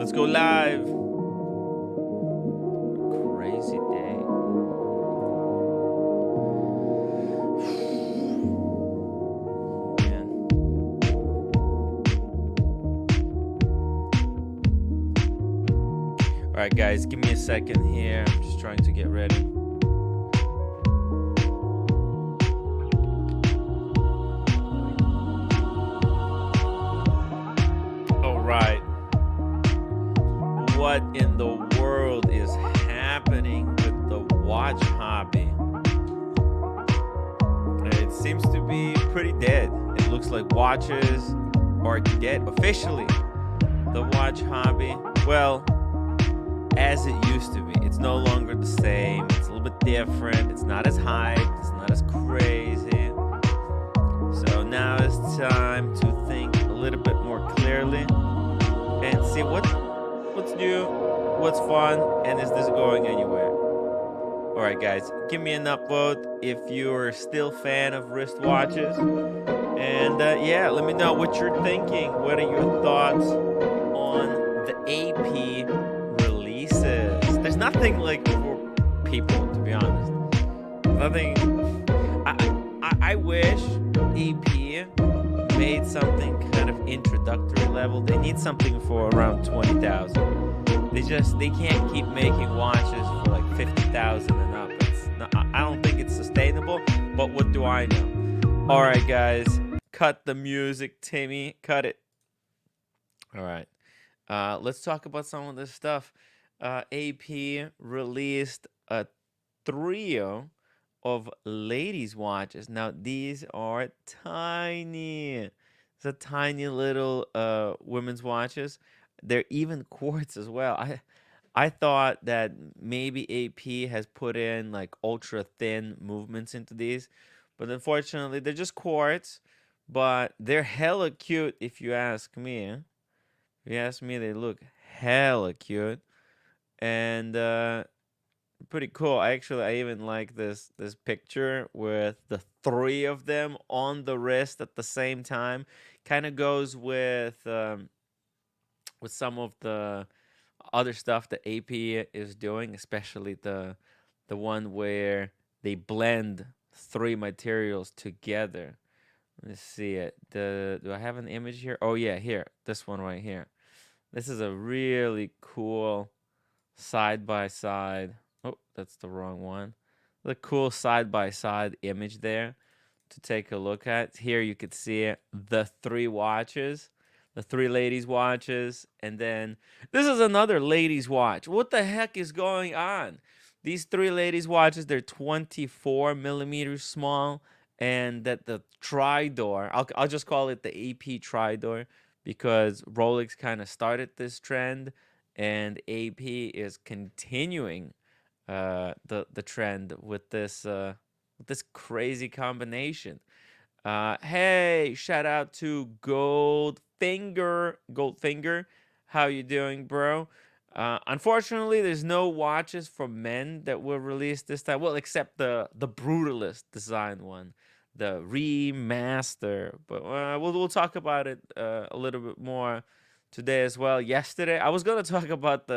Let's go live. Crazy day. Man. All right, guys, give me a second here. I'm just trying to get ready. All right. What in the world is happening with the watch hobby? It seems to be pretty dead. It looks like watches are dead officially. The watch hobby, well, as it used to be. It's no longer the same. It's a little bit different. It's not as hyped. It's not as crazy. So now it's time to think a little bit more clearly and see what's new, what's fun, and is this going anywhere? All right, guys, give me an upvote if you're still a fan of wristwatches. And yeah, let me know what you're thinking. What are your thoughts on the AP releases? There's nothing like for people, to be honest. Nothing. I wish AP made something kind of introductory level. They need something for around 20,000. They can't keep making watches for like 50,000 and up. I don't think it's sustainable, but what do I know? All right, guys, cut the music, Timmy, cut it. All right, let's talk about some of this stuff. AP released a trio of ladies' watches. Now, these are tiny. It's a tiny little women's watches. They're even quartz as well. I thought that maybe AP has put in like ultra thin movements into these, but unfortunately they're just quartz. But they're hella cute if you ask me. If you ask me, they look hella cute and pretty cool. I even like this picture with the three of them on the wrist at the same time. Kind of goes with some of the other stuff that AP is doing, especially the one where they blend three materials together. Let's see it. Do I have an image here? Oh yeah, here. This one right here. This is a really cool side by side. Oh, that's the wrong one. The cool side by side image there to take a look at. Here you could see it, the three watches. The three ladies' watches, and then this is another ladies' watch. What the heck is going on? These three ladies' watches, they're 24 millimeters small, and that the tri-door, I'll just call it the AP tri-door because Rolex kind of started this trend, and AP is continuing the trend with this crazy combination. Hey, shout out to Goldfinger. How you doing, bro? Unfortunately, there's no watches for men that were released this time. Well, except the Brutalist design one, the remaster. But we'll talk about it a little bit more today as well. Yesterday, I was gonna talk about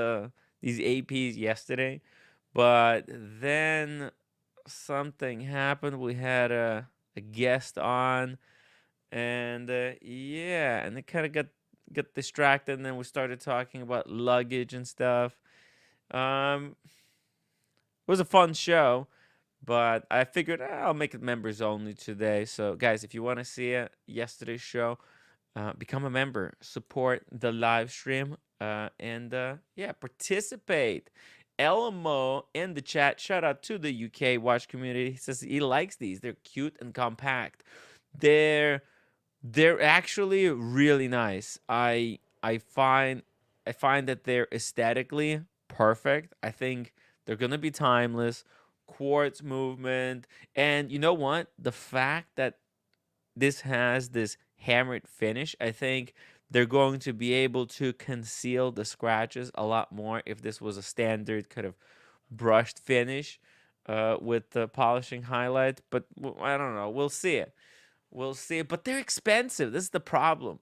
these APs yesterday, but then something happened. We had a guest on, and yeah, and it kind of got distracted, and then we started talking about luggage and stuff. It was a fun show, but I figured I'll make it members only today. So guys, if you want to see yesterday's show, become a member, support the live stream, and yeah, participate. Elmo in the chat, shout out to the UK watch community. He says he likes these. They're cute and compact. They're actually really nice. I find that they're aesthetically perfect. I think they're gonna be timeless. Quartz movement, and you know what? The fact that this has this hammered finish, I think they're going to be able to conceal the scratches a lot more if this was a standard kind of brushed finish with the polishing highlight. But I don't know. We'll see it. We'll see it. But they're expensive. This is the problem.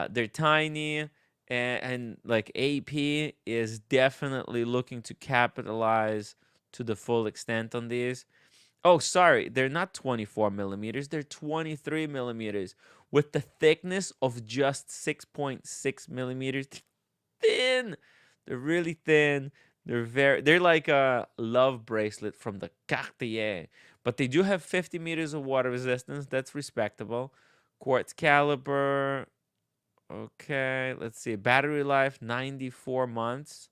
They're tiny, and like AP is definitely looking to capitalize to the full extent on these. Oh, sorry, they're not 24 millimeters, they're 23 millimeters with the thickness of just 6.6 millimeters. Thin. They're really thin. They're like a love bracelet from the Cartier. But they do have 50 meters of water resistance. That's respectable. Quartz caliber. Okay, let's see. Battery life 94 months.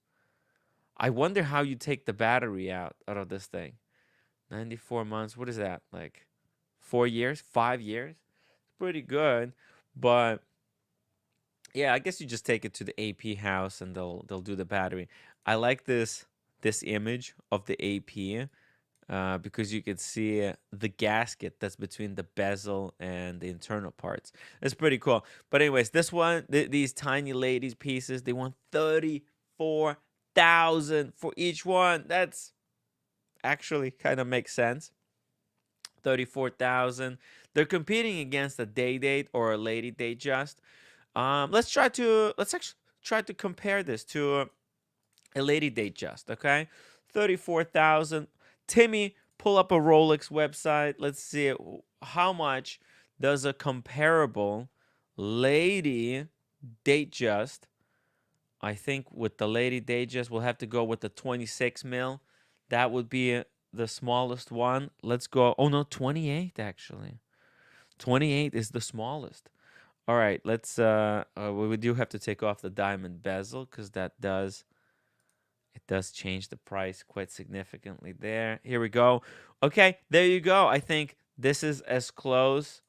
I wonder how you take the battery out of this thing. 94 months. What is that? Like 4 years? 5 years? It's pretty good. But yeah, I guess you just take it to the AP house and they'll do the battery. I like this image of the AP because you can see the gasket that's between the bezel and the internal parts. It's pretty cool. But anyways, this one, these tiny ladies pieces, they want 34,000 for each one. That's actually kind of makes sense. 34,000. They're competing against a day date or a lady date just. Let's actually try to compare this to a lady date just, okay? 34,000. Timmy, pull up a Rolex website. Let's see how much does a comparable lady date just. I think with the lady date just, we'll have to go with the 26 mil. That would be the smallest one. Let's go. Oh no, 28 actually. 28 is the smallest. All right, let's we do have to take off the diamond bezel because it does change the price quite significantly there. Here we go. Okay, there you go. I think this is as close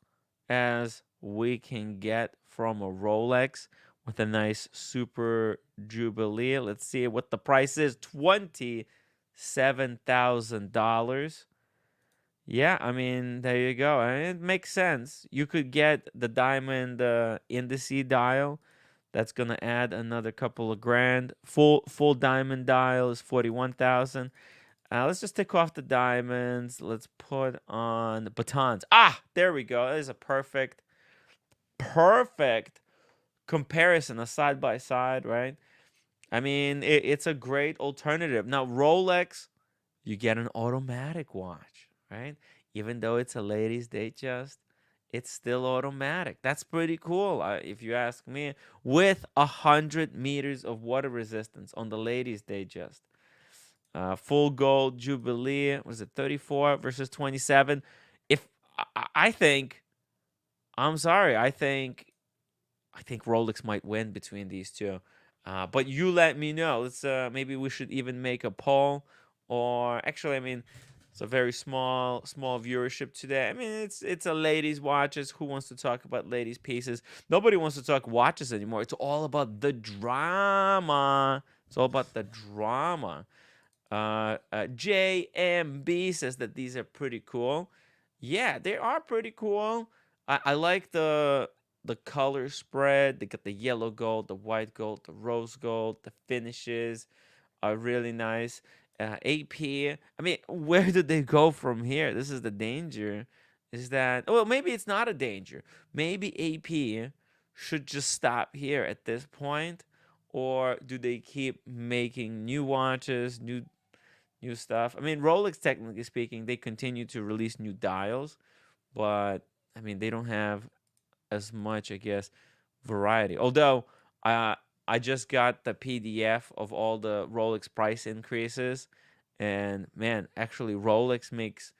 as we can get from a Rolex with a nice Super Jubilee. Let's see what the price is. $27,000. Yeah, I mean, there you go. I mean, it makes sense. You could get the diamond indice dial. That's gonna add another couple of grand. Full diamond dial is 41,000. Let's just take off the diamonds. Let's put on the batons. Ah, there we go. That is a perfect comparison, a side by side, right? I mean, it's a great alternative. Now, Rolex, you get an automatic watch, right? Even though it's a ladies' date just, it's still automatic. That's pretty cool, if you ask me. With 100 meters of water resistance on the ladies' date just. Full gold Jubilee, was it 34 versus 27? If I think, I'm sorry, I think Rolex might win between these two. But you let me know. Let's maybe we should even make a poll. Or actually, I mean, it's a very small viewership today. I mean, it's a ladies' watches. Who wants to talk about ladies' pieces? Nobody wants to talk watches anymore. It's all about the drama. It's all about the drama. JMB says that these are pretty cool. Yeah, they are pretty cool. I like the color spread. They got the yellow gold, the white gold, the rose gold. The finishes are really nice. AP. I mean, where did they go from here? This is the danger. Is that, well, maybe it's not a danger. Maybe AP should just stop here at this point, or do they keep making new watches, new stuff? I mean, Rolex, technically speaking, they continue to release new dials, but I mean, they don't have as much, I guess, variety. Although I just got the PDF of all the Rolex price increases, and man, actually Rolex makes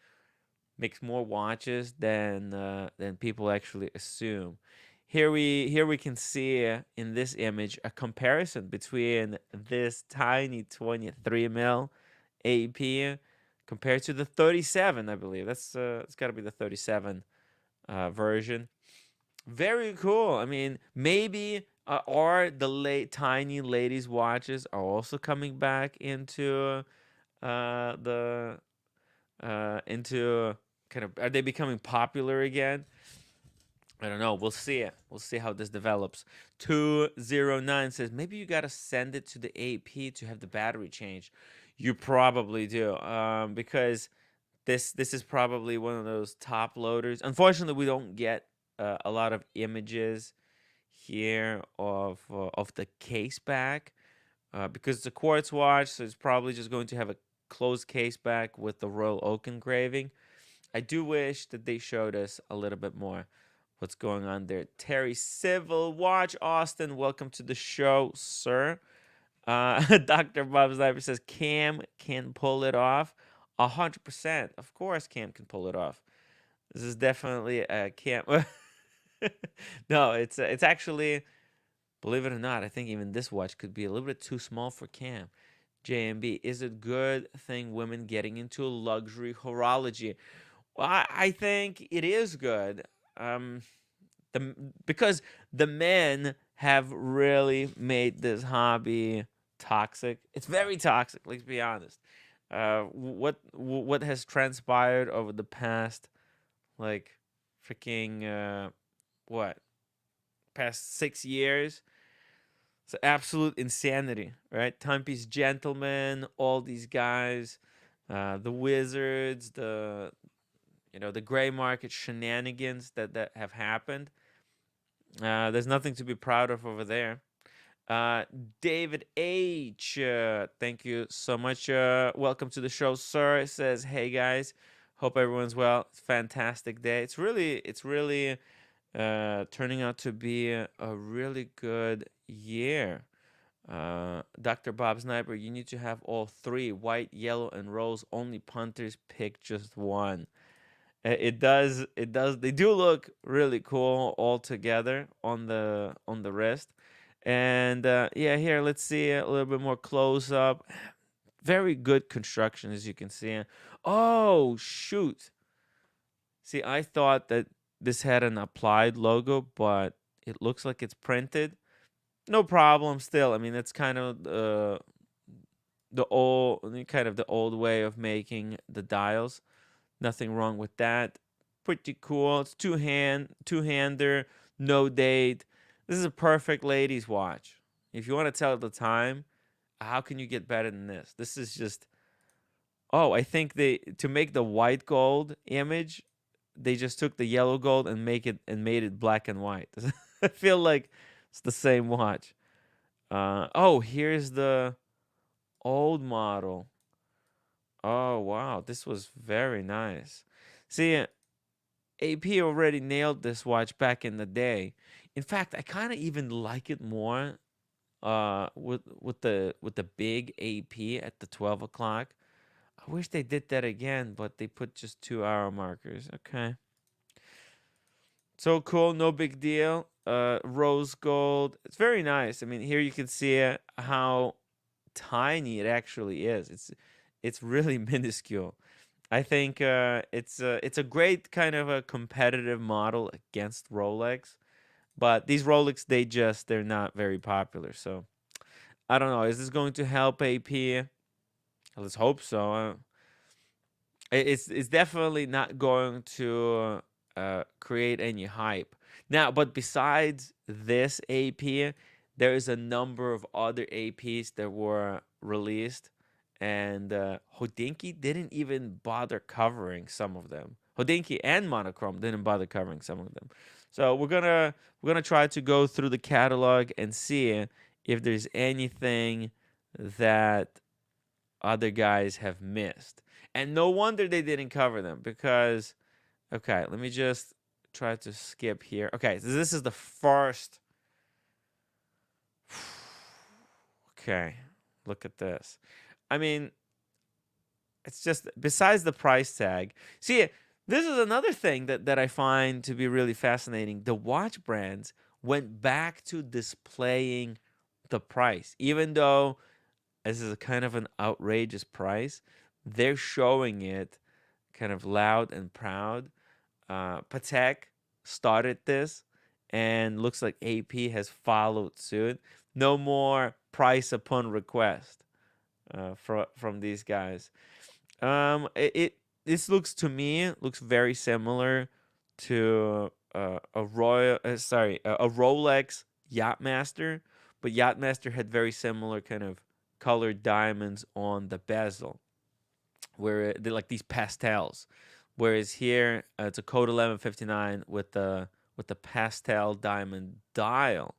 more watches than people actually assume. Here we can see in this image a comparison between this tiny 23 mil AP compared to the 37, I believe. It's got to be the 37 version. Very cool. I mean, maybe or the tiny ladies' watches are also coming back the into kind of, are they becoming popular again? I don't know. We'll see it. We'll see how this develops. 209 says maybe you gotta send it to the AP to have the battery changed. You probably do, because this is probably one of those top loaders. Unfortunately, we don't get a lot of images here of the case back, because it's a quartz watch, so it's probably just going to have a closed case back with the royal oak engraving. I do wish that they showed us a little bit more what's going on there. Terry Civil Watch Austin, welcome to the show, sir. Dr. Bob Sniper says Cam can pull it off. 100%. Of course, Cam can pull it off. This is definitely a Cam. No, it's actually, believe it or not, I think even this watch could be a little bit too small for Cam. JMB, is it good thing women getting into luxury horology? Well, I think it is good. Um, because the men have really made this hobby toxic. It's very toxic. Let's be honest. What has transpired over the past, like, freaking what past 6 years? It's absolute insanity, right? Timepiece Gentlemen, all these guys, the Wizards, the gray market shenanigans that have happened. There's nothing to be proud of over there. David H, thank you so much. Welcome to the show, sir. It says, "Hey guys, hope everyone's well. It's a fantastic day. It's really turning out to be a really good year." Dr. Bob Sniper, you need to have all three: white, yellow, and rose. Only punters pick just one. It does. It does. They do look really cool all together on the wrist. And yeah, here let's see a little bit more close up. Very good construction, as you can see. Oh shoot! See, I thought that this had an applied logo, but it looks like it's printed. No problem. Still, I mean, it's kind of the old way of making the dials. Nothing wrong with that. Pretty cool. It's two-hander, no date. This is a perfect ladies' watch. If you want to tell the time, how can you get better than this? This is just. Oh, I think they to make the white gold image, they just took the yellow gold and made it black and white. I feel like it's the same watch. Oh, here's the old model. Oh wow, this was very nice. See, AP already nailed this watch back in the day. In fact, I kind of even like it more with the big AP at the 12 o'clock. I wish they did that again, but they put just 2 hour markers. Okay. So cool, no big deal. Rose gold. It's very nice. I mean, here you can see how tiny it actually is. It's really minuscule. I think it's a great kind of a competitive model against Rolex, but these Rolex they're not very popular. So I don't know. Is this going to help AP? Let's hope so. It's definitely not going to create any hype now. But besides this AP, there is a number of other APs that were released, and Hodinkee didn't even bother covering some of them. Hodinkee and Monochrome didn't bother covering some of them. So we're gonna try to go through the catalog and see if there's anything that other guys have missed. And no wonder they didn't cover them because, okay, let me just try to skip here. Okay, so this is the first. Okay, look at this. I mean, it's just, besides the price tag. See, this is another thing that I find to be really fascinating. The watch brands went back to displaying the price, even though this is a kind of an outrageous price. They're showing it kind of loud and proud. Patek started this, and looks like AP has followed suit. No more price upon request from these guys. This looks, to me, looks very similar to a Rolex Yachtmaster, but Yachtmaster had very similar kind of colored diamonds on the bezel, where they're like these pastels. Whereas here, it's a code 1159 with the with the pastel diamond dial,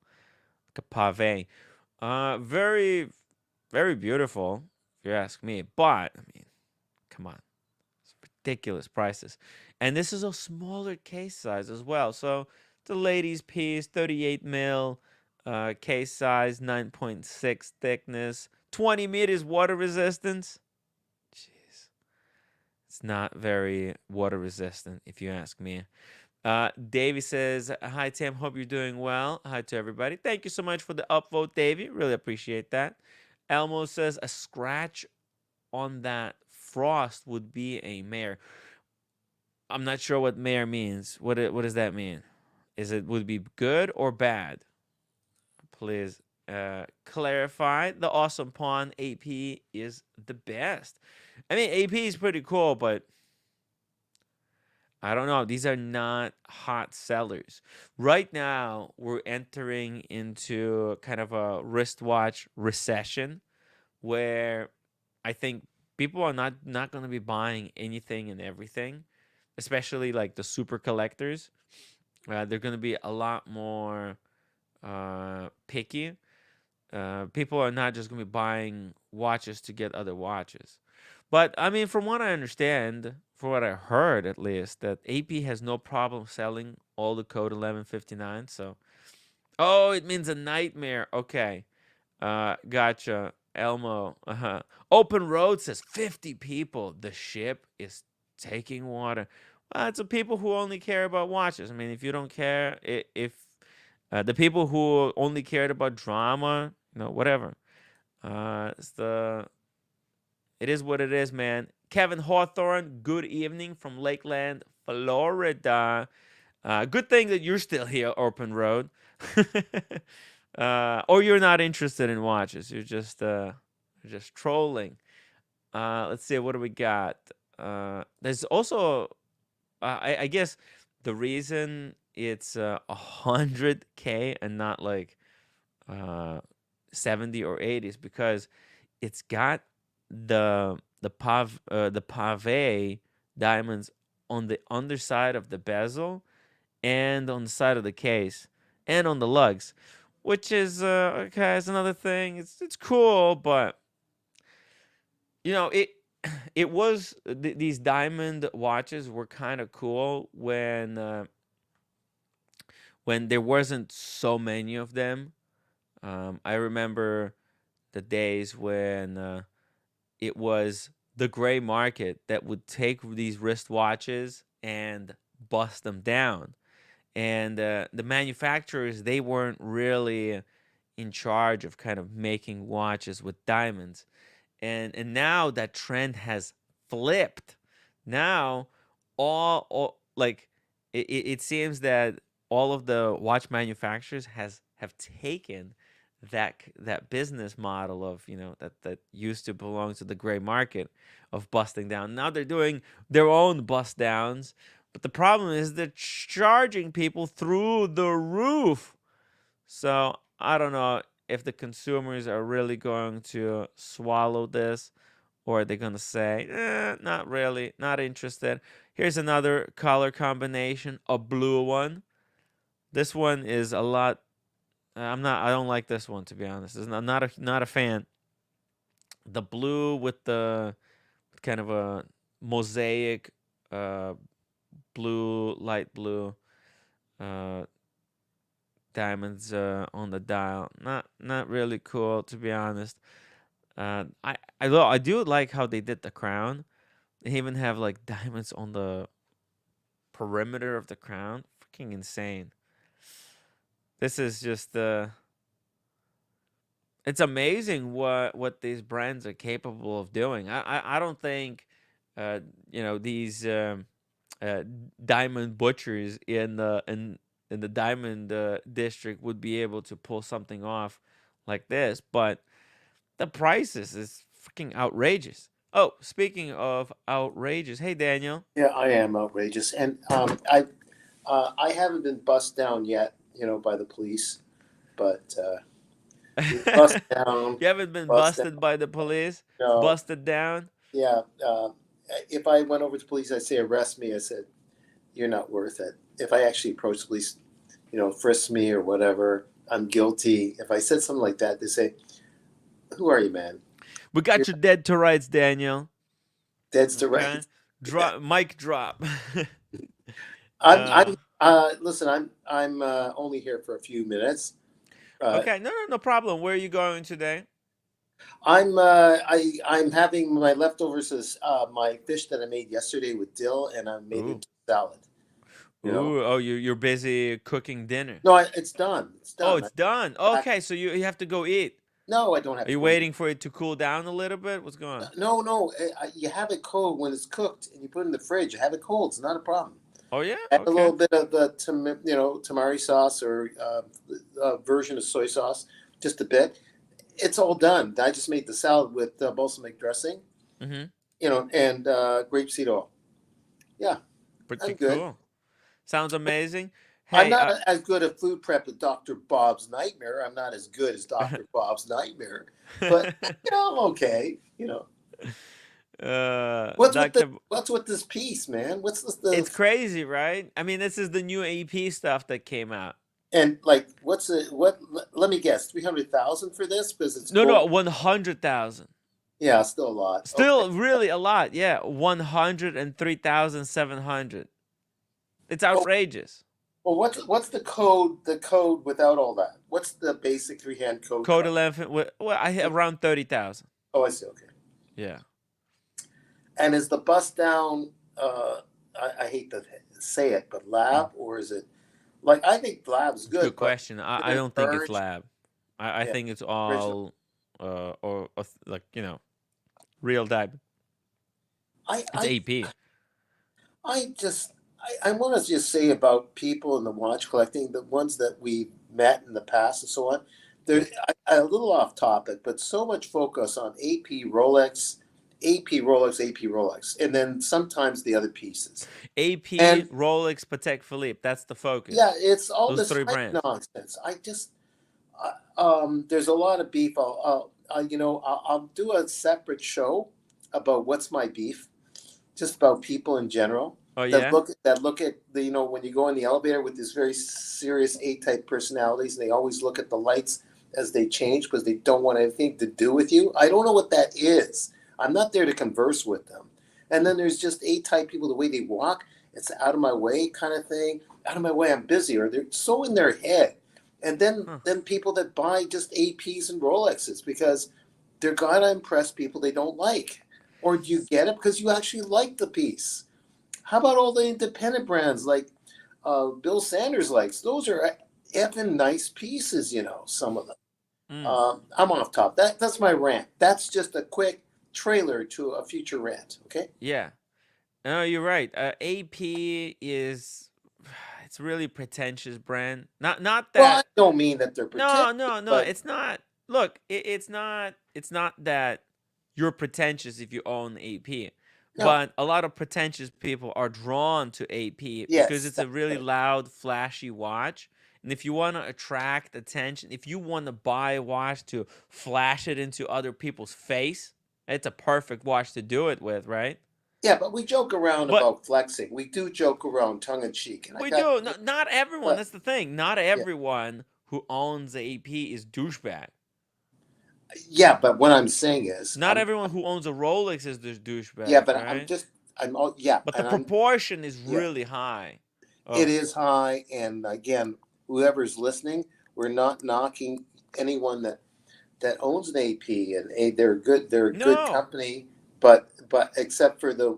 like a pave. Very, very beautiful, if you ask me. But I mean, come on, it's ridiculous prices. And this is a smaller case size as well. So the ladies' piece, 38 mil, case size, 9.6 thickness, 20 meters water resistance. Jeez, it's not very water resistant, if you ask me. Davey says, hi, Tim. Hope you're doing well. Hi to everybody. Thank you so much for the upvote, Davey. Really appreciate that. Elmo says, a scratch on that frost would be a mare. I'm not sure what mare means. What does that mean? Would it be good or bad? Please clarify. The Awesome Pawn AP is the best. I mean, AP is pretty cool, but I don't know. These are not hot sellers. Right now, we're entering into kind of a wristwatch recession where I think people are not going to be buying anything and everything, especially like the super collectors. They're going to be a lot more picky. People are not just going to be buying watches to get other watches. But I mean, from what I understand, from what I heard at least, that AP has no problem selling all the code 1159. So, oh, it means a nightmare. Okay, gotcha. Elmo. Open Road says 50 people. The ship is taking water. Well, it's the people who only care about watches. I mean, if you don't care, if the people who only cared about drama, whatever. It is what it is, man. Kevin Hawthorne, good evening from Lakeland, Florida. Good thing that you're still here, Open Road. Or you're not interested in watches. You're just trolling. Let's see, what do we got? There's also, I guess, the reason it's 100K and not like 70 or 80 is because it's got the pave diamonds on the underside of the bezel and on the side of the case and on the lugs, which is okay. It's another thing. It's cool, but it was these diamond watches were kind of cool when there wasn't so many of them. I remember the days when it was the gray market that would take these wristwatches and bust them down. And the manufacturers, they weren't really in charge of kind of making watches with diamonds. And now that trend has flipped. Now, all like it seems that all of the watch manufacturers have taken that business model of that used to belong to the gray market of busting down. Now they're doing their own bust downs, but the problem is they're charging people through the roof. So I don't know if the consumers are really going to swallow this, or are they going to say, not really, not interested. Here's another color combination, a blue one. This one is a lot. I don't like this one, to be honest. I'm not a fan. The blue with the kind of a mosaic blue, light blue diamonds on the dial. Not really cool, to be honest. I do like how they did the crown. They even have like diamonds on the perimeter of the crown. Freaking insane. This is just it's amazing what these brands are capable of doing. I don't think these diamond butchers in the diamond district would be able to pull something off like this, but the prices is freaking outrageous. Oh, speaking of outrageous, hey Daniel. Yeah, I am outrageous, and I haven't been bust down yet, by the police, but bust down, You haven't been bust down. busted by the police? No, Busted down? yeah. If I went over to police, I'd say arrest me. I said you're not worth it. If I actually approached the police, frisk me or whatever, I'm guilty. If I said something like that, they say, "Who are you, man? We got You're you dead to rights, Daniel. dead to Okay, rights." Yeah. drop mic drop. I'm uh, listen, I'm only here for a few minutes. Uh, okay, no problem. Where are you going today? I'm having my leftovers is my fish that I made yesterday with dill, and I made it Ooh, into salad. You know, ooh. Oh, you're busy cooking dinner. no, it's done. It's Oh, done. it's done. Back. Okay, so you have to go eat. No, I don't have Are to you go eat. waiting for it to cool down a little bit? What's going on? No. You have it cold when it's cooked, and you put it in the fridge. You have it cold. It's not a problem. Oh yeah. Add a Okay. little bit of the tamari sauce or version of soy sauce, just a bit. It's all done. I just made the salad with balsamic dressing, Mhm. and grapeseed oil. Yeah, Pretty I'm good. cool. Sounds amazing. I'm Hey, not as good at food prep as Dr. Bob's Nightmare. I'm not as good as Dr. Bob's Nightmare, but I'm okay. Doctor, What's with this piece, man? What's this it's the crazy, right? I mean, this is the new AP stuff that came out. and like what's it? What? Let me guess, 300,000 for this because it's No, gold. 100,000. Yeah, still a lot. Okay. Still really a lot. Yeah, 103,700. It's Oh, outrageous. well, what's the code? The code without all that. What's the basic three-hand code Code from? 11, well, I have around 30,000. Oh, I see. Okay. Yeah. And is the bust down? I hate to say it, but Mm. lab or is it like I think lab's Good good, but question. with I an don't think it's urge, lab. I yeah, think it's original. all like, real type. I It's I AP. I just I want to just say about people in the watch collecting, the ones that we met in the past and so on. They're a little off topic, but so much focus on AP Rolex, AP Rolex, AP Rolex, and then sometimes the other pieces. AP, And Rolex, Patek Philippe. That's the yeah, focus. it's all Those this three hype brands. nonsense. There's a lot of beef. I'll do a separate show about what's my beef, just about people in general Oh that yeah. look at the when you go in the elevator with these very serious A-type personalities, and they always look at the lights as they change because they don't want anything to do with you. I don't know what that is. I'm not there to converse with them. And then there's just A-type people, the way they walk, it's out of my way kind of thing. Out of my way, I'm busy, or they're so in their head. And then Huh. then people that buy just APs and Rolexes because they're gotta impress people they don't like. Or do you get it because you actually like the piece? How about all the independent brands like Bill Sanders likes? Those are effing nice pieces, some of them. Mm. I'm off top. That's my rant. That's just a quick trailer to a future rant. Okay. Yeah. No, you're right. AP is it's really pretentious brand. Not Well, I that. don't mean that they're pretentious, No. but It's not. Look, it's not that you're pretentious if you own AP. no. But a lot of pretentious people are drawn to AP because Yes, it's a that's really right. loud, flashy watch. And if you want to attract attention, if you want to buy a watch to flash it into other people's face, it's a perfect watch to do it with, right? Yeah, but we joke around But about flexing. We do joke around tongue in cheek, and I we got do. Not everyone. but That's the thing. Not yeah, everyone who owns the AP is douchebag. yeah. But what I'm saying is, Not everyone who owns a Rolex is this yeah, douchebag, but right? I'm all yeah, But the and I'm proportion is yeah. really high. It Of is high, and again, whoever's listening, we're not knocking anyone that owns an AP, and they're a good no, company, but except for the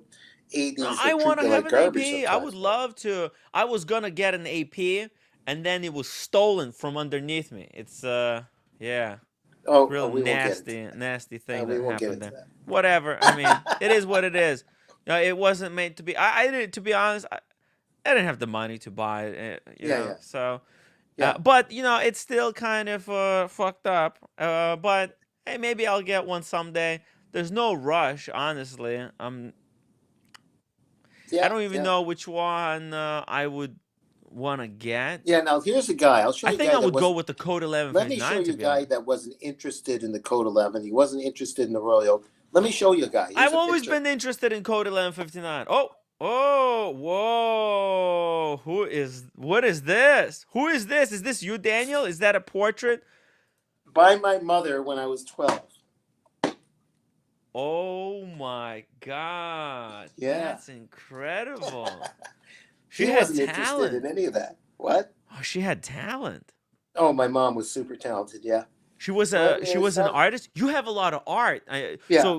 no, ADs I that treat want to you have like an garbage AP. I would sometimes, man. love to. I was gonna get an AP, and then it was stolen from underneath me. It's yeah, real We won't get into nasty that. thing We that won't get happened into there. Whatever. I mean, that. it is what it is. It wasn't meant to be. I didn't. To be honest, I didn't have the money to buy it. Yeah, So. yeah. But it's still kind of fucked up. But hey, maybe I'll get one someday. There's no rush, honestly. I Yeah, don't even yeah, know which one I would want to yeah. get. Now here's a guy. I'll show I you a think guy I that would go wasn't. with the Code Let me show 1159, you to a be guy honest. that wasn't interested in the Code 11. He wasn't interested in the Royal. Let me show you a guy. I've Here's a always picture. been interested in Code 1159. Oh, Oh, whoa. What is this? Who is this? Is this you, Daniel? Is that a portrait? By my mother when I was 12. Oh my God. Yeah. That's incredible. She She had wasn't interested talent. in any of that. What? Oh, she had talent. Oh, my mom was super talented. Yeah. But She was an artist. You have a lot of art. yeah.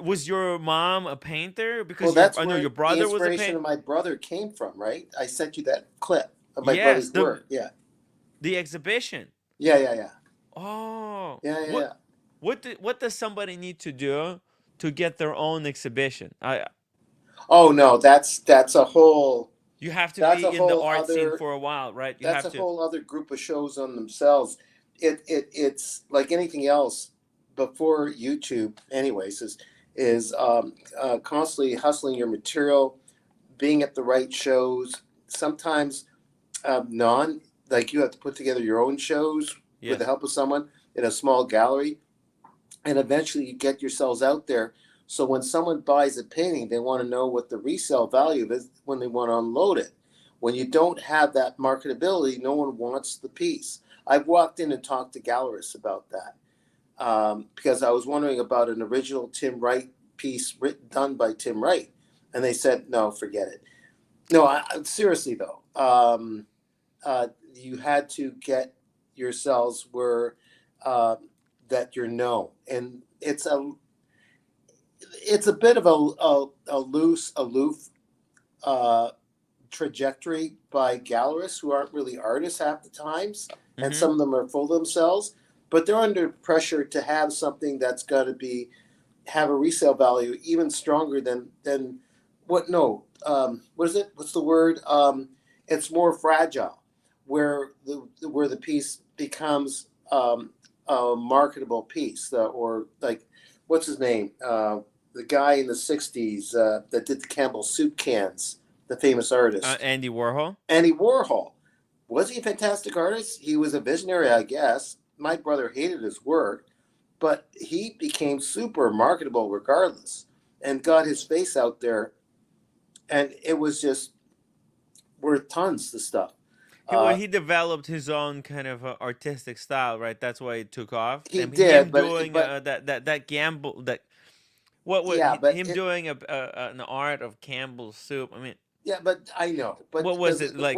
Was your mom a painter? Well, Because that's I know where your the brother was a inspiration painter. of my brother came from, right? I sent you that clip of my Yes, brother's work. Yeah. the exhibition. Yeah, yeah, yeah. Oh, Yeah, yeah, yeah. what does somebody need to do to get their own exhibition? I Oh no, You have to that's a be in the whole art scene other for a while, right? You that's have a to. whole other group of shows on themselves. It's like anything else before YouTube, anyways, is constantly hustling your material, being at the right shows. Sometimes non like you have to put together your own shows with the Yes. help of someone in a small gallery, and eventually you get yourselves out there. So when someone buys a painting, they want to know what the resale value is when they want to unload it. When you don't have that marketability, no one wants the piece. I've walked in and talked to gallerists about that because I was wondering about an original Tim Wright piece done by Tim Wright, and they said, "No, forget it." No, seriously though, you had to get yourselves where that you're known, and it's a bit of a loose, aloof uh, trajectory by gallerists who aren't really artists half the times, and Mm-hmm. some of them are full of themselves, but they're under pressure to have something that's got to be have a resale value even stronger than what no what is it what's the word it's more fragile where the piece becomes a marketable piece or like what's his name the guy in the 60s that did the Campbell soup cans, the famous artist Andy Warhol. Andy Warhol. Was he a fantastic artist? He was a visionary, I guess. My brother hated his work, but he became super marketable regardless and got his face out there, and it was just worth tons of stuff. Well, Uh, he developed his own kind of artistic style, right? That's why it took off. he And did, him but doing but that gamble that yeah, but him doing an art of Campbell's soup. I mean, yeah, but I know, but what was it like?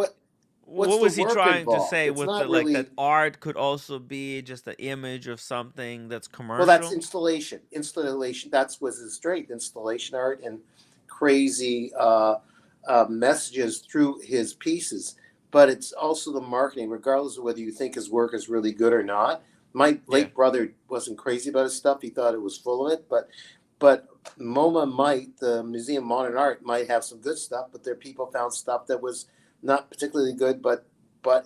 what's What the was he work trying to involved? say It's with the not like that really. art could also be just an image of something that's Well, that's commercial? installation. Installation. That's was his strength. Installation art and crazy messages through his pieces. But it's also the marketing, regardless of whether you think his work is really good or not. My Yeah. late brother wasn't crazy about his stuff. He thought it was full of it. But MoMA might, the Museum of Modern Art, might have some good stuff. But their people found stuff that was not particularly good. But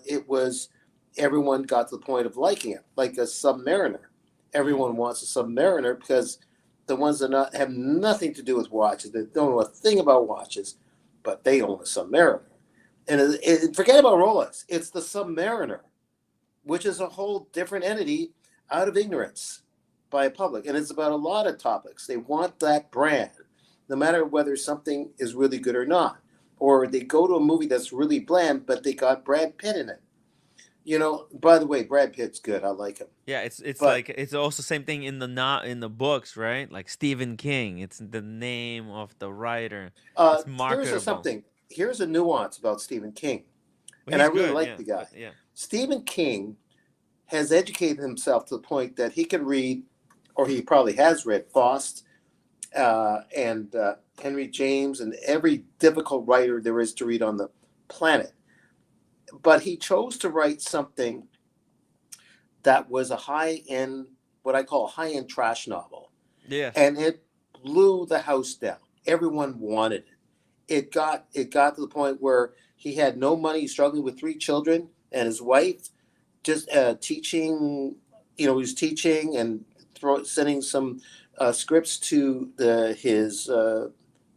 it was everyone got to the point of liking it, like a Submariner. Mm. Everyone wants a Submariner because the ones that have nothing to do with watches, that don't know a thing about watches, but they own a Submariner. And forget about Rolex. It's the Submariner, which is a whole different entity out of ignorance by a public. And it's about a lot of topics. They want that brand, no matter whether something is really good or not. Or they go to a movie that's really bland, but they got Brad Pitt in it. By the way, Brad Pitt's good. I like him. Yeah, it's But like it's also same thing in the not in the books, right? Like Stephen King. It's the name of the writer. It's here's marketable. something. Here's a nuance about Stephen King. Well, And I he's really good, like yeah, the guy. but yeah. Stephen King has educated himself to the point that he can read, or he probably has read, Faust and Henry James and every difficult writer there is to read on the planet. But he chose to write something that was a high end, what I call a high end trash novel. Yes. And it blew the house down. Everyone wanted it. It got to the point where he had no money, struggling with three children, and his wife just teaching. He was teaching and sending some scripts to his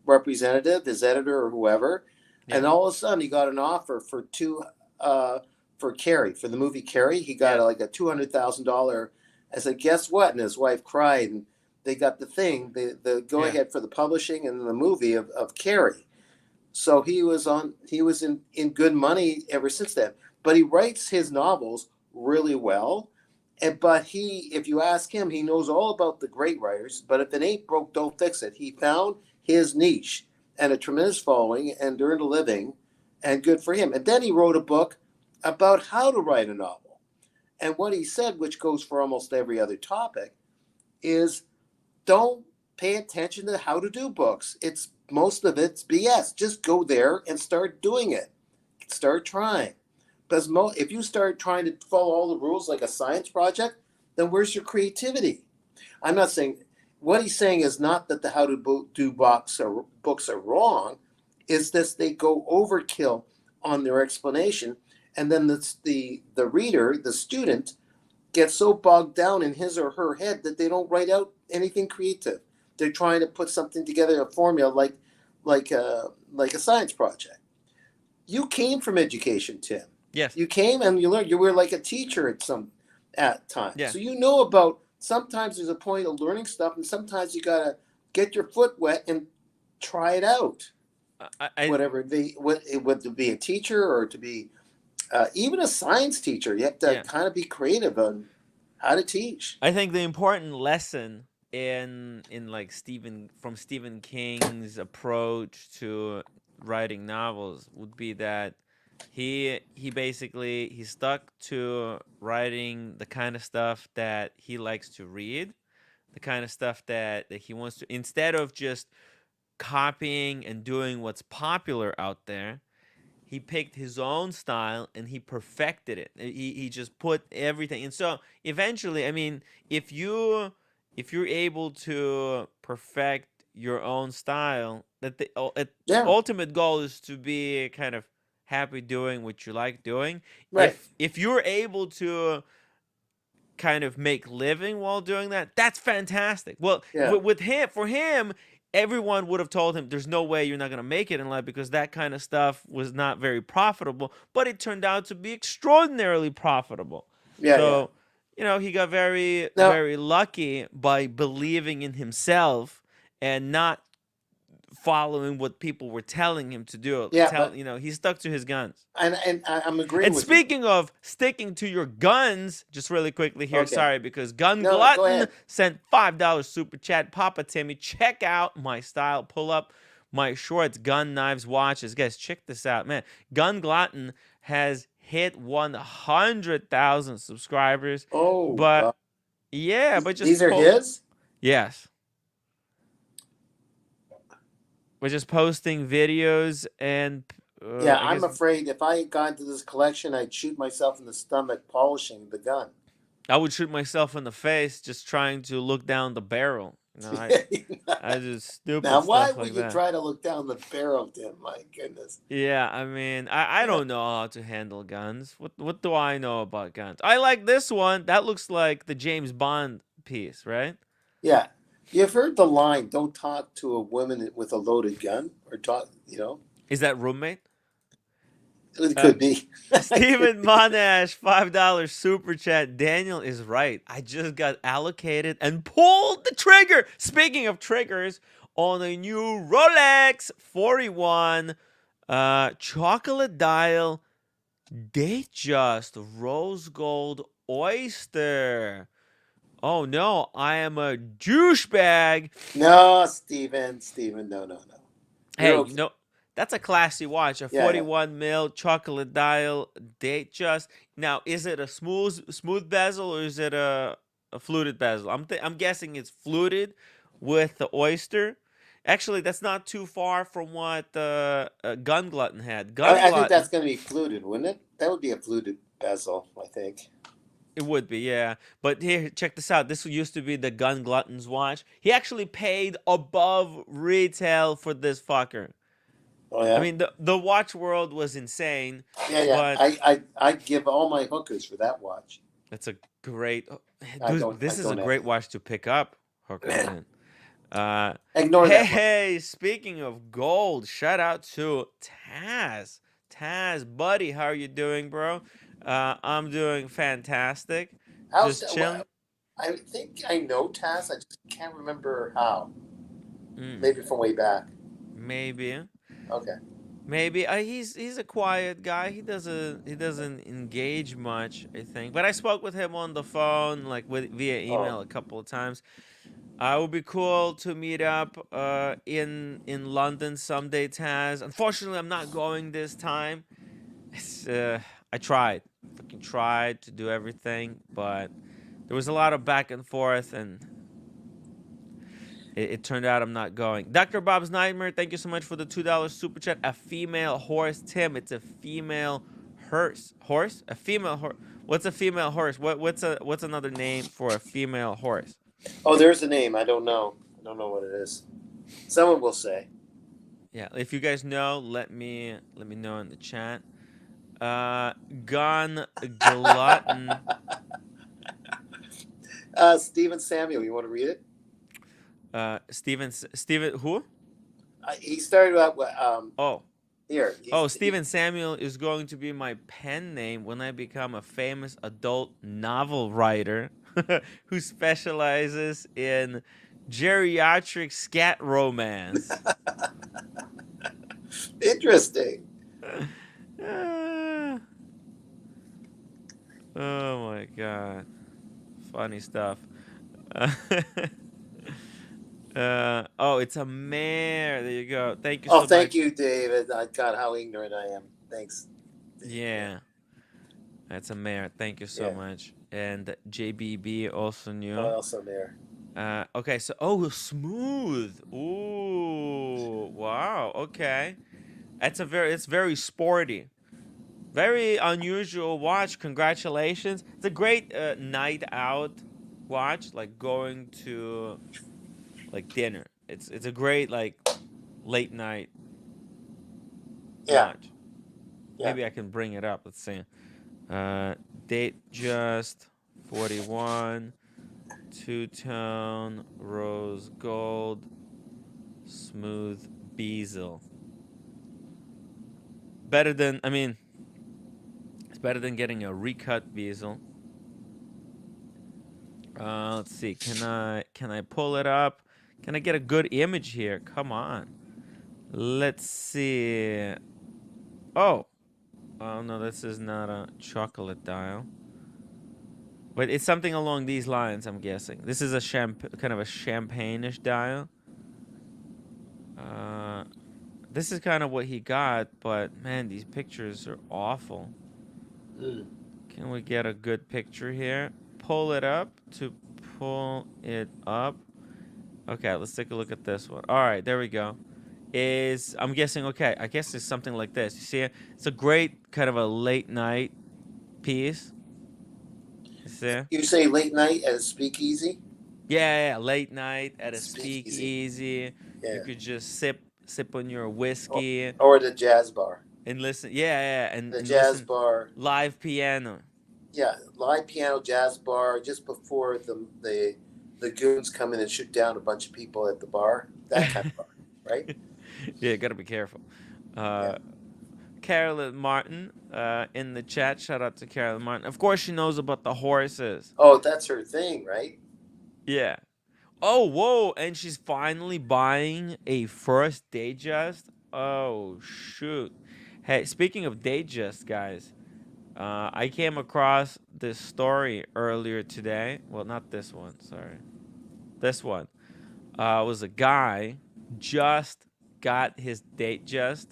representative, his editor, or whoever. Yeah. And all of a sudden, he got an offer for Carrie, for the movie Carrie. He got Yes. like a $200,000. I said, guess what? And his wife cried, and they got the thing, the go Yeah. ahead for the publishing and the movie of Carrie. So he was in good money ever since then. But he writes his novels really well. And but he, if you ask him, he knows all about the great writers. But if it ain't broke, don't fix it. He found his niche and a tremendous following and earned a living, and good for him. And then he wrote a book about how to write a novel. And what he said, which goes for almost every other topic, is don't pay attention to how to do books. It's most of it's BS. Just go there and start doing it. Start trying. Because if you start trying to follow all the rules like a science project, then where's your creativity? I'm not saying what he's saying is not that the how to do books are wrong. Is this they go overkill on their explanation, and then the reader, the student, gets so bogged down in his or her head that they don't write out anything creative. They're trying to put something together, a formula like a science project. You came from education, Tim. Yes. You came and you learned. You were like a teacher at times. Yeah. So you know about sometimes there's a point of learning stuff, and sometimes you gotta get your foot wet and try it out. Whatever it would be a teacher or to be even a science teacher, you have to kind of be creative on how to teach. I think the important lesson in like Stephen King's approach to writing novels would be that he basically he stuck to writing the kind of stuff that he likes to read, the kind of stuff that he wants to, instead of just copying and doing what's popular out there. He picked his own style and he perfected it. He just put everything. And so eventually, I mean, if you're able to perfect your own style, that the ultimate goal is to be kind of happy doing what you like doing. Right. If you're able to kind of make living while doing that, that's fantastic. Well, for him, everyone would have told him there's no way you're not going to make it in life because that kind of stuff was not very profitable, but it turned out to be extraordinarily profitable. So he got very lucky by believing in himself and not following what people were telling him to do. He stuck to his guns. And I'm agreeing and with speaking you. of sticking to your guns, just really quickly here, sorry, because Glutton sent $5 super chat. Papa Timmy, check out my style. Pull up my shorts, gun, knives, watches. Guys, check this out, man. Gun Glutton has hit 100,000 subscribers. Oh, but God. but just these are his? Yes. We're just posting videos and I'm afraid if I got into this collection, I'd shoot myself in the stomach polishing the gun. I would shoot myself in the face just trying to look down the barrel. I just stupid now, stuff why like would you that. try to look down the barrel, Tim? My goodness. Yeah, I mean, I don't know how to handle guns. What do I know about guns? I like this one. That looks like the James Bond piece, right? Yeah. You've heard the line, don't talk to a woman with a loaded gun, or talk, Is that Roommate? It could be. Stephen Monash, $5 super chat. Daniel is right. I just got allocated and pulled the trigger. Speaking of triggers, on a new Rolex 41 chocolate dial Datejust rose gold oyster. Oh no, I am a douchebag. No, Steven, no. Hey, that's a classy watch, a 41 mil chocolate dial Datejust. Now, is it a smooth bezel or is it a fluted bezel? I'm guessing it's fluted with the oyster. Actually, that's not too far from what Gun Glutton had. I think that's going to be fluted, wouldn't it? That would be a fluted bezel, I think. It would be, yeah. But here, check this out. This used to be the Gun Glutton's watch. He actually paid above retail for this fucker. Oh, yeah? I mean, the watch world was insane. Yeah. But I'd give all my hookers for that watch. That's a great... This is a great watch to pick up, hooker. Ignore that. Hey, speaking of gold, shout out to Taz. Taz, buddy, how are you doing, bro? I'm doing fantastic. Just chilling. I think I know Taz. I just can't remember how. Maybe from way back. Maybe. Okay. Maybe he's a quiet guy. He doesn't engage much, I think. But I spoke with him on the phone, like via Oh, email a couple of times. It would be cool to meet up in London someday, Taz. Unfortunately, I'm not going this time. It's, I tried, fucking tried to do everything, but there was a lot of back and forth, and it turned out I'm not going. Dr. Bob's Nightmare, thank you so much for the $2 super chat. A female horse, Tim. It's a female hearse. Horse? A female horse. What's a female horse? What's another name for a female horse? oh, there's a name. I don't know. I don't know what it is. Someone will say. Yeah, if you guys know, let me know in the chat. Gone glutton. Stephen Samuel, you want to read it? Steven who? He started out with Oh. here. Oh, Stephen Samuel is going to be my pen name when I become a famous adult novel writer who specializes in geriatric scat romance. Interesting. Ah. Oh my god. Funny stuff. Oh, it's a mare. There you go. Thank you so Oh, much. thank you, David. God, how ignorant I am. Thanks. Yeah. That's a mare. Thank you so much. And JBB also knew. Oh, also there. Okay, so smooth. Ooh, wow. Okay, it's very sporty, very unusual watch. Congratulations. It's a great night out watch, like going to like dinner. It's a great like late night watch. Yeah. Maybe I can bring it up. Let's see. Date just 41. Two-tone rose gold smooth bezel. Better than, I mean, it's better than getting a recut bezel. Let's see. Can I pull it up? Can I get a good image here? Come on. Let's see. Oh no, this is not a chocolate dial. But it's something along these lines, I'm guessing. This is a kind of a champagne-ish dial. This is kind of what he got, but man, these pictures are awful. Can we get a good picture here? Pull it up to pull it up. Okay, let's take a look at this one. All right, there we go. I'm guessing, okay, I guess it's something like this. You see it? It's a great kind of a late night piece. You say late night at a speakeasy? Yeah, late night at a speakeasy. Yeah. You could just sip on your whiskey. Or the jazz bar. And listen, yeah, the jazz bar. Live piano. Yeah, live piano, jazz bar, just before the goons come in and shoot down a bunch of people at the bar. That kind of bar, right? Yeah, gotta be careful. Carolyn Martin in the chat. Shout out to Carolyn Martin. Of course, she knows about the horses. Oh, that's her thing, right? Yeah. Oh, whoa. And she's finally buying a first Datejust. Oh, shoot. Hey, speaking of Datejust, guys, I came across this story earlier today. Well, not this one. Sorry. This one. Was a guy just got his Datejust.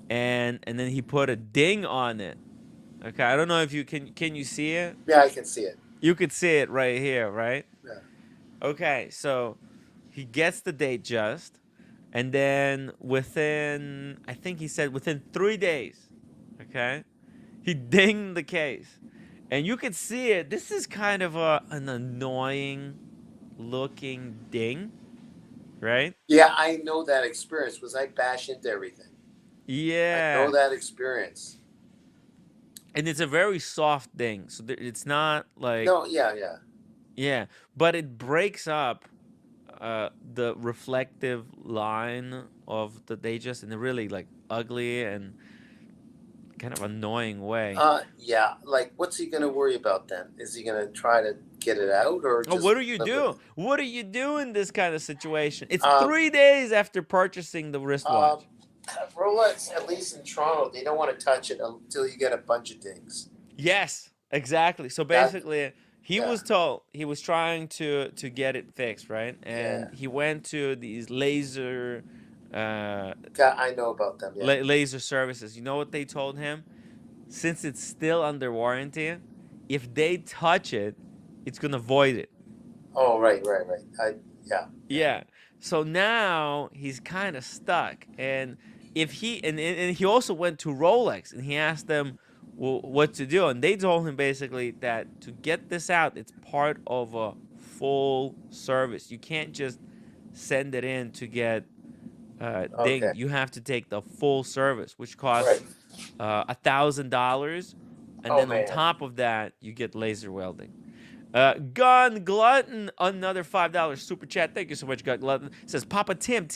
And then he put a ding on it. Okay, I don't know if you can you see it? Yeah, I can see it. You could see it right here, right? Yeah. Okay, so he gets the Datejust, and then I think he said within 3 days, okay, he dinged the case. And you could see it. This is kind of an annoying looking ding, right? Yeah, I know that experience because I bash into everything. Yeah. I know that experience. And it's a very soft ding, so it's not like... No, yeah. Yeah, but it breaks up the reflective line of the Datejust in a really like ugly and kind of annoying way. Yeah. Like, what's he gonna worry about then? Is he gonna try to get it out, or just what do you do? What do you do in this kind of situation? It's 3 days after purchasing the wristwatch. Rolex, at least in Toronto, they don't want to touch it until you get a bunch of things. Yes, exactly. So That, basically, he yeah, was told he was trying to get it fixed, right? yeah. And he went to these laser I know about them. Yeah. laser services. You know what they told him? Since it's still under warranty, if they touch it, it's gonna void it. Oh, right, right, right. Yeah, yeah. Yeah. So now he's kind of stuck. And if he and he also went to Rolex and he asked them what to do, and they told him basically that to get this out, it's part of a full service. You can't just send it in to get Okay, dinged. You have to take the full service, which right. costs $1,000, and Oh then on man. top of that, you get laser welding. Gun Glutton, another $5 super chat. Thank you so much, Gun Glutton. Says Papa Tim,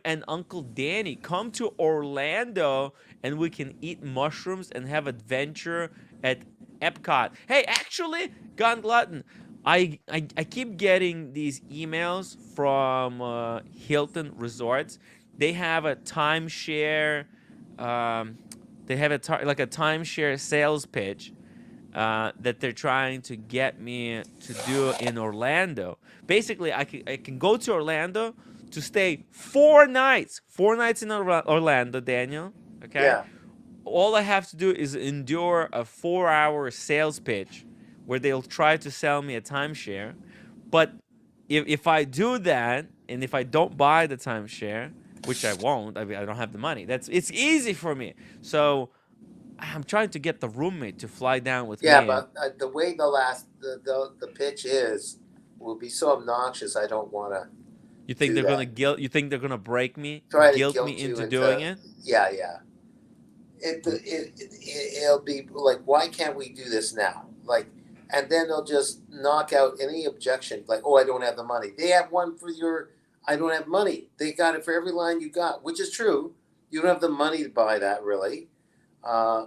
and Uncle Danny come to Orlando and we can eat mushrooms and have adventure at Epcot. Hey, actually, Gun Glutton, I keep getting these emails from Hilton Resorts. They have a timeshare. Um, they have like a timeshare sales pitch that they're trying to get me to do in Orlando. Basically, I can go to Orlando to stay 4 nights, 4 nights in Orlando, Daniel. Okay, Yeah, all I have to do is endure a 4-hour sales pitch where they'll try to sell me a timeshare. But if I do that and if I don't buy the timeshare, which I won't, I mean, I don't have the money. It's easy for me. So I'm trying to get the roommate to fly down with yeah. me. But the way the pitch is will be so obnoxious. I don't want to You think do they're gonna that. guilt? You think they're gonna break me, Try to guilt me guilt you into doing into. it? Yeah, yeah. It'll be like, why can't we do this now? Like, and then they'll just knock out any objection. Like, oh, I don't have the money. They have one for your. I don't have money. They got it for every line you got, which is true. You don't have the money to buy that, really. Uh,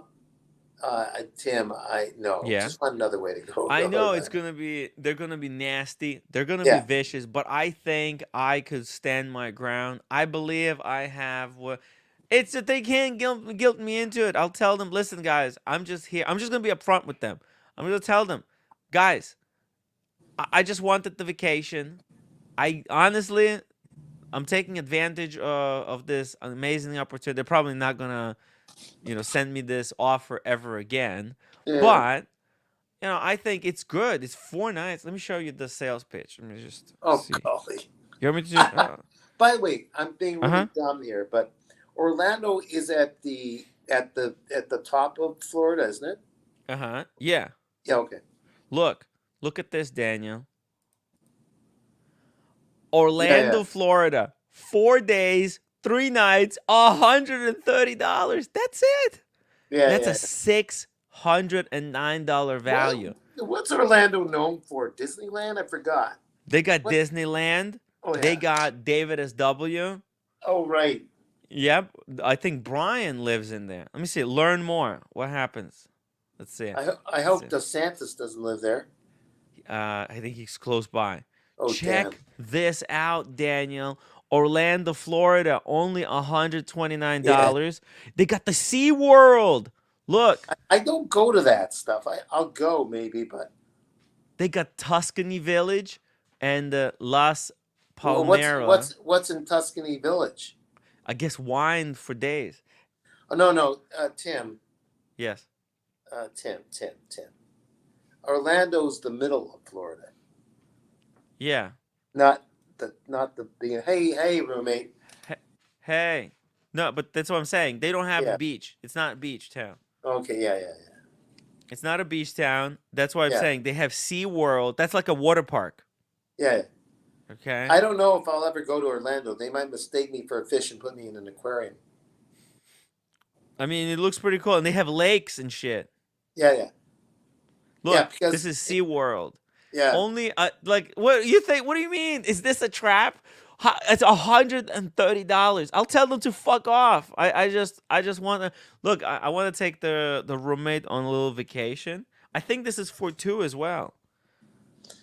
Tim, I no. Yeah. Just find another way to go. I know About it. they're gonna be nasty. They're gonna be Yeah, vicious, but I think I could stand my ground. I believe I have what it's that they can't guilt me into it. I'll tell them, listen, guys, I'm just here. I'm just gonna be upfront with them. I'm gonna tell them, guys, I just wanted the vacation. I honestly, I'm taking advantage of this amazing opportunity. They're probably not gonna, send me this offer ever again. yeah. But I think it's good. It's 4 nights. Let me show you the sales pitch. Let me just Oh see. golly. You want me to? By the way, I'm being Uh-huh. really dumb here, but Orlando is at the top of Florida, isn't it? Uh-huh. Yeah. Yeah. Okay. Look at this, Daniel. Yeah. Yeah. Orlando, Florida. 4 days, 3 nights, $130. That's it. Yeah. That's a Yeah. $609 value. What's Orlando known for? Disneyland? I forgot. They got What? Disneyland. Oh They yeah. got David S.W. Oh right. Yep. I think Brian lives in there. Let me see. Learn more. What happens? Let's see. I Let's see. hope DeSantis doesn't live there. I think he's close by. Oh damn. Check this out, Daniel. Orlando, Florida, only Yeah. $129. They got the Sea World. Look, I don't go to that stuff. I'll go maybe, but they got Tuscany Village and Las well, what's Palmera. what's what's in Tuscany Village? I guess wine for days. Oh no no Tim Yes. Tim. Orlando's the middle of Florida, Yeah. not the being. Hey roommate. Hey. No, but that's what I'm saying. They don't have a Yeah. beach. It's not a beach town. Okay. Yeah. It's not a beach town. That's why I'm Yeah. saying they have Sea World. That's like a water park. Yeah. Okay. I don't know if I'll ever go to Orlando. They might mistake me for a fish and put me in an aquarium. I mean, it looks pretty cool, and they have lakes and shit. Yeah. Yeah, Look, this is Sea World. yeah. Only, like, what you think? What do you mean? Is this a trap? It's $130. I'll tell them to fuck off. I just want to look. I want to take the roommate on a little vacation. I think this is for two as well.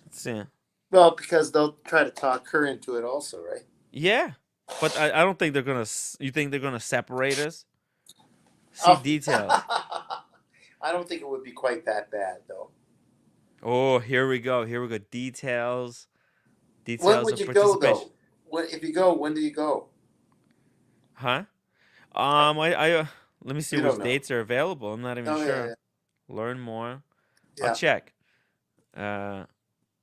Let's see. Well, because they'll try to talk her into it also, right? Yeah, But I don't think they're gonna. You think they're gonna separate us? See Oh, details. I don't think it would be quite that bad though. Oh, here we go. Here we go. Details. When Details would of you go participation. though? If you go, when do you go? Huh? I let me see You don't which know. dates are available. I'm not even Oh yeah, sure. Learn more. I'll yeah, check. Uh,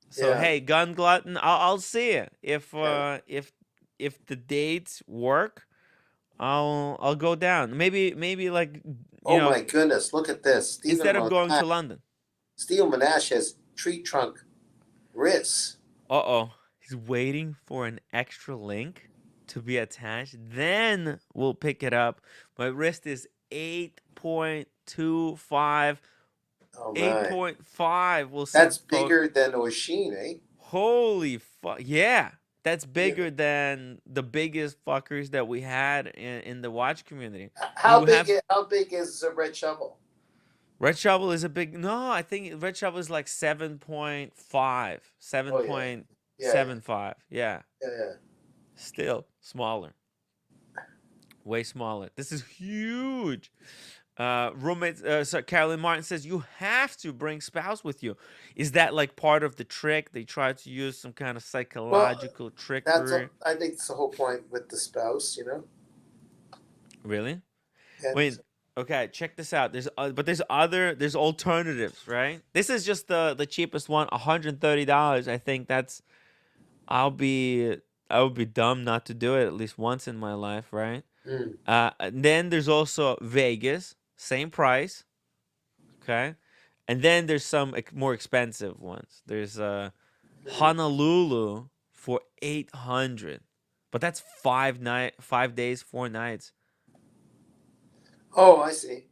so yeah, hey, gun glutton, I'll see it. yeah. If the dates work, I'll go down. Maybe like Oh my goodness! Look at this. instead of going to London. Stephen Monash has tree trunk wrists. Uh-oh. He's waiting for an extra link to be attached. Then we'll pick it up. My wrist is 8.25. Oh my, 8.5. We'll see that's photo. bigger than Oshin, eh? Holy fuck. Yeah. That's Yeah. bigger than the biggest fuckers that we had in the watch community. How We big? have How big is a red shovel? Red Shovel is a big. No, I think Red Shovel is like 7.5, Oh yeah, yeah, 7.75. Yeah. yeah, yeah. Still smaller. Way smaller. This is huge. Roommate, so Carolyn Martin says you have to bring spouse with you. Is that like part of the trick? They try to use some kind of Well, psychological that's trickery. I think it's the whole point with the spouse, you know. Really? And Wait. Okay, check this out. But there's alternatives, right? This is just the cheapest one, $130. I think that's I'll be I would be dumb not to do it at least once in my life, right? mm, And then there's also Vegas, same price, okay? And then there's some more expensive ones. There's mm. Honolulu for 800. But that's 5 days, 4 nights. Oh, I see.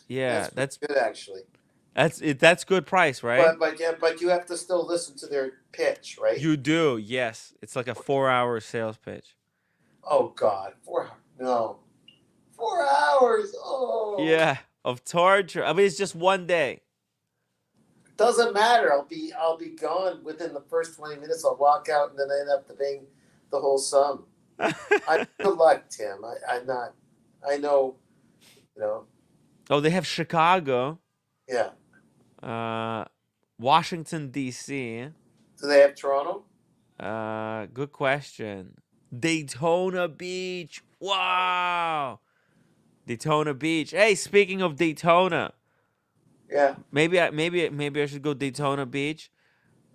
Yeah, That's pretty good actually. that's good price, right? But you have to still listen to their pitch, right? You do. Yes. It's like a 4-hour sales pitch. Oh God, 4 hours. No, 4 hours. Oh, Yeah, of torture. I mean, it's just one day. doesn't matter. I'll be gone within the first 20 minutes. I'll walk out and then I end up paying the whole sum. Good luck, Tim. I'm not. I know. You know. Oh, they have Chicago, Yeah. uh, Washington D.C. Do they have Toronto? Good question. Daytona Beach. Wow. Daytona Beach. Hey, speaking of Daytona, Yeah. maybe I should go Daytona Beach.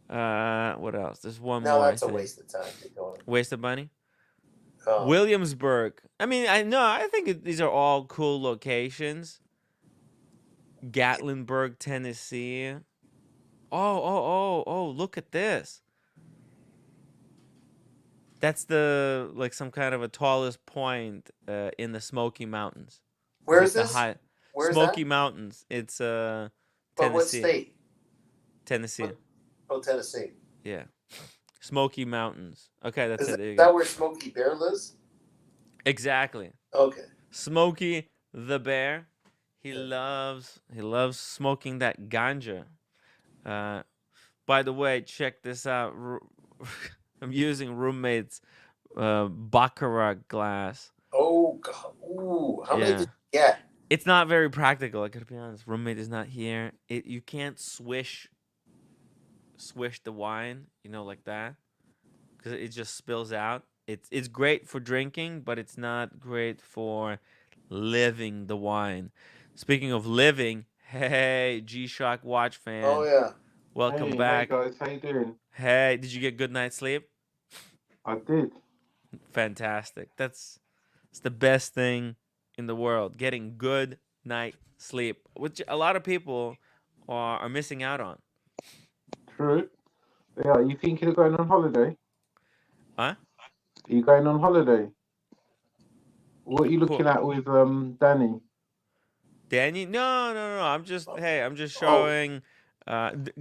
What else? There's one No, more. I that's a think. waste of time. Daytona. Waste of money. Oh. Williamsburg. I mean, I know. I think these are all cool locations. Gatlinburg, Tennessee. Oh! Look at this. That's the like some kind of a tallest point in the Smoky Mountains. It's Where like is the this? high Where is Smoky that? Mountains. It's But what Tennessee. state? Tennessee. What? Oh, Tennessee. Yeah. Smoky Mountains. Okay, that's Is it. that, There you go. that where Smokey Bear lives? Exactly. Okay. Smokey the Bear. Yeah. He loves smoking that ganja. Uh, by the way, check this out. I'm using roommate's baccarat glass. Oh God. Ooh. How many Yeah. did you get? It's not very practical. I gotta be honest. Roommate is not here. You can't swish the wine, like that, because it just spills out. It's great for drinking, but it's not great for living the wine. Speaking of living, hey, G-Shock watch Oh fan, yeah. welcome Hey back. guys, how you doing? Hey, did you get good night's sleep? I did. Fantastic. It's the best thing in the world. Getting good night sleep, which a lot of people are missing out on. True. Yeah, are you thinking of going on holiday? Huh? Are you going on holiday? What are you looking Cool. at with Danny? Danny? No. I'm just Oh, showing.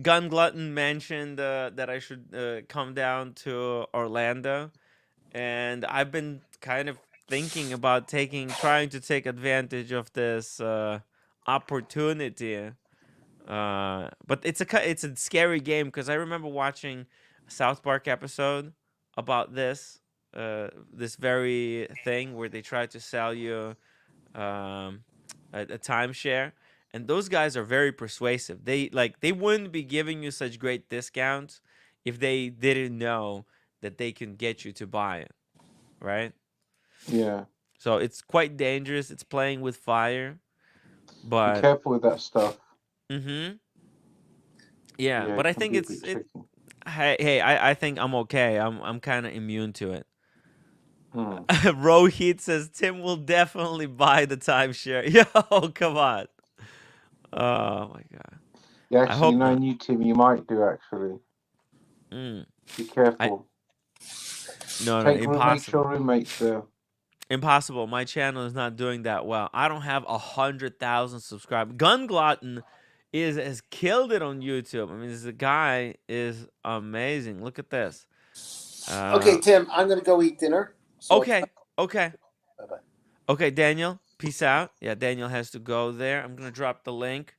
Gun Glutton mentioned that I should come down to Orlando, and I've been kind of thinking about trying to take advantage of this opportunity. But it's a scary game because I remember watching a South Park episode about this this very thing where they try to sell you um, a timeshare, and those guys are very persuasive. They wouldn't be giving you such great discounts if they didn't know that they can get you to buy it, right? Yeah. So it's quite dangerous. It's playing with fire, Be but careful with that stuff. mm-hmm. Yeah, Yeah, but it I can think be a bit it. tricky. Hey, I think I'm okay. I'm kind of immune to it. Hmm. Rohit says Tim will definitely buy the timeshare. Yo, come on. Oh my god. Yeah, I actually, hope not. you Tim, you might do actually. Mm. Be I careful. no, Make sure impossible. roommates there. Impossible. My channel is not doing that well. I don't have 100,000 subscribers. Gun Glutton has killed it on YouTube. I mean, this guy is amazing. Look at this. Okay, Uh, Tim, I'm going to go eat dinner. So I'll okay, okay, bye bye. okay. Daniel, peace out. Yeah, Daniel has to go there. I'm gonna drop the link.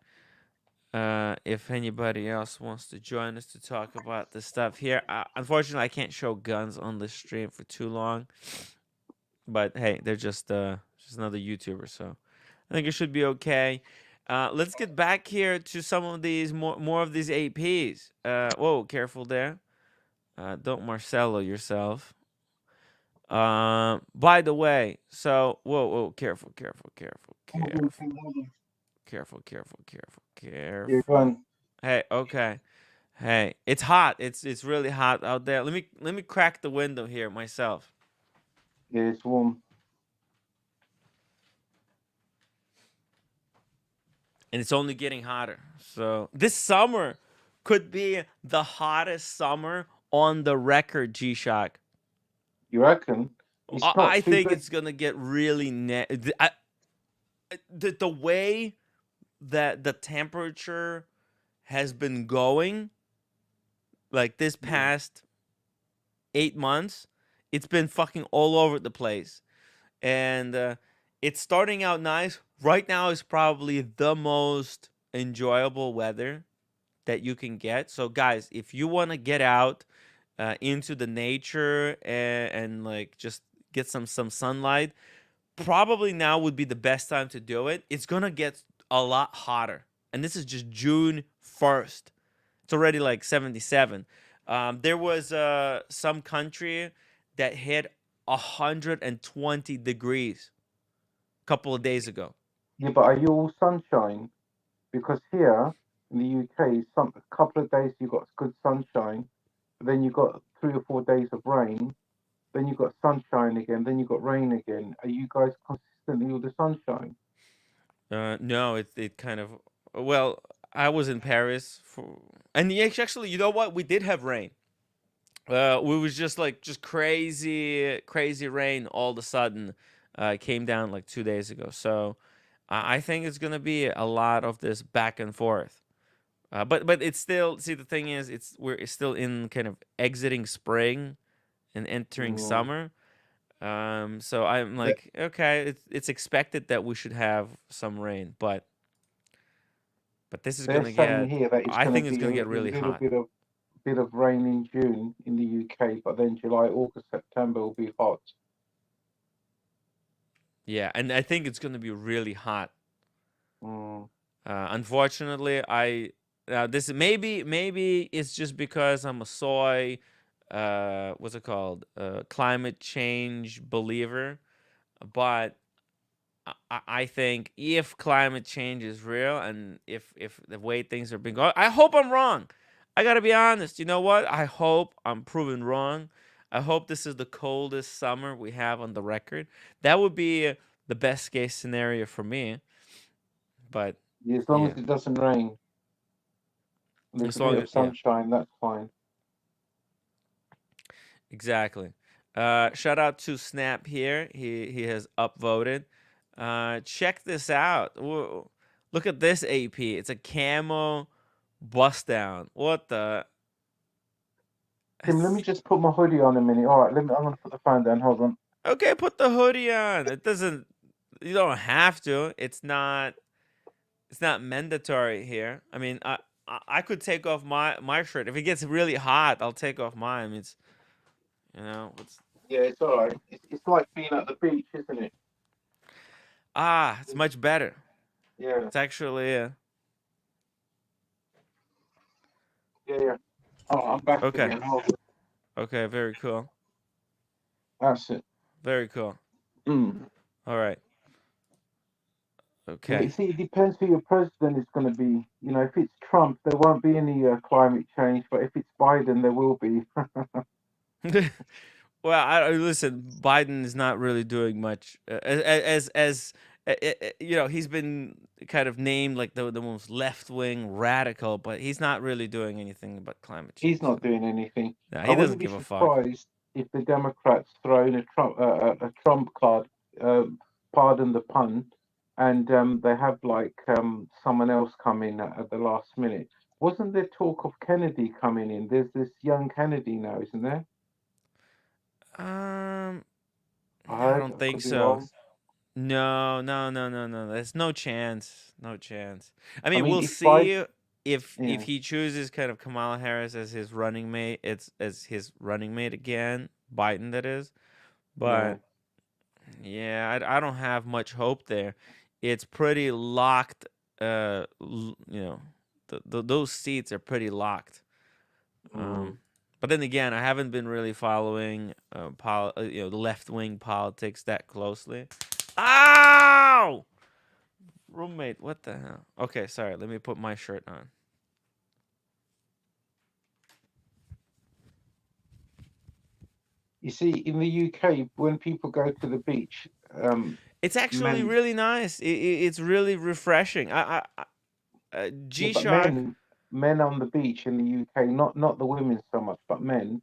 If anybody else wants to join us to talk about this stuff here, unfortunately, I can't show guns on the stream for too long. But hey, they're just another YouTuber, so I think it should be okay. Let's get back here to some of these more of these APs. Whoa, careful there. Don't Marcelo yourself. By the way, so whoa, careful, You're careful. going. Hey, okay. Hey, it's hot. It's really hot out there. Let me crack the window here myself. Yeah, it's warm. And it's only getting hotter. So this summer could be the hottest summer on the record, G-Shock. You reckon? It's not I too think good. it's gonna get really the way that the temperature has been going, like this Yeah. past 8 months, it's been fucking all over the place, and it's starting out nice. Right now is probably the most enjoyable weather that you can get. So guys, if you want to get out into the nature and like just get some sunlight, probably now would be the best time to do it. It's gonna get a lot hotter, and this is just June 1st. It's already like 77. There was some country that hit 120 degrees a couple of days ago. Yeah, but are you all sunshine? Because here in the UK, a couple of days you got good sunshine, but then you got 3 or 4 days of rain. Then you got sunshine again. Then you got rain again. Are you guys consistently with the sunshine? No, it kind of, well, I was in Paris for, and actually, you know what? We did have rain. We was just like just crazy rain all of a sudden came down like 2 days ago. So I think it's gonna be a lot of this back and forth. But it's still, see, the thing is, we're still in kind of exiting spring and entering Mm. summer. So I'm But like, okay, it's expected that we should have some rain, but this is they're gonna saying get, here that it's I going to think it's be gonna get a really little hot. bit of rain in June in the UK, but then July, August, September will be hot. Yeah, and I think it's gonna be really hot. Mm. Unfortunately, I this maybe it's just because I'm a soy, what's it called, climate change believer, but I think if climate change is real and if the way things are being going, I hope I'm wrong. I gotta be honest. You know what? I hope I'm proven wrong. I hope this is the coldest summer we have on the record. That would be the best case scenario for me. But Yeah, as long yeah, as it doesn't rain and there's as a bit long of as, yeah, sunshine, that's fine. exactly. Shout out to Snap here. He has upvoted. Check this out. Whoa. Look at this AP. It's a camo bust down. What the? Tim, let me That's, just put my hoodie on a minute. All right, I'm going to put the phone down. Hold on. okay, put the hoodie on. It doesn't. You don't have to. It's not. It's not mandatory here. I mean, I could take off my shirt if it gets really hot. I'll take off mine. It's, you know, Yeah, it's all right. It's like being at the beach, isn't it? Ah, it's much better. Yeah, It's actually yeah, yeah. Oh, I'm back okay. again. Oh, Okay, very cool. that's it. Very cool. Mm. All right. Yeah, you Okay. see, it depends who your president is going to be. You know, if it's Trump, there won't be any climate change, but if it's Biden, there will be. Well, listen. Biden is not really doing much. You know, he's been kind of named like the most left wing radical, but he's not really doing anything about climate He's change. So not doing anything. no, I he doesn't wouldn't be give a fuck. surprised if the Democrats throw in a Trump card, pardon the pun, and they have like someone else come in at the last minute. Wasn't there talk of Kennedy coming in? There's this young Kennedy now, isn't there? Um, I I heard. don't I think could be so. wrong. No, no, no, no, no. There's no chance. No chance. I I mean, mean, we'll if Biden, see if yeah, he chooses kind of Kamala Harris as his running mate. It's as his running mate again, Biden that is. yeah. But yeah, I don't have much hope there. It's pretty locked. You know, those seats are pretty locked. Mm. But then again, I haven't been really following you know, the left wing politics that closely. Ow! Roommate, what the hell? Okay, sorry. Let me put my shirt on. You see, in the UK, when people go to the beach, It's actually men, really nice. It's really refreshing. yeah, G but Shark. men on the beach in the UK, not the women so much, but men,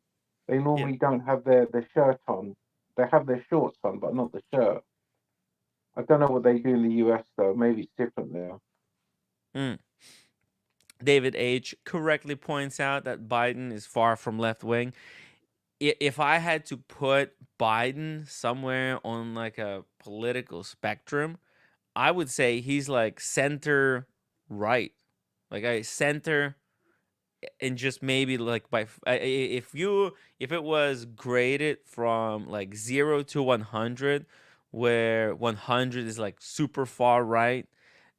they Yeah. normally don't have their shirt on. They have their shorts on, but not the shirt. I don't know what they do in the US though. Maybe it's different there. Mm. David H. correctly points out that Biden is far from left wing. If I had to put Biden somewhere on like a political spectrum, I would say he's like center right. Like I center and just maybe like if it was graded from like 0 to 100, where 100 is like super far right,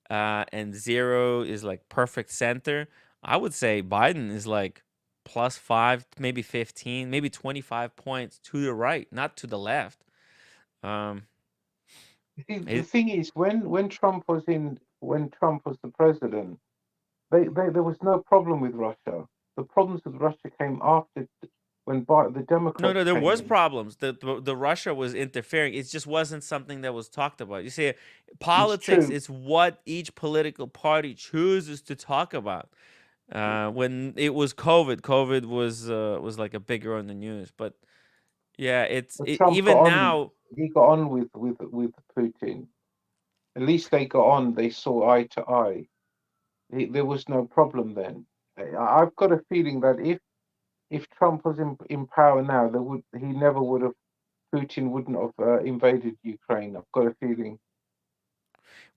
and 0 is like perfect center, I would say Biden is like +5, maybe 15, maybe 25 points to the right, not to the left. um See, the it, thing is, when Trump was the president, there was no problem with Russia. The problems with Russia came after when the No, Democrats no, there came was in. problems. The Russia was interfering. It just wasn't something that was talked about. You see, It's politics true. is what each political party chooses to talk about. When it was COVID, COVID was like a bigger on the news. But yeah, But Trump got even on. now. He got on with Putin. At least they got on. They saw eye to eye. There was no problem then. I've got a feeling that if Trump was in power now, he never would have Putin wouldn't have invaded Ukraine. I've got a feeling.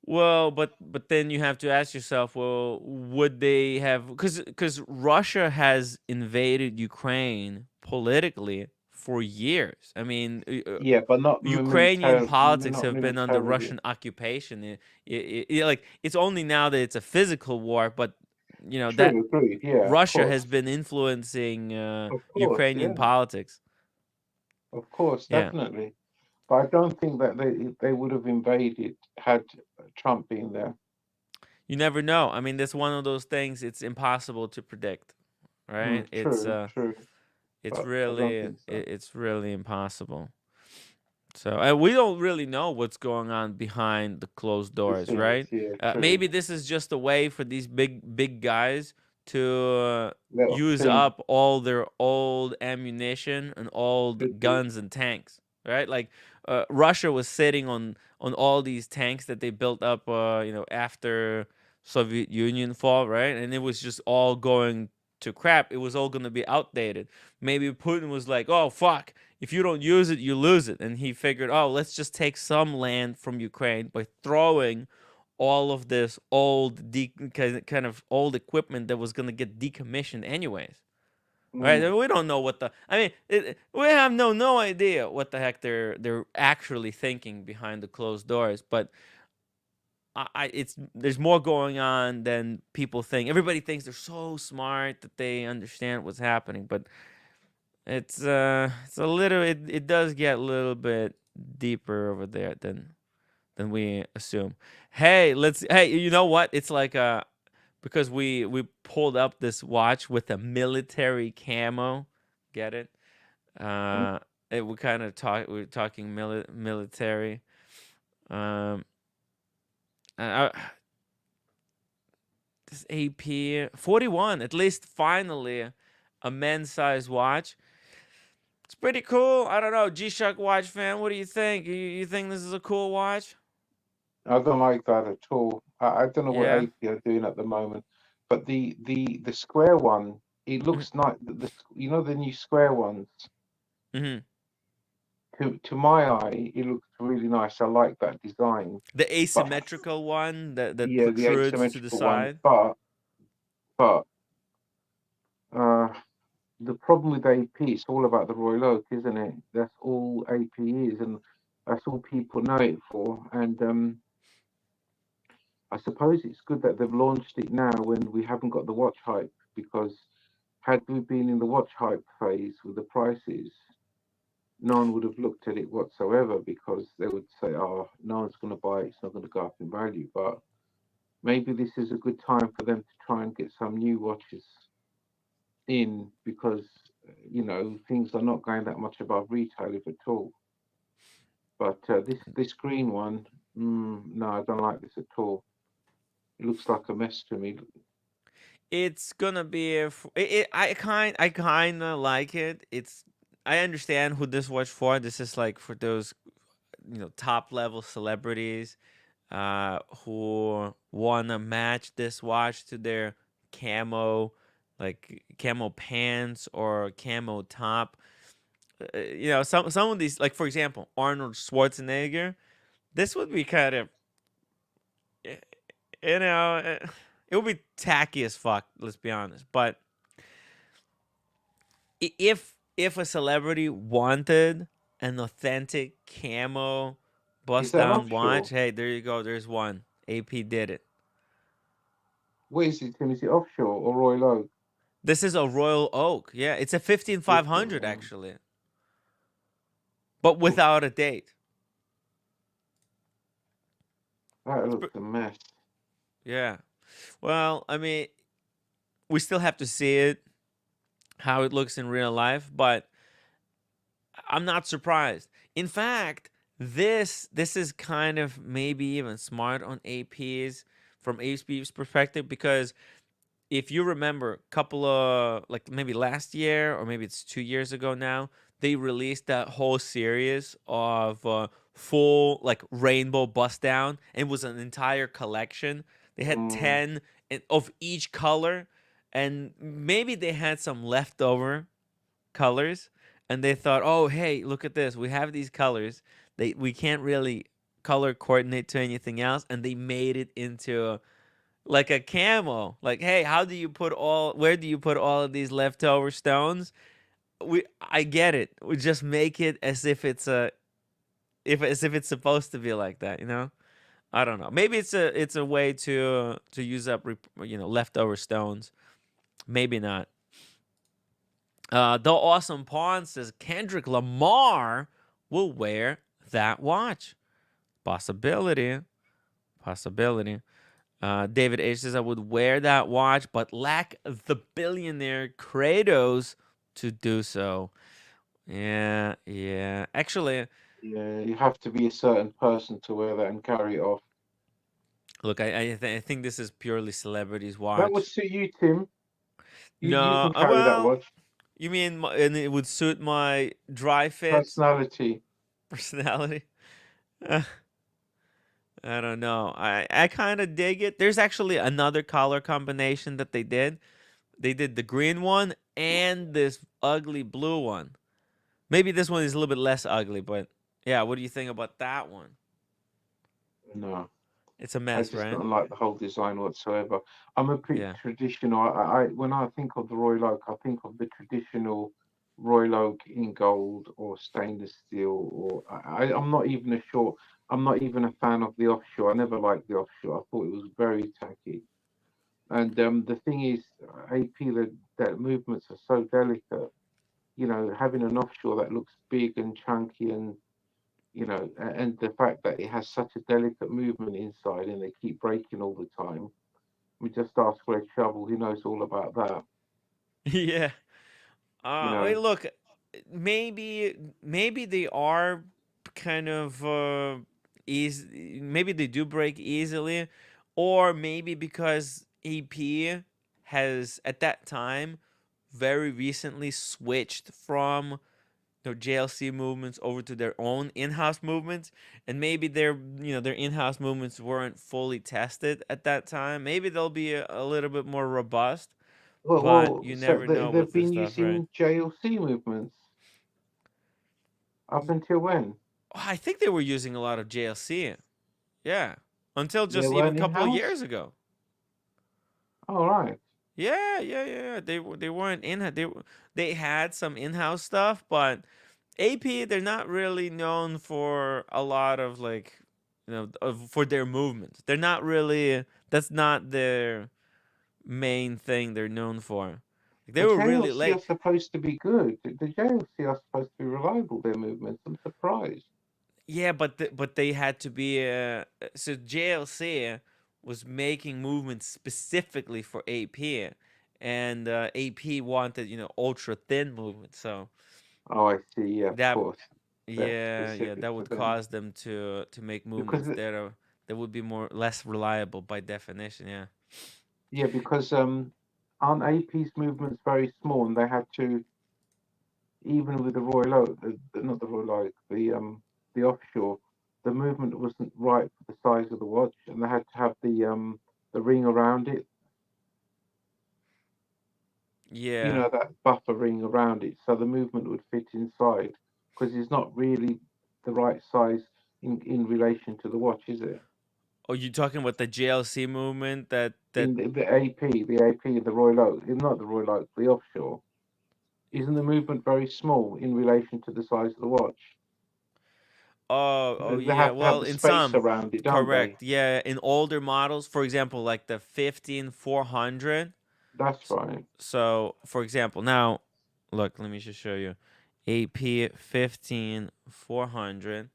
Well, but then you have to ask yourself, well, would they have? Because Russia has invaded Ukraine politically for years. I mean, Yeah, but not Ukrainian politics not have been under militarily. Russian occupation. Like it's only now that it's a physical war, but you know that True, agreed. Yeah, of Russia course, has been influencing of course, Ukrainian yeah, politics. of course, Yeah, definitely. But I don't think that they would have invaded had Trump been there. you never know. I mean, that's one of those things. It's impossible to predict, right? True, true. It's But I don't really think so. it's really impossible. So we don't really know what's going on behind the closed The doors, scenes, right? yeah, true. Maybe this is just a way for these big guys to Little use thing up all their old ammunition and could old be. guns and tanks, right? Like Russia was sitting on all these tanks that they built up, you know, after Soviet Union fall, right? And it was just all going to crap. It was all going to be outdated. Maybe Putin was like, "Oh fuck, if you don't use it, you lose it." And he figured, "Oh, let's just take some land from Ukraine by throwing all of this old kind of old equipment that was going to get decommissioned anyways." right? Mm. We don't know what the. I mean, we have no idea what the heck they're actually thinking behind the closed doors. But it's there's more going on than people think. Everybody thinks they're so smart that they understand what's happening, but it's a little. It does get a little bit deeper over there than we assume. Hey, you know what? It's like because we pulled up this watch with a military camo. Get it? Mm. Uh, we kind of we're talking military. Um, uh, this AP 41, at least finally a men's size watch. It's pretty cool. I don't know, G-Shock watch fan. What do you think? You think this is a cool watch? I don't like that at all. I don't know what Yeah. AP are doing at the moment, but the square one, it Mhm. looks like you know the new square ones. Mhm. To my eye, it looks really nice. I like that design. The But asymmetrical one that yeah, the protrudes to the asymmetrical one. side. But uh, the problem with AP, it's all about the Royal Oak, isn't it? That's all AP is, and that's all people know it for. And I suppose it's good that they've launched it now when we haven't got the watch hype, because had we been in the watch hype phase with the prices, no one would have looked at it whatsoever, because they would say, "Oh, no one's going to buy it; it's not going to go up in value." But maybe this is a good time for them to try and get some new watches in, because things are not going that much above retail, if at all. But this green one, no, I don't like this at all. It looks like a mess to me. It's gonna be I kind of like it. I understand who this watch for. This is like for those top level celebrities who wanna match this watch to their camo, like camo pants or camo top. Some of these, like for example, Arnold Schwarzenegger. This would be kind of, eh, it would be tacky as fuck. Let's be honest. But if a celebrity wanted an authentic camo Is bust that an down watch, offshore? hey, there you go. There's one. AP did it. What is it, Tim? Is it offshore or Royal Oak? This is a Royal Oak. Yeah, it's a Offshore. 15500 actually, but Oof, without a date. that It's looks a mess. Yeah. Well, I mean, we still have to see it how it looks in real life, but I'm not surprised. In fact, this is kind of maybe even smart on AP's from AP's perspective, because if you remember a couple of, like, maybe last year or maybe it's 2 years ago now, they released that whole series of full like rainbow bust down. It was an entire collection. They had Mm, 10 of each color, and maybe they had some leftover colors, and they thought, oh hey, look at this, we have these colors, we can't really color coordinate to anything else, and they made it into like a camo. Like, hey, where do you put all of these leftover stones? I get it. We just make it as if it's supposed to be like that. I don't know. Maybe it's a way to use up leftover stones. Maybe not. The Awesome Pawn says Kendrick Lamar will wear that watch. Possibility. Possibility. David H says I would wear that watch, but lack the billionaire Kratos to do so. Yeah, yeah. Actually, yeah, you have to be a certain person to wear that and carry it off. look, I think this is purely celebrities That would watch. suit you, Tim. You No, can carry that well, watch. you mean and it would suit my dry fit Personality. personality? Uh, I don't know. I kind of dig it. There's actually another color combination that they did. They did the green one and this ugly blue one. Maybe this one is a little bit less ugly, but yeah, what do you think about that one? No. It's a I mess, just right? don't like the whole design whatsoever. I'm a bit Yeah. traditional. When I think of the Royal Oak, I think of the traditional Royal Oak in gold or stainless steel. Or I'm not even a short. I'm not even a fan of the offshore. I never liked the offshore. I thought it was very tacky. And the thing is, AP, the movements are so delicate. You know, having an offshore that looks big and chunky and and the fact that it has such a delicate movement inside and they keep breaking all the time. We just ask for a shovel. He knows all about that. Yeah. You Wait, know. look, maybe they are kind of easy. Maybe they do break easily, or maybe because AP has at that time very recently switched from their JLC movements over to their own in-house movements, and maybe their in-house movements weren't fully tested at that time. Maybe they'll be a little bit more robust, but you So never know they've with this been stuff, right? using JLC movements up until when? Oh, I think they were using a lot of JLC. Yeah, until They just even a weren't in couple of house. years ago. All right. Yeah, yeah, yeah. They weren't in. They had some in-house stuff, but AP, they're not really known for a lot of like, for their movements. They're not really. That's not their main thing they're known for. Like, they The were really JLC are like, supposed to be good. The JLC are supposed to be reliable. Their movements. I'm surprised. yeah, but they had to be. So JLC was making movements specifically for AP, and AP wanted ultra thin movements. So Oh, I see. Yeah, of that course. That's yeah, specific that for would them cause them to make because movements that would be more less reliable by definition. Yeah. yeah, because aren't AP's movements very small, and they had to, even with the Royal Oak, not the Royal Oak, the offshore, the movement wasn't right for the size of the watch, and they had to have the ring around it, Yeah. that buffer ring around it, so the movement would fit inside, because it's not really the right size in relation to the watch, is it? Oh, you talking about the JLC movement that In the AP, the Royal Oak, not the Royal Oak, the offshore. Isn't the movement very small in relation to the size of the watch? oh They yeah. have to have Well, the in space some, around it, don't they? correct. Yeah, in older models, for example, like the 15400. That's right. So, for example, now look, let me just show you. AP 15400.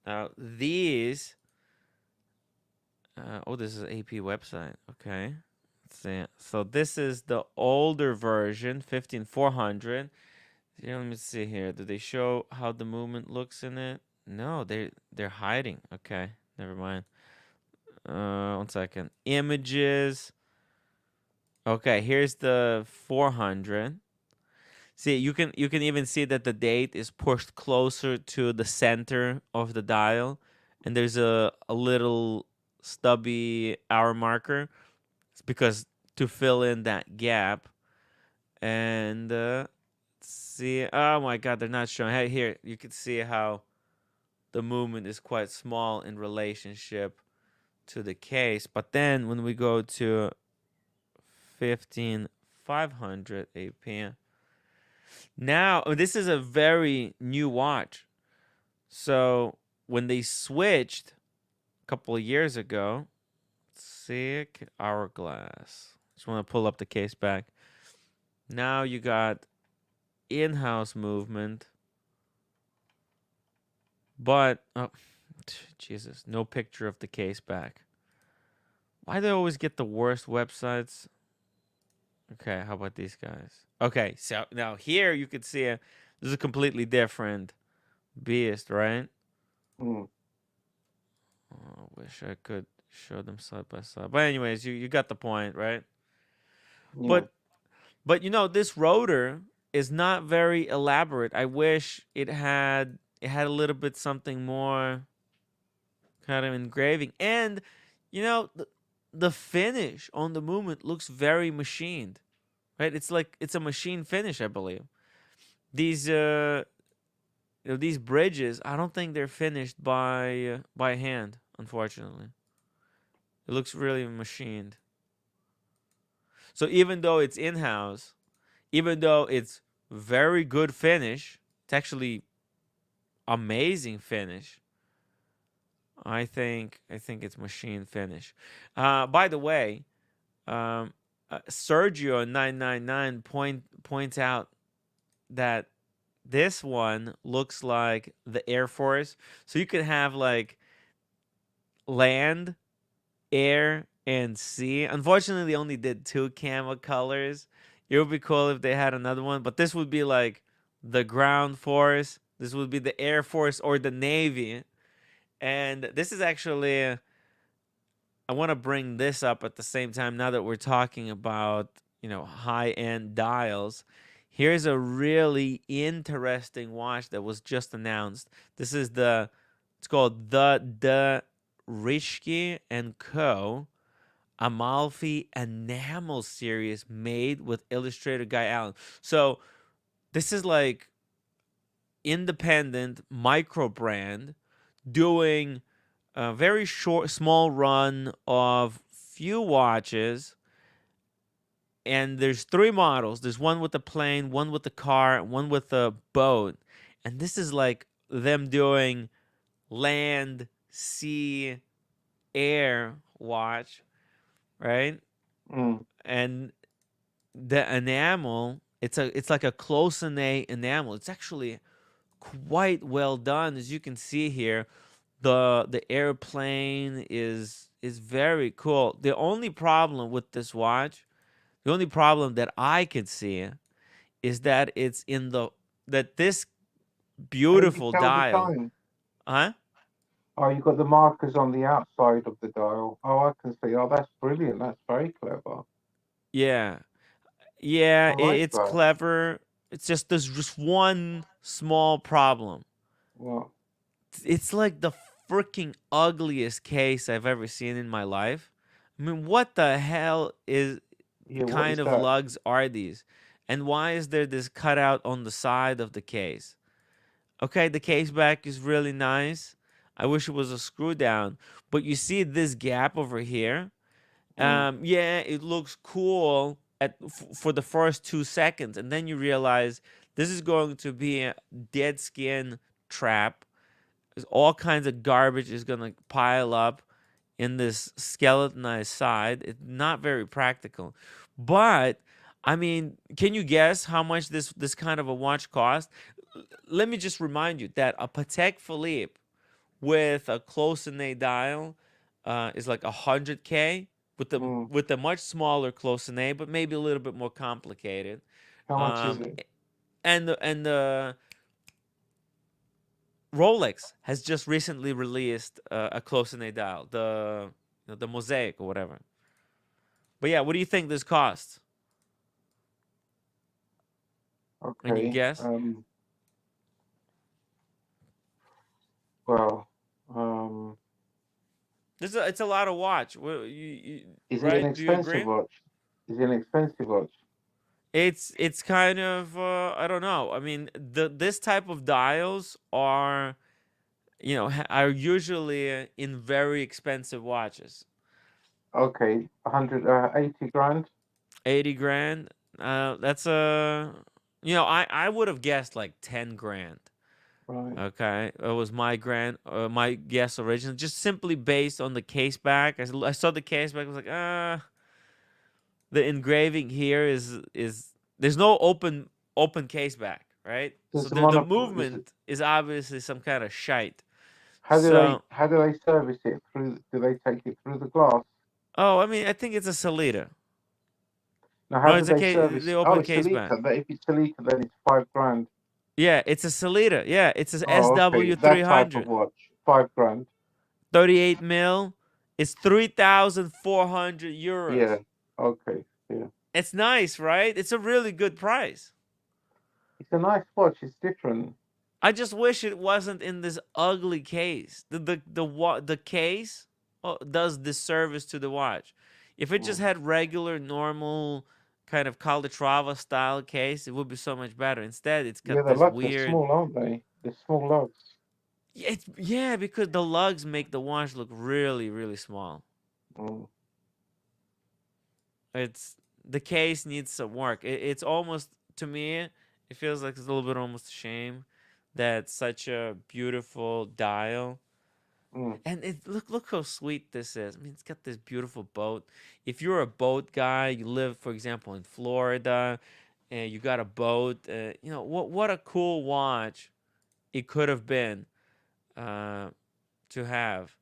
Now, these oh, this is AP website. Okay. Let's see. So, this is the older version, 15400. Yeah, let me see here. Do they show how the movement looks in it? No, they're hiding. Okay, never mind. 1 second. Images. Okay, here's the 400. See, you can even see that the date is pushed closer to the center of the dial, and there's a little stubby hour marker. It's because to fill in that gap. And see, oh my God, they're not showing. Hey, here you can see how the movement is quite small in relationship to the case. But then when we go to 15500 APM, now this is a very new watch. So when they switched a couple of years ago, see hourglass. Just want to pull up the case back. Now you got in-house movement, but oh, Jesus, no picture of the case back. Why do they always get the worst websites? Okay, how about these guys? Okay, so now here you could see this is a completely different beast, right? Mm, Oh, wish I could show them side by side. But anyways, you got the point, right? yeah. But this rotor is not very elaborate. I wish it had a little bit something more kind of engraving. And the finish on the movement looks very machined, right? It's like it's a machine finish, I believe. These these bridges, I don't think they're finished by hand, unfortunately. It looks really machined. So even though it's in house, even though it's very good finish, it's actually amazing finish. I think it's machine finish. By the way, um, Sergio 999 points out that this one looks like the Air Force. So you could have like land, air, and sea. Unfortunately, they only did two camo colors. It would be cool if they had another one, but this would be like the ground force. This would be the Air Force or the Navy. And this is actually, I want to bring this up at the same time now that we're talking about, high end dials. Here's a really interesting watch that was just announced. This is it's called the Rishke and Co. Amalfi Enamel series made with illustrator Guy Allen. So this is like independent micro brand doing a very small run of few watches. And there's three models. There's one with a plane, one with a car, one with a boat. And this is like them doing land, sea, air watch, right? Mm. And the enamel, it's like a close-in enamel. It's actually quite well done, as you can see here. The airplane is very cool. The only problem with this watch, the only problem that I could see, is that it's in that this How do you beautiful tell the dial, time? huh? Oh, you've got the markers on the outside of the dial. Oh, I can see. Oh, that's brilliant. That's very clever. Yeah, yeah, I like it's that. clever. It's just there's just one small problem. Well, It's like the freaking ugliest case I've ever seen in my life. I mean, what the hell yeah, what kind is of that? lugs are these? And why is there this cutout on the side of the case? Okay, the case back is really nice. I wish it was a screw down. But you see this gap over here? Mm. Yeah, it looks cool for the first 2 seconds. And then you realize this is going to be a dead skin trap. There's all kinds of garbage is going to pile up in this skeletonized side. It's not very practical. But I mean, can you guess how much this kind of a watch cost? Let me just remind you that a Patek Philippe with a close-in dial is like 100K Mm. with a much smaller close-in, but maybe a little bit more complicated. How much is Um, it? and the Rolex has just recently released a close-in dial, the Mosaic or whatever. But yeah, what do you think this costs? Any Okay. guess? Well, um, It's a lot of watch. is it an Right? Do you expensive agree? watch? Is it an expensive watch? It's kind of I don't know. I mean, this type of dials are are usually in very expensive watches. Okay, 180 grand. 80 grand. That's a I would have guessed like 10 grand. Right. Okay, it was my guess originally, just simply based on the case back. I saw the case back. I was like, the engraving here is there's no open case back, right? Does So the the monocle is it? movement is obviously some kind of shite. So How do they service it through? Do they take it through the glass? I mean, I think it's a Salita. Now, No, how do it's a they case. The service? Oh, open it's a case back. liter. If it's a liter, then it's 5 grand. Yeah, it's a Salita. Yeah, it's a Oh, okay, SW that type of 300. watch, 5 grand. 38 mil. It's 3,400 Yeah. euros. Okay. Yeah. It's nice, right? It's a really good price. It's a nice watch. It's different. I just wish it wasn't in this ugly case. The case does disservice to the watch. If it just Mm. had regular, normal, kind of Calatrava style case, it would be so much better. Instead, it's Yeah, got the this lugs are weird. small, aren't they? They're small lugs. Yeah, because the lugs make the watch look really, really small. Mm. It's the case needs some work. It's almost, to me, it feels like it's a little bit almost a shame that such a beautiful dial. Mm. And look how sweet this is. I mean, it's got this beautiful boat. If you're a boat guy, you live, for example, in Florida, and you got a boat. What a cool watch it could have been uh, to have.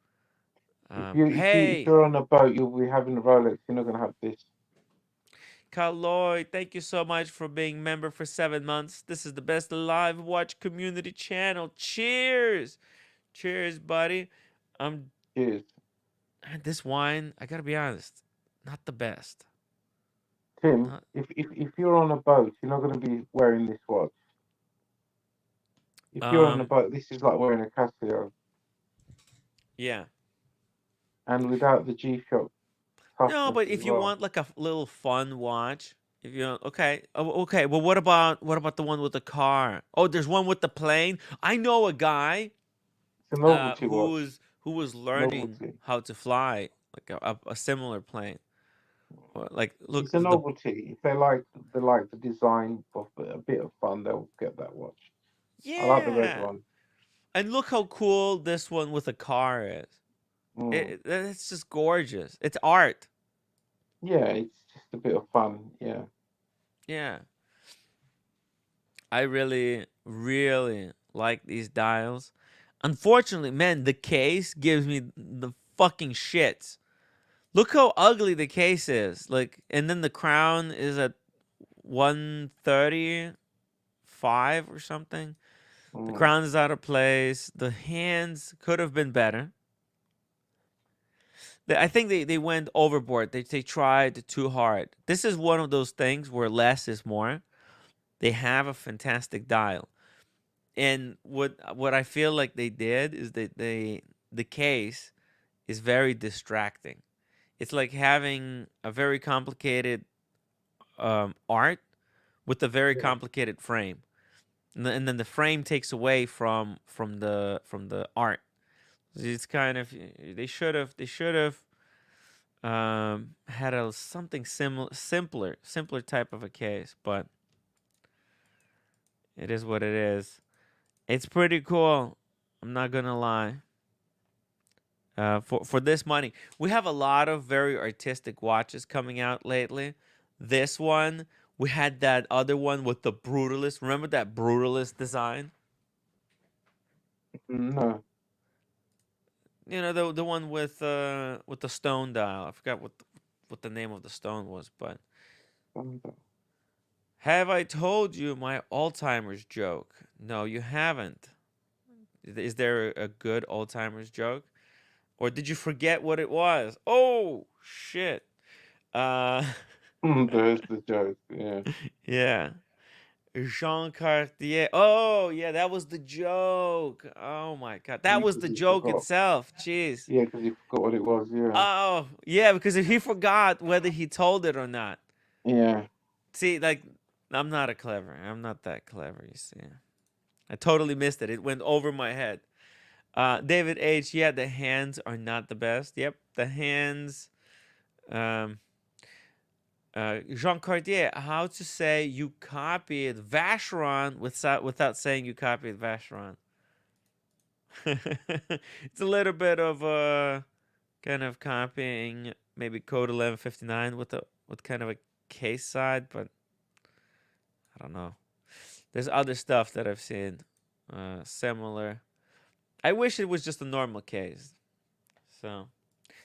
If Hey, you're on a boat, you'll be having a Rolex. You're not gonna have this. Kaloy, thank you so much for being member for 7 months. This is the best live watch community channel. Cheers, cheers, buddy. Um, Cheers, this wine, I gotta be honest, not the best. Tim. Not, If you're on a boat, you're not gonna be wearing this watch. If you're on a um, boat, this is like wearing a Casio, yeah. and without the G-Shock No, toughness but as if you well. want like a little fun watch, if you okay, okay. Well, what about the one with the car? Oh, there's one with the plane. I know a guy It's a novelty who watch. was learning Novelty. how to fly like a similar plane. Like, look, It's a the novelty. If they like the design of a bit of fun, they'll get that watch. I like the red yeah, one. and look how cool this one with a car is. Mm. It's just gorgeous. It's art. Yeah, it's just a bit of fun. Yeah. Yeah, I really, really like these dials. Unfortunately, man, the case gives me the fucking shits. Look how ugly the case is. Like, and then the crown is at 135 or something. The Mm. crown is out of place. The hands could have been better. I think they went overboard. They tried too hard. This is one of those things where less is more. They have a fantastic dial. And what I feel like they did is that the case is very distracting. It's like having a very complicated art with a very Yeah. complicated frame, and then the frame takes away from the art. It's kind of, they should have had a something simpler type of a case, but it is what it is. It's pretty cool. I'm not gonna lie. For this money, we have a lot of very artistic watches coming out lately. This one, we had that other one with the brutalist. Remember that brutalist design? No. The one with the stone dial. I forgot what the name of the stone was, but have I told you my Alzheimer's joke? No, you haven't. Is there a good Alzheimer's joke? Or did you forget what it was? Oh, shit. Uh, There's the joke. Yeah. yeah. Jean Cartier. Oh, yeah, that was the joke. Oh my God. That was Because the he joke forgot. itself. Jeez. Yeah, because he forgot what it was. Yeah. Oh, yeah, because if he forgot whether he told it or not. Yeah. See, like, I'm not that clever, you see. I totally missed it. It went over my head. David H. Yeah, the hands are not the best. Yep, the hands. Um, Jean Cartier, how to say you copied Vacheron without saying you copied Vacheron. It's a little bit of kind of copying maybe code 1159 with kind of a case side, but I don't know. There's other stuff that I've seen similar. I wish it was just a normal case. So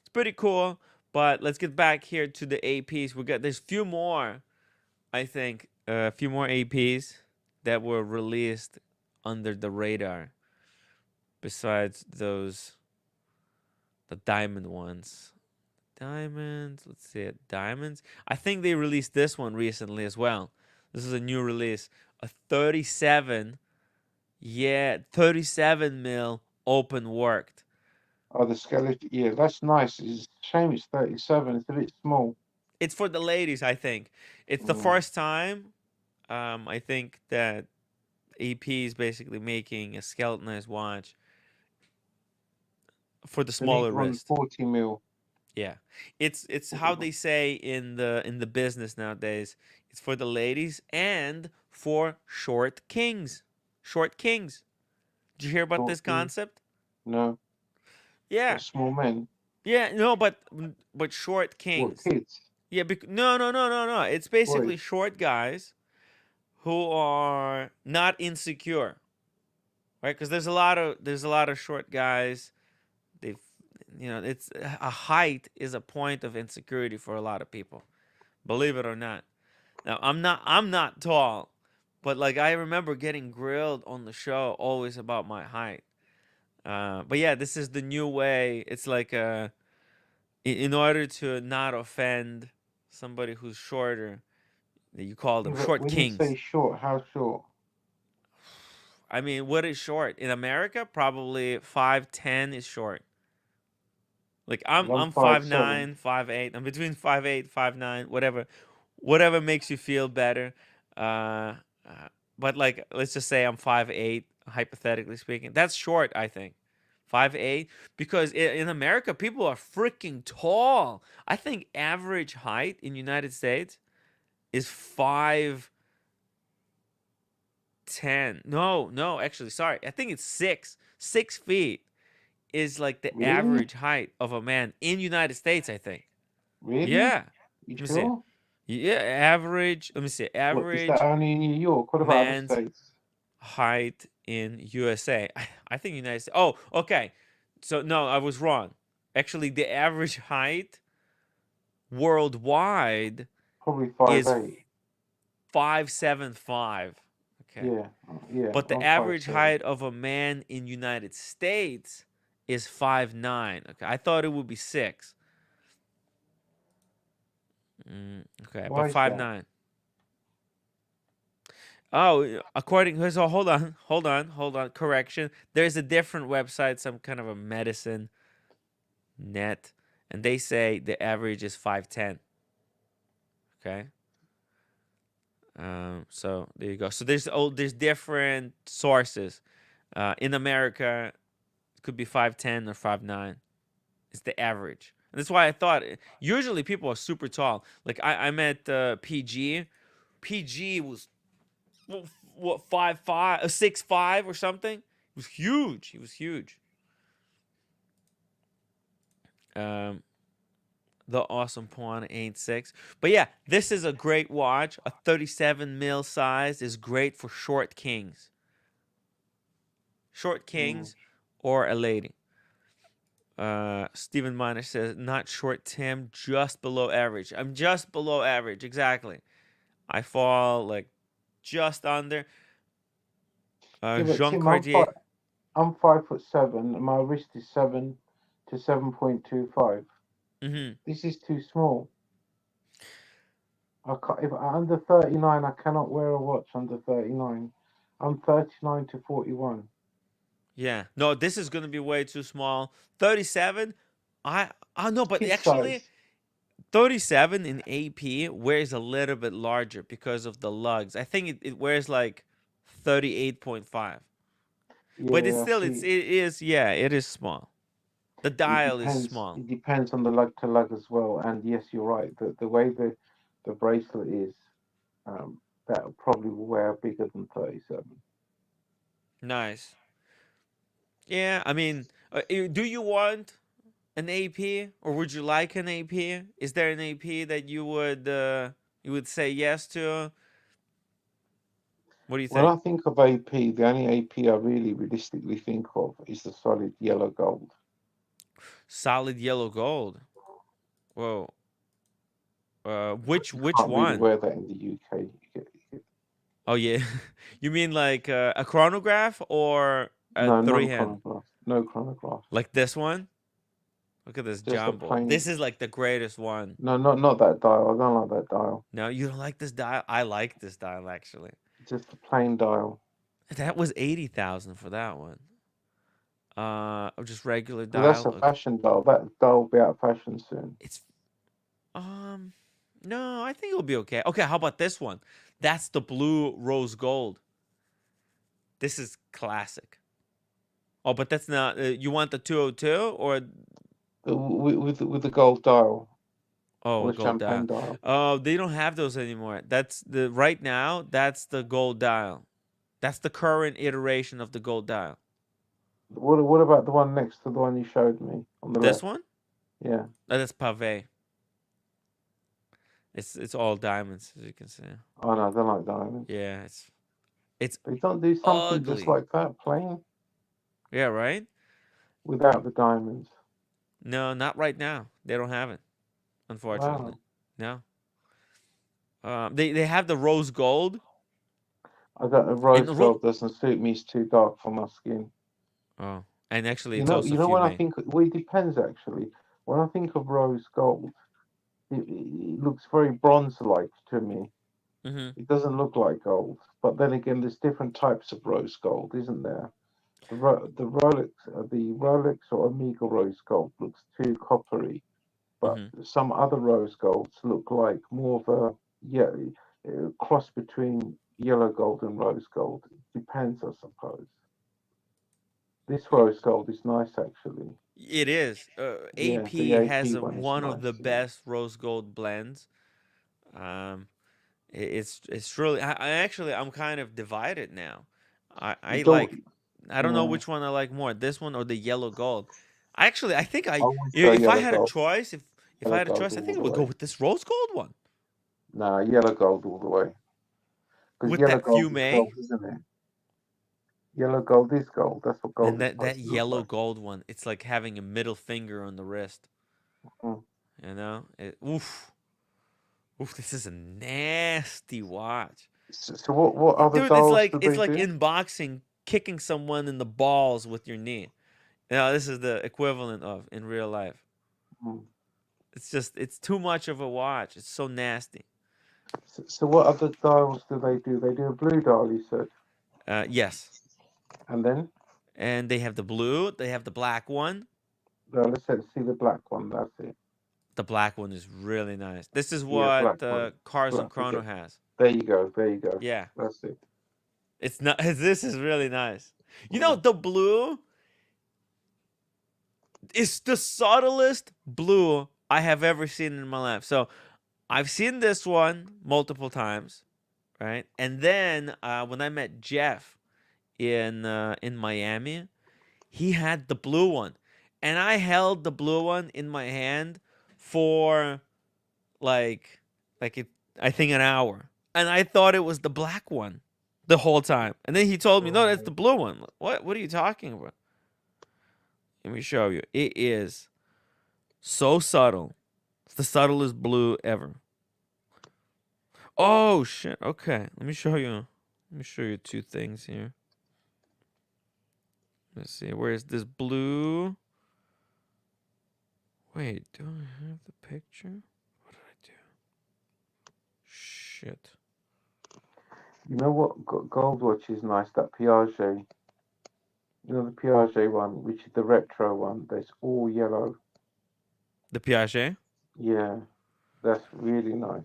it's pretty cool. But let's get back here to the APs. There's few more, I think, a few more APs that were released under the radar. Besides those, the diamond ones. Diamonds. Let's see it. Diamonds. I think they released this one recently as well. This is a new release. A 37. Yeah, 37 mil open worked. Oh, the skeleton. Yeah, that's nice. It's a shame it's 37. It's a bit small. It's for the ladies, I think. It's the Mm. first time, I think, that AP is basically making a skeletonized watch for the They need smaller one wrist. 40 mil. Yeah, it's how they say in the business nowadays. It's for the ladies and for short kings. Short kings. Did you hear about Short this king? concept? No. Yeah, What, small men? yeah. No, but short What, kings. kids? Yeah, no, no, no, no, no. It's basically Boys? short guys who are not insecure, right? Because there's a lot of short guys. They've, it's a height is a point of insecurity for a lot of people. Believe it or not. Now I'm not tall, but like I remember getting grilled on the show always about my height. But yeah, this is the new way. It's like in order to not offend somebody who's shorter, you call them Yeah, but short when you say kings. short, how short? I mean, what is short in America? Probably 5'10" is short. Like I'm 'Cause I'm I'm five 5'7". nine, 5'8". I'm between 5'8", 5'9", whatever makes you feel better. Uh, uh, but like let's just say I'm 5'8", hypothetically speaking. That's short, I think. 5'8", because in America people are freaking tall. I think average height in United States is 5'10". No, no, actually, sorry. I think it's 6. 6 feet is like the Really? average height of a man in United States, I think. Really? Yeah. You Let me see. sure? Yeah, average. Let me see. What, is that Average only in New York? What about other man's states? height in USA. I think United States. Oh, okay. So no, I was wrong. Actually, the average height worldwide Probably is 5'8". 5'7" 5". Okay. Yeah, yeah, But the I'm average 5'7". height of a man in United States is 5'9". Okay. I thought it would be 6. Okay, but Why is five that? nine. Oh, according so hold on. Correction. There's a different website, some kind of a medicine net, and they say the average is 5'10". Okay. So there you go. So there's different sources. In America, it could be 5'10" or 5'9". It's the average. And that's why I thought usually people are super tall. Like I met PG. PG was what 5'5", 6'5" or something. He was huge. He was huge. Um, the awesome pawn ain't 6. But yeah, this is a great watch. A 37 mil size is great for short kings. Short Mm. kings or a lady. Stephen Miner says not short Tim, just below average. I'm just below average, exactly. I fall like just under. Yeah, but Jean Tim, Cartier. I'm 5'7", and my wrist is 7 to 7.25. Mm-hmm. This is too small. I can't, if under 39, I cannot wear a watch under 39. I'm 39 to 41. Yeah. No, this is gonna be way too small. 37. I know, but Kid actually size. 37 in AP wears a little bit larger because of the lugs. I think it wears like 38.5. But it's Yeah, I still see. it is small. The It dial is depends. small. It depends on the lug to lug as well. And yes, you're right. The way the bracelet is, that probably will wear bigger than 37. Nice. Yeah, I mean, do you want an AP or would you like an AP? Is there an AP that you would say yes to? What do you When think? I think of AP, the only AP I really realistically think of is the solid yellow gold. Solid yellow gold. Whoa. Which You which can't really one? wear that in the UK. Oh yeah, you mean like a chronograph or a No, three hand? non-chronograph. No chronograph. Like this one? Look at this Just a jumbo. This plain. is like the greatest one. No, not that dial. I don't like that dial. No, you don't like this dial? I like this dial actually. Just a plain dial. That was 80,000 for that one. Just regular Well, that's dial. a Okay. fashion dial. That dial will be out of fashion soon. It's um, no, I think it'll be okay. Okay, how about this one? That's the blue rose gold. This is classic. Oh, but that's not. You want the 202 or with the gold dial Oh, or a the gold dial. champagne dial. Oh, they don't have those anymore. That's the right now. That's the gold dial. That's the current iteration of the gold dial. What about the one next to the one you showed me on the This left? one? Yeah. That's Pave. It's all diamonds, as you can see. Oh no, they're like diamonds. Yeah, it's They don't do something just ugly. like that, plain Yeah, right? without the diamonds. No, not right now. They don't have it, unfortunately. Wow. No. They have the rose gold I got a in rose the gold doesn't suit me. It's too dark for my skin. Oh, and actually, You it's know, also you know when I fume. think well, it depends actually. When I think of rose gold, it looks very bronze-like to me. Mm-hmm. It doesn't look like gold. But then again, there's different types of rose gold, isn't there? The Rolex or Omega rose gold looks too coppery, but Mm-hmm. some other rose golds look like more of a yeah cross between yellow gold and rose gold. It depends, I suppose. This rose gold is nice actually. It is. Yeah, the AP has AP one is one of the nice. Yeah. best rose gold blends. Um, it's really. I actually I'm kind of divided now. You I don't. like. I don't know Yeah, which one I like more, this one or the yellow gold. I think I always go if I yellow had a gold. choice, if I Yellow had a gold choice, I all think I the would go way. with this rose gold one Nah, yellow gold all the way. Because with yellow that gold is gold, fume. isn't it? Yellow gold is gold. That's what And gold is that supposed to look yellow like. gold one, it's like having a middle finger on the wrist. Mm. You know, oof, oof. This is a nasty watch, So what other dude. It's dials like do they do? in boxing, kicking someone in the balls with your knee. You know, this is the equivalent of in real life. Mm. It's too much of a watch. It's so nasty. So what other dials do they do? They do a blue dial, you said, Yes, and then and they have the blue. They have the black one. let's see the black one. That's it. The black one is really nice. This is Yeah, black what one. Cars and Black. Chrono Okay. has. There you go. There you go. Yeah, That's it. it's not. This is really nice. You know, Mm. the blue is the subtlest blue I have ever seen in my life. So I've seen this one multiple times, right? And then when I met Jeff in Miami, he had the blue one, and I held the blue one in my hand for like it I think an hour, and I thought it was the black one the whole time. And then he told me, "No, that's the Right. blue one." What are you talking about? Let me show you. It is so subtle. It's the subtlest blue ever. Oh shit. Okay. Let me show you. Let me show you two things here. Let's see. Where is this blue? Wait, do I have the picture? What did I do? Shit. You know what gold watch is nice? That Piaget. You know the Piaget one, which is the retro one. That's all yellow. The Piaget? Yeah, that's really nice.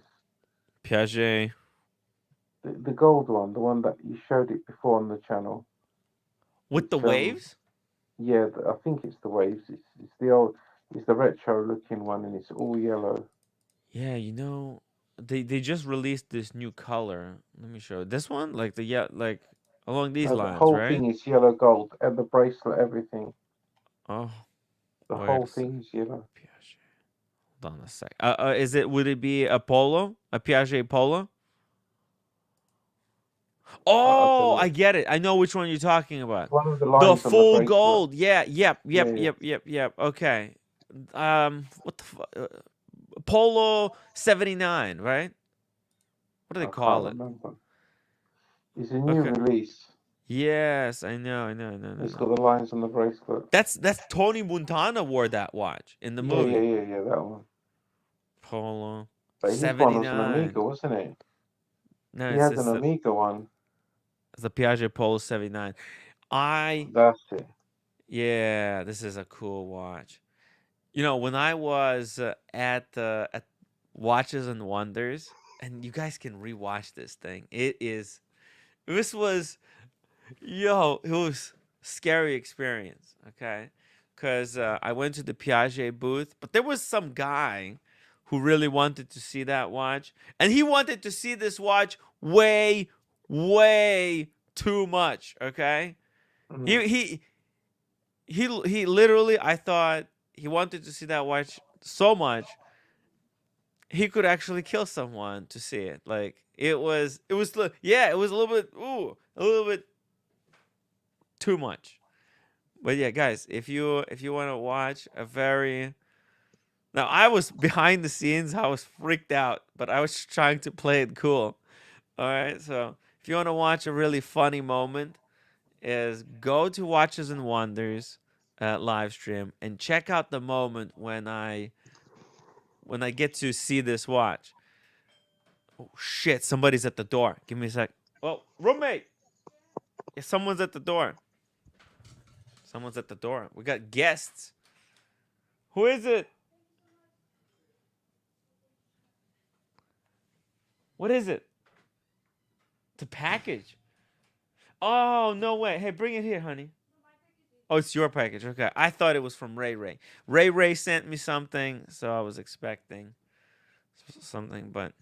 Piaget. The gold one, the one that you showed it before on the channel. With the It's waves? yeah, I think it's the waves. It's the old, it's the retro looking one, and it's all yellow. Yeah, you know, they just released this new color. Let me show you. This one, like like along these No, the lines, whole right? thing is yellow gold, and the bracelet, everything. Oh, The wait whole a sec. thing is yellow. Piaget. Hold on a sec. Is it? Would it be a polo? A Piaget polo? I don't Oh, I know. get it. I know which one you're talking It's about. one of the The lines on the full bracelet. gold. Yeah. Yep. Yeah, Yep. yeah. Yep. Yep. Yep. Okay. What the Polo 79, right? What do they I can't call it? remember. It's a new Okay. release. Yes, I know. I know. I know. I It's know. got the lines on the bracelet. That's Tony Montana wore that watch in the Yeah, yeah, movie. yeah, yeah. That one. Polo But his one was an 79. Amiga, wasn't it? No, He had an Amiga one. it's the Piaget Polo 79. I That's it. Yeah, this is a cool watch. You know, when I was at Watches and Wonders, and you guys can rewatch this thing. This was it was scary experience, okay? because I went to the Piaget booth, but there was some guy who really wanted to see that watch, and he wanted to see this watch way, way too much. Okay, Mm. he he he literally, I thought he wanted to see that watch so much he could actually kill someone to see it. Like yeah, it was a little bit a little bit too much. But yeah, guys, if you want to watch a very now I was behind the scenes, I was freaked out, but I was trying to play it cool. All right, so if you want to watch a really funny moment, is go to Watches and Wonders live stream and check out the moment when I get to see this watch. Oh shit, somebody's at the door. Give me a sec. Oh, roommate. Yeah, someone's at the door. Someone's at the door. We got guests. Who is it? What is it? It's a package. Oh, no way. Hey, bring it here, honey. Oh, it's your package. Okay. I thought it was from Ray Ray. Ray Ray sent me something, so I was expecting something, but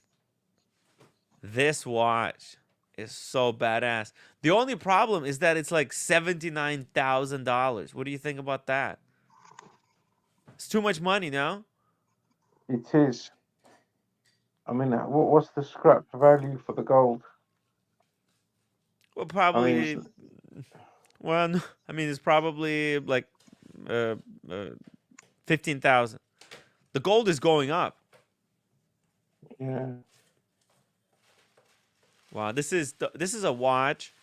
this watch is so badass. The only problem is that it's like $79,000. What do you think about that? It's too much money, no? It is. I mean, what's the scrap value for the gold? Well, I mean, it's, probably. Well, no, I mean, it's probably like uh, 15,000. The gold is going up. yeah. Wow, this is a watch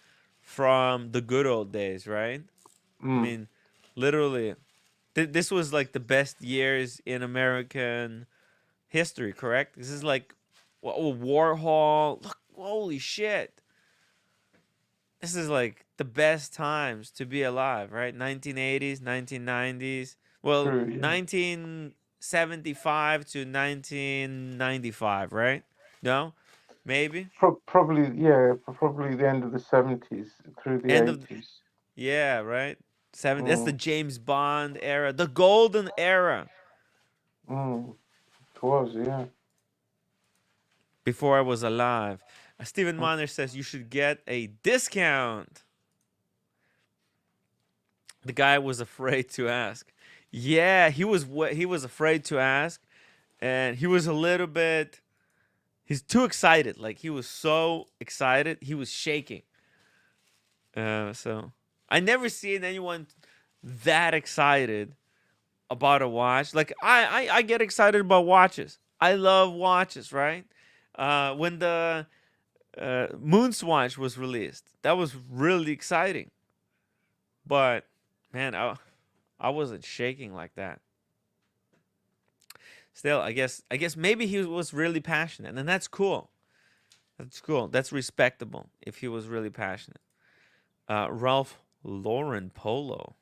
from the good old days, right? I Mm, mean, literally, this was like the best years in American history, correct? This is like Warhol. Look, holy shit! This is like the best times to be alive, right? 1980s, 1990s. Well, true. Yeah. 1975 to 1995, right? No, maybe Probably. Yeah. Probably the end of the 70s through the end of 80s. yeah, right. That's the Mm, James Bond era, the golden era. mm. It was. Yeah. Before I was alive. Stephen Mm, Miner says you should get a discount. The guy was afraid to ask. Yeah, he was afraid to ask, and he was a little bit. He's too excited. Like he was so excited, he was shaking. So I never seen anyone that excited about a watch. Like I get excited about watches. I love watches, right? When the Moon's watch was released, that was really exciting. But man, I wasn't shaking like that. Still, I guess maybe he was really passionate, and that's cool. That's cool. That's respectable if he was really passionate. Ralph Lauren Polo.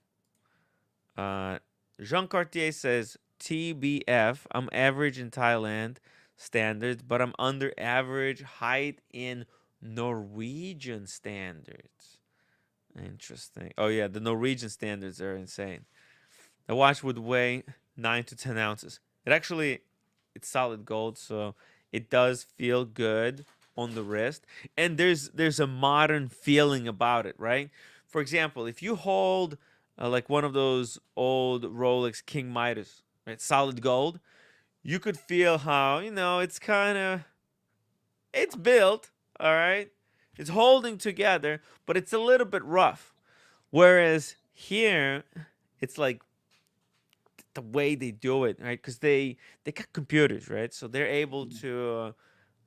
Jean Cartier says TBF. I'm average in Thailand standards, but I'm under average height in Norwegian standards. Interesting. Oh yeah, the Norwegian standards are insane. The watch would weigh 9 to 10 ounces. It's solid gold, so it does feel good on the wrist, and there's a modern feeling about it, right? For example, if you hold like one of those old Rolex King Midas, right, solid gold, you could feel how it's kind of it's built, all right, it's holding together, but it's a little bit rough. Whereas here, it's like the way they do it, right? Because they got computers, right? So they're able to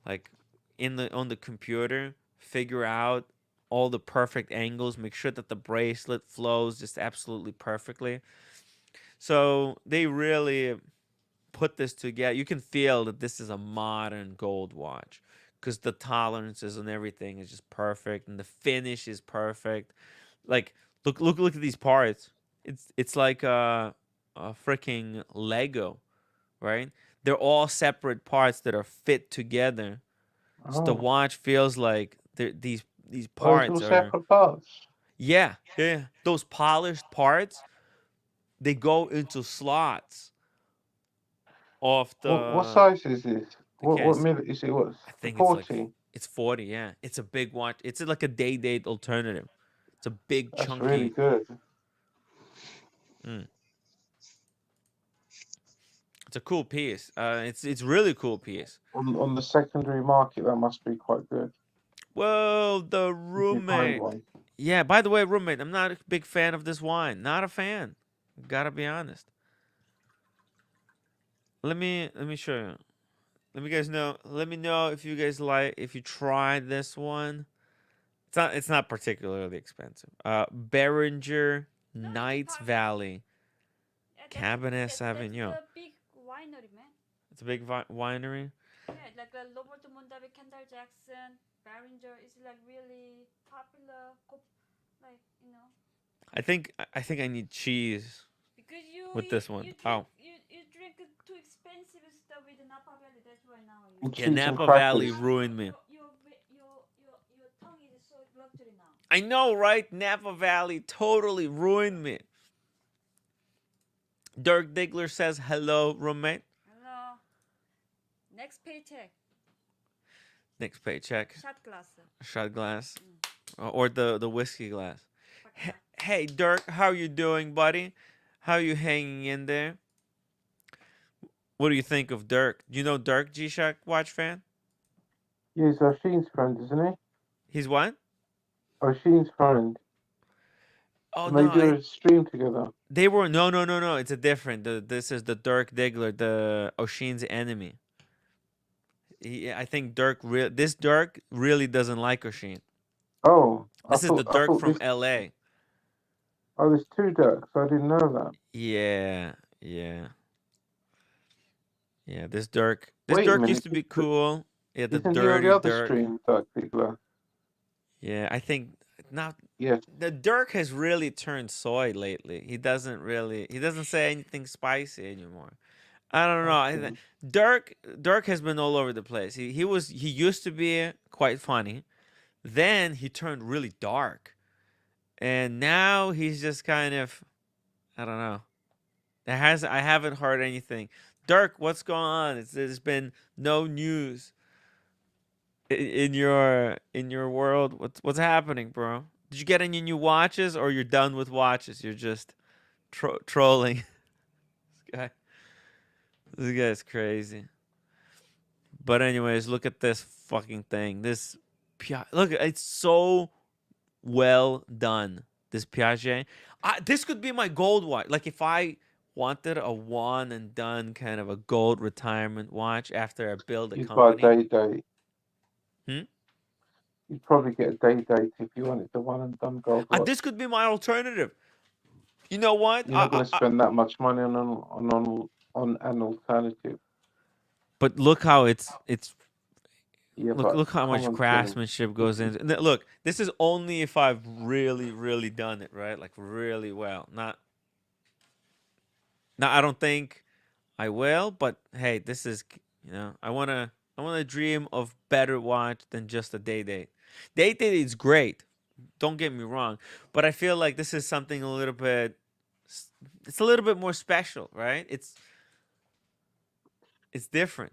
like in the on the computer figure out all the perfect angles, make sure that the bracelet flows just absolutely perfectly. So they really put this together. You can feel that this is a modern gold watch because the tolerances and everything is just perfect, and the finish is perfect. Like look at these parts. It's like a freaking Lego, right? They're all separate parts that are fit together. So the oh, watch feels like these oh, it's parts all are separate parts. yeah. Those polished parts they go into slots of What the size is this? What case. minute is it? What's I think it's like 40? it's 40. Yeah, it's a big watch. It's like a day date alternative. It's a big That's really chunky. good. Mm. It's a cool piece. It's really cool piece. On the secondary market, that must be quite good. Well, the If you find roommate. one. Yeah. By the way, roommate, I'm not a big fan of this wine. Not a fan. Gotta be honest. Let me show you. Let me know if you guys if you tried this one. It's not particularly expensive. Beringer Knights Valley Cabernet Sauvignon. That's a big winery, man. It's a big winery. Yeah, like Robert Mondavi, Kendall Jackson, Behringer is like really popular, like I think I need cheese because you with this one. you Oh, drink, you drink too expensive stuff with the Napa Valley. That's why now And yeah, cheese and Napa crackers. Valley ruined me. your tongue is so luxury now. I know, right? Napa Valley totally ruined me. Dirk Diggler says hello, roommate. Hello. Next paycheck. Next paycheck. Shot glass. Shot glass. Or the whiskey glass. Hey, Dirk, how you doing, buddy? How you hanging in there? What do you think of Dirk? Do you know Dirk, G-Shock watch fan? Yeah, he's Oshin's friend, isn't he? He's what? Oshin's friend. Oh And they no, do a stream together. they were no. It's a different. This is the Dirk Diggler, the Oshin's enemy. I think this Dirk really doesn't like Oshin. Oh, This is the I Dirk thought from this. L.A. Oh, there's two Dirks. I didn't know that. Yeah. This Dirk. This Wait a Dirk minute, used to be cool. Yeah, the Isn't he on dirty the other Dirk. stream, Dirk Diggler? Yeah, I think now Yes. the Dirk has really turned soy lately. He doesn't say anything spicy anymore. I don't know. Okay. Dirk has been all over the place. He used to be quite funny. Then he turned really dark. And now he's just kind of I don't know. I haven't heard anything. Dirk, what's going on? There's been no news in your world. What's happening, bro? Did you get any new watches, or you're done with watches? You're just trolling. This guy's crazy. But anyways, look at this fucking thing. Look, it's so well done. This Piaget. This could be my gold watch. Like if I wanted a one and done kind of a gold retirement watch after I build a You'd buy a company. day. You'd probably get a day date if you wanted the one and done gold watch. This could be my alternative. You know what? You're not going to spend that much money on an alternative. But look how it's Yeah, look how much come on, craftsmanship goes into. Look, this is only if I've really, really done it right, like really well. Not. Now I don't think I will, but hey, this is I wanna dream of better watch than just a day date. Day date is great. Don't get me wrong, but I feel like this is something a little bit. It's a little bit more special, right? It's different.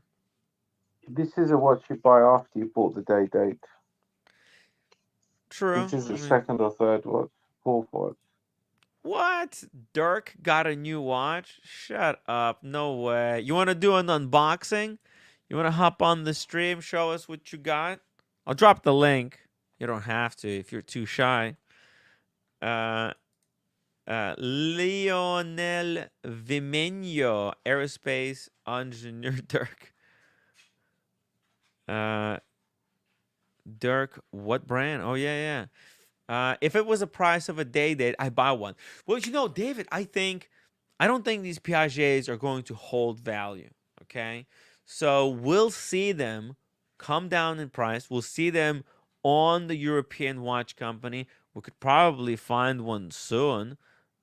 This is a watch you buy after you bought the day date. True. This is the second or third watch, fourth watch. What? Dirk got a new watch? Shut up. No way. You want to do an unboxing? You want to hop on the stream, show us what you got? I'll drop the link. You don't have to if you're too shy. Lionel Vimenio, aerospace engineer Dirk. Dirk, what brand? Oh, yeah. If it was a price of a day date, I buy one. Well, David, I don't think these Piagets are going to hold value. Okay, so we'll see them come down in price. We'll see them on the European watch company. We could probably find one soon.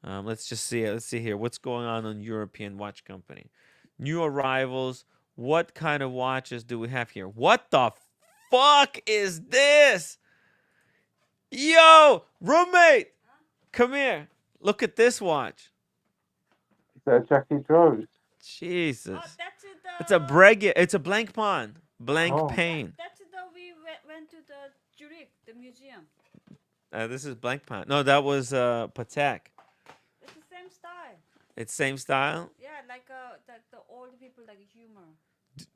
Let's just see. Let's see here. What's going on European watch company? New arrivals. What kind of watches do we have here? What the fuck is this? Yo, roommate, come here. Look at this watch. that Jackie drove? Jesus. Oh, that's the. It's a Breguet. It's a blank pawn. Blank Oh. pane. That's the we went to the Zurich, the museum. This is blank pawn. No, that was Patek. It's the same style. It's same style. Yeah, like the old people like humor.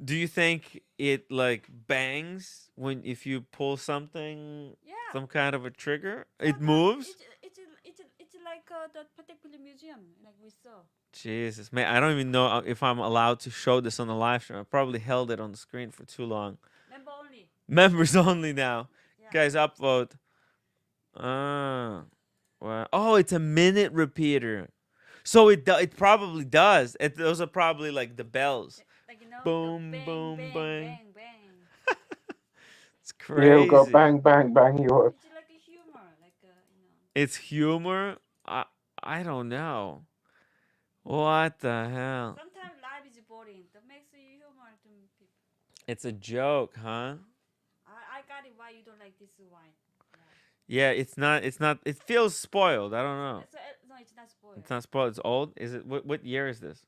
Do you think it like bangs when if you pull something, Yeah. some kind of a trigger? It Sometimes moves. It's like the particular museum like we saw. Jesus, man, I don't even know if I'm allowed to show this on the live stream. I probably held it on the screen for too long. Member only. Members only now. Yeah. Guys, upvote. Well, oh, it's a minute repeater. So it probably does. Those are probably like the bells. Like the Boom, bang, boom, bang, bang. bang, bang. It's Yeah, we got crazy. bang, bang, bang. You're It's like a humor, like It's humor. I don't know. What the hell? Sometimes life is boring. That makes you humor to people. It's a joke, huh? I got it. Why you don't like this wine? Yeah, it's not. It feels spoiled. I don't know. So, no, it's not spoiled. It's not spoiled. It's old. Is it? What year is this?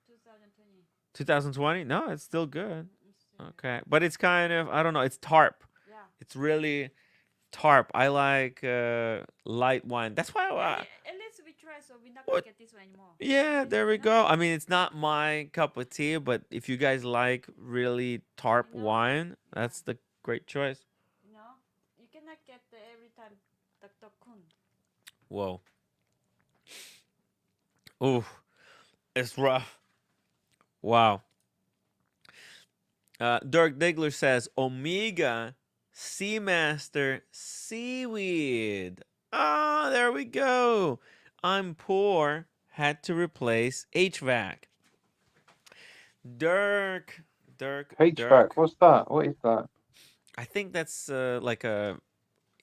2020. 2020? No, it's still good. Okay, but it's kind of, I don't know. It's tarp. Yeah. It's really tarp. I like light wine. That's why. At least we try, so we're not gonna get this one anymore. Yeah, there we go. I mean, it's not my cup of tea, but if you guys like really tarp wine, that's the great choice. You know, you cannot get every time Dr. Kun. Whoa. Ooh, it's rough. Wow. Dirk Diggler says Omega Seamaster Seaweed. Ah, there we go. I'm poor. Had to replace HVAC. Dirk. HVAC. What's that? What is that? I think that's like a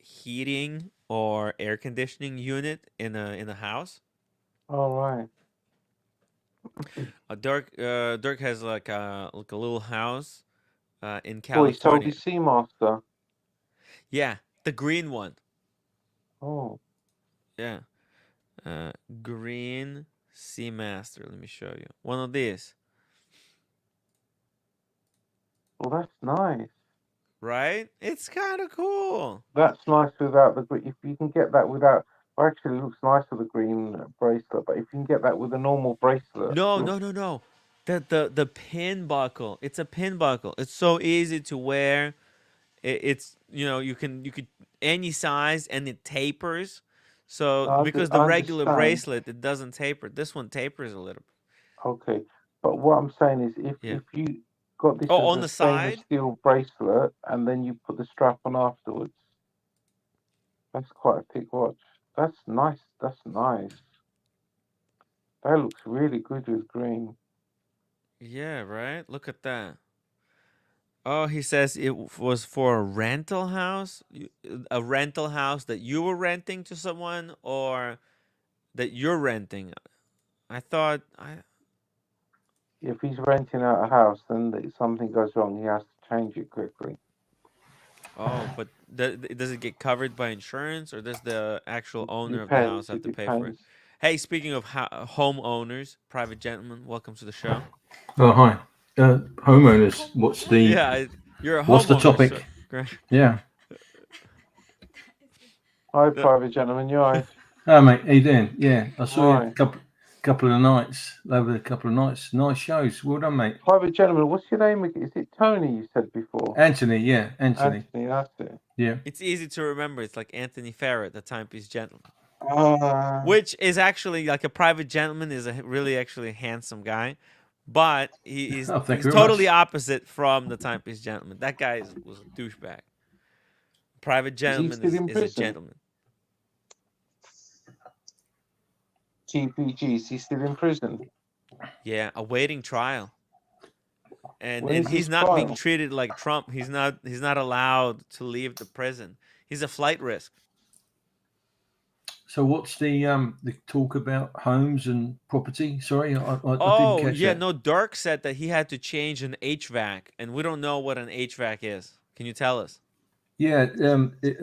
heating or air conditioning unit in a house. All right. Dirk has like a little house in Oh, he sold California. his Seamaster. Yeah, the green one. Oh. Yeah. Green Seamaster. Let me show you. One of these. Well, that's nice. Right? It's kind of cool. That's nice without the green. If you can get that without, actually, it looks nice with a green bracelet. But if you can get that with a normal bracelet, No. The pin buckle. It's a pin buckle. It's so easy to wear. It's you could any size and it tapers. So because the regular bracelet it doesn't taper. This one tapers a little bit. Okay, but what I'm saying is if you got this on as the a stainless side steel bracelet and then you put the strap on afterwards, that's quite a thick watch. That's nice. That's nice. That looks really good with green. Yeah, right? Look at that. Oh, he says it was for a rental house? A rental house that you were renting to someone or that you're renting? I thought If he's renting out a house, then if something goes wrong, he has to change it quickly. Oh, but does it get covered by insurance or does the actual owner of the house have to pay for it? Hey, speaking of homeowners, private gentlemen, welcome to the show. Oh, hi. Homeowners, what's the... Yeah, you're a homeowner. What's the topic? So, yeah. Hi, private gentleman, you alright? Oh, mate, how you doing? Yeah, I saw you a couple of nights, over a couple of nights. Nice shows. Well done, mate. Private gentleman, what's your name? Is it Tony you said before? Anthony, yeah, Anthony. Anthony, that's it. Yeah. It's easy to remember. It's like Anthony Ferret, the timepiece gentleman. Which is actually like a private gentleman is a really actually handsome guy, but he's totally opposite from the timepiece gentleman. That guy was a douchebag. Private gentleman is a gentleman. TPG, is he still in prison? Yeah, awaiting trial. And he's not being treated like Trump. He's not allowed to leave the prison. He's a flight risk. So what's the talk about homes and property? Sorry, I didn't catch that. No, Dirk said that he had to change an HVAC, and we don't know what an HVAC is. Can you tell us? Yeah,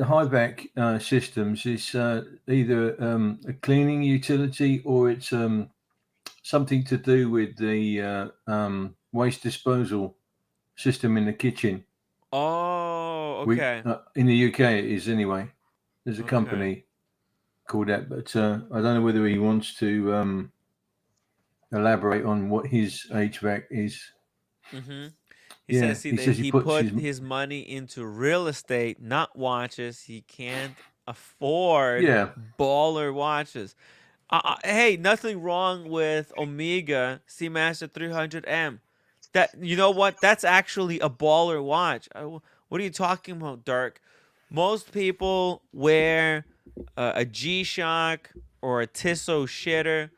high vac systems is either a cleaning utility or it's something to do with the waste disposal system in the kitchen. Oh, okay. In the UK, it is anyway. There's a Okay. company called that, but I don't know whether he wants to elaborate on what his HVAC is. Mm-hmm. He Yeah, says he says he he puts put his his money into real estate, not watches. He can't afford baller watches. Hey, nothing wrong with Omega Seamaster 300M. That, you know what? That's actually a baller watch. What are you talking about, Dirk? Most people wear a G-Shock or a Tissot shitter,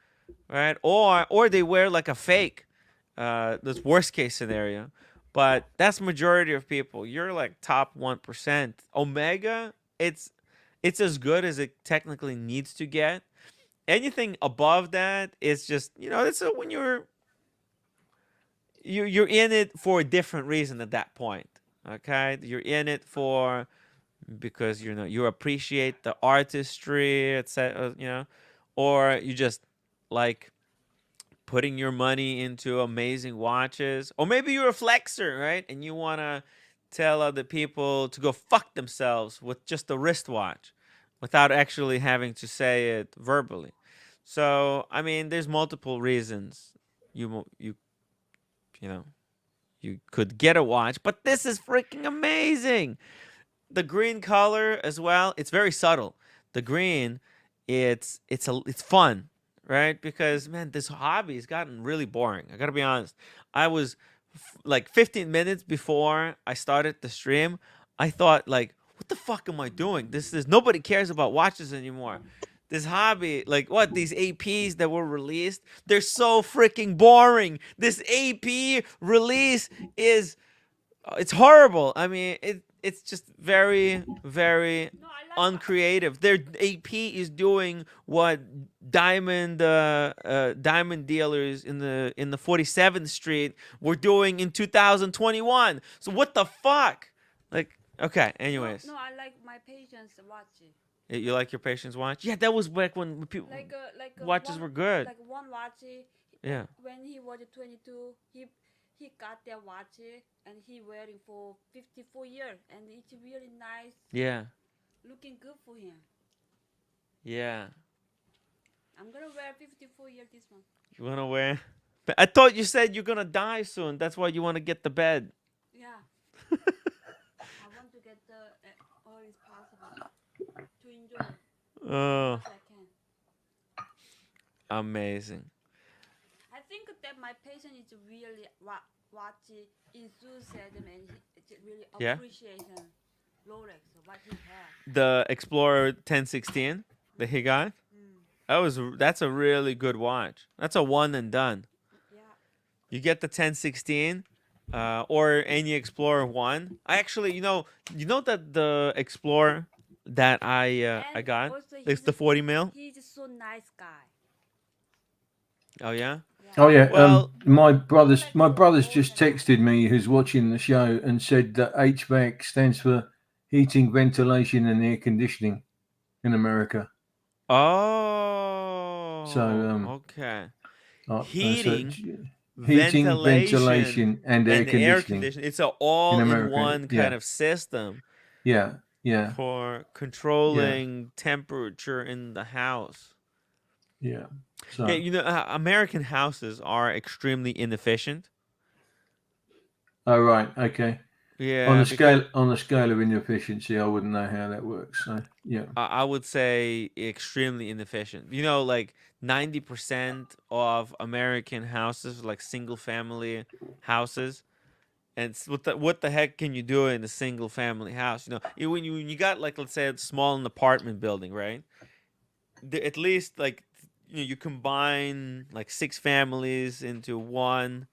right? Or they wear like a fake. That's worst case scenario. But that's majority of people. You're like top 1%. Omega, it's as good as it technically needs to get. Anything above that is just, it's when you're in it for a different reason at that point. Okay? You're in it for because you appreciate the artistry, etc., or you just like putting your money into amazing watches, or maybe you're a flexer, right? And you want to tell other people to go fuck themselves with just a wristwatch without actually having to say it verbally. So, I mean, there's multiple reasons you know, you could get a watch, but this is freaking amazing. The green color as well, it's very subtle. The green, it's fun, right? Because man, this hobby has gotten really boring. I gotta be honest. I was like 15 minutes before I started the stream, I thought like, what the fuck am I doing? This is nobody cares about watches anymore. This hobby, like what these APs that were released, they're so freaking boring. This AP release is it's horrible. I mean, it's just very, very No, I like uncreative. Their AP is doing what diamond dealers in the 47th Street were doing in 2021. So what the fuck? Like, okay. Anyways, No, I like my patient's watch. you like your patient's watch? Yeah, that was back when people watches were good. Like one watch. Yeah. When he was 22, he got that watch and he wearing for 54 years, and it's really nice. Yeah. Looking good for him. Yeah. I'm gonna wear 54 years this month. You wanna wear? I thought you said you're gonna die soon. That's why you want to get the bed. Yeah. I want to get the all is possible to enjoy Oh, as I can. amazing. I think that my patient is really watch enthusiasm and he really Yeah? appreciation Rolex what he has. The Explorer 1016 that he got. That's a really good watch. That's a one and done. Yeah. You get the 1016, or any Explorer 1. I actually, that the Explorer that I And got, also it's the 40 mil. He's so nice guy. Oh yeah. Oh yeah. Well, my brother's just texted me, who's watching the show, and said that HVAC stands for heating, ventilation, and air conditioning in America. Oh. So okay. Heating, ventilation, and air conditioning. It's an all-in-one yeah. kind of system. Yeah. Yeah. For controlling temperature in the house. Yeah. So. Yeah, American houses are extremely inefficient. Oh right, okay. Yeah. On the scale of inefficiency, I wouldn't know how that works. So yeah. I would say extremely inefficient. Like 90% of American houses, like single-family houses, and what the heck can you do in a single-family house? When you got like, let's say, a small apartment building, right? At least like you combine like 6 families into one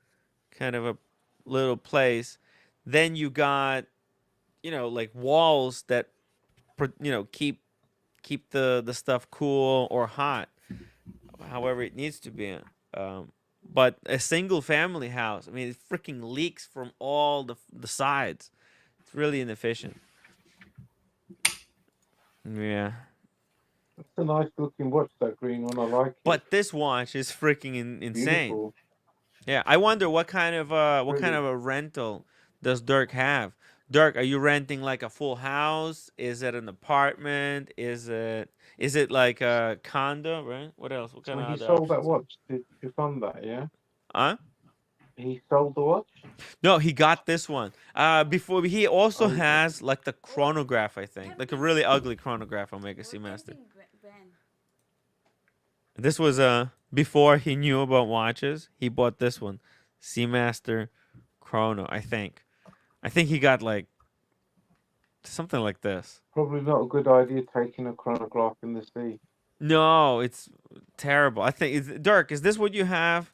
kind of a little place, then you got like walls that keep the stuff cool or hot, however it needs to be. But a single family house, I mean, it freaking leaks from all the sides. It's really inefficient. Yeah. It's a nice looking watch, that green one. I like it. But this watch is freaking insane. Beautiful. Yeah, I wonder what kind of Really. a rental does Dirk have? Dirk, are you renting like a full house? Is it an apartment? Is it like a condo, right? What else? What kind So of he other sold that options? watch to fund that, yeah? Huh? He sold the watch? No, he got this one. Before he also Oh, has like the chronograph, I think, like a really ugly chronograph Omega What Seamaster. camping van? This was before he knew about watches. He bought this one, Seamaster Chrono. I think he got like something like this. probably not a good idea taking a chronograph in the sea. No, it's terrible. I think Dirk. Is this what you have?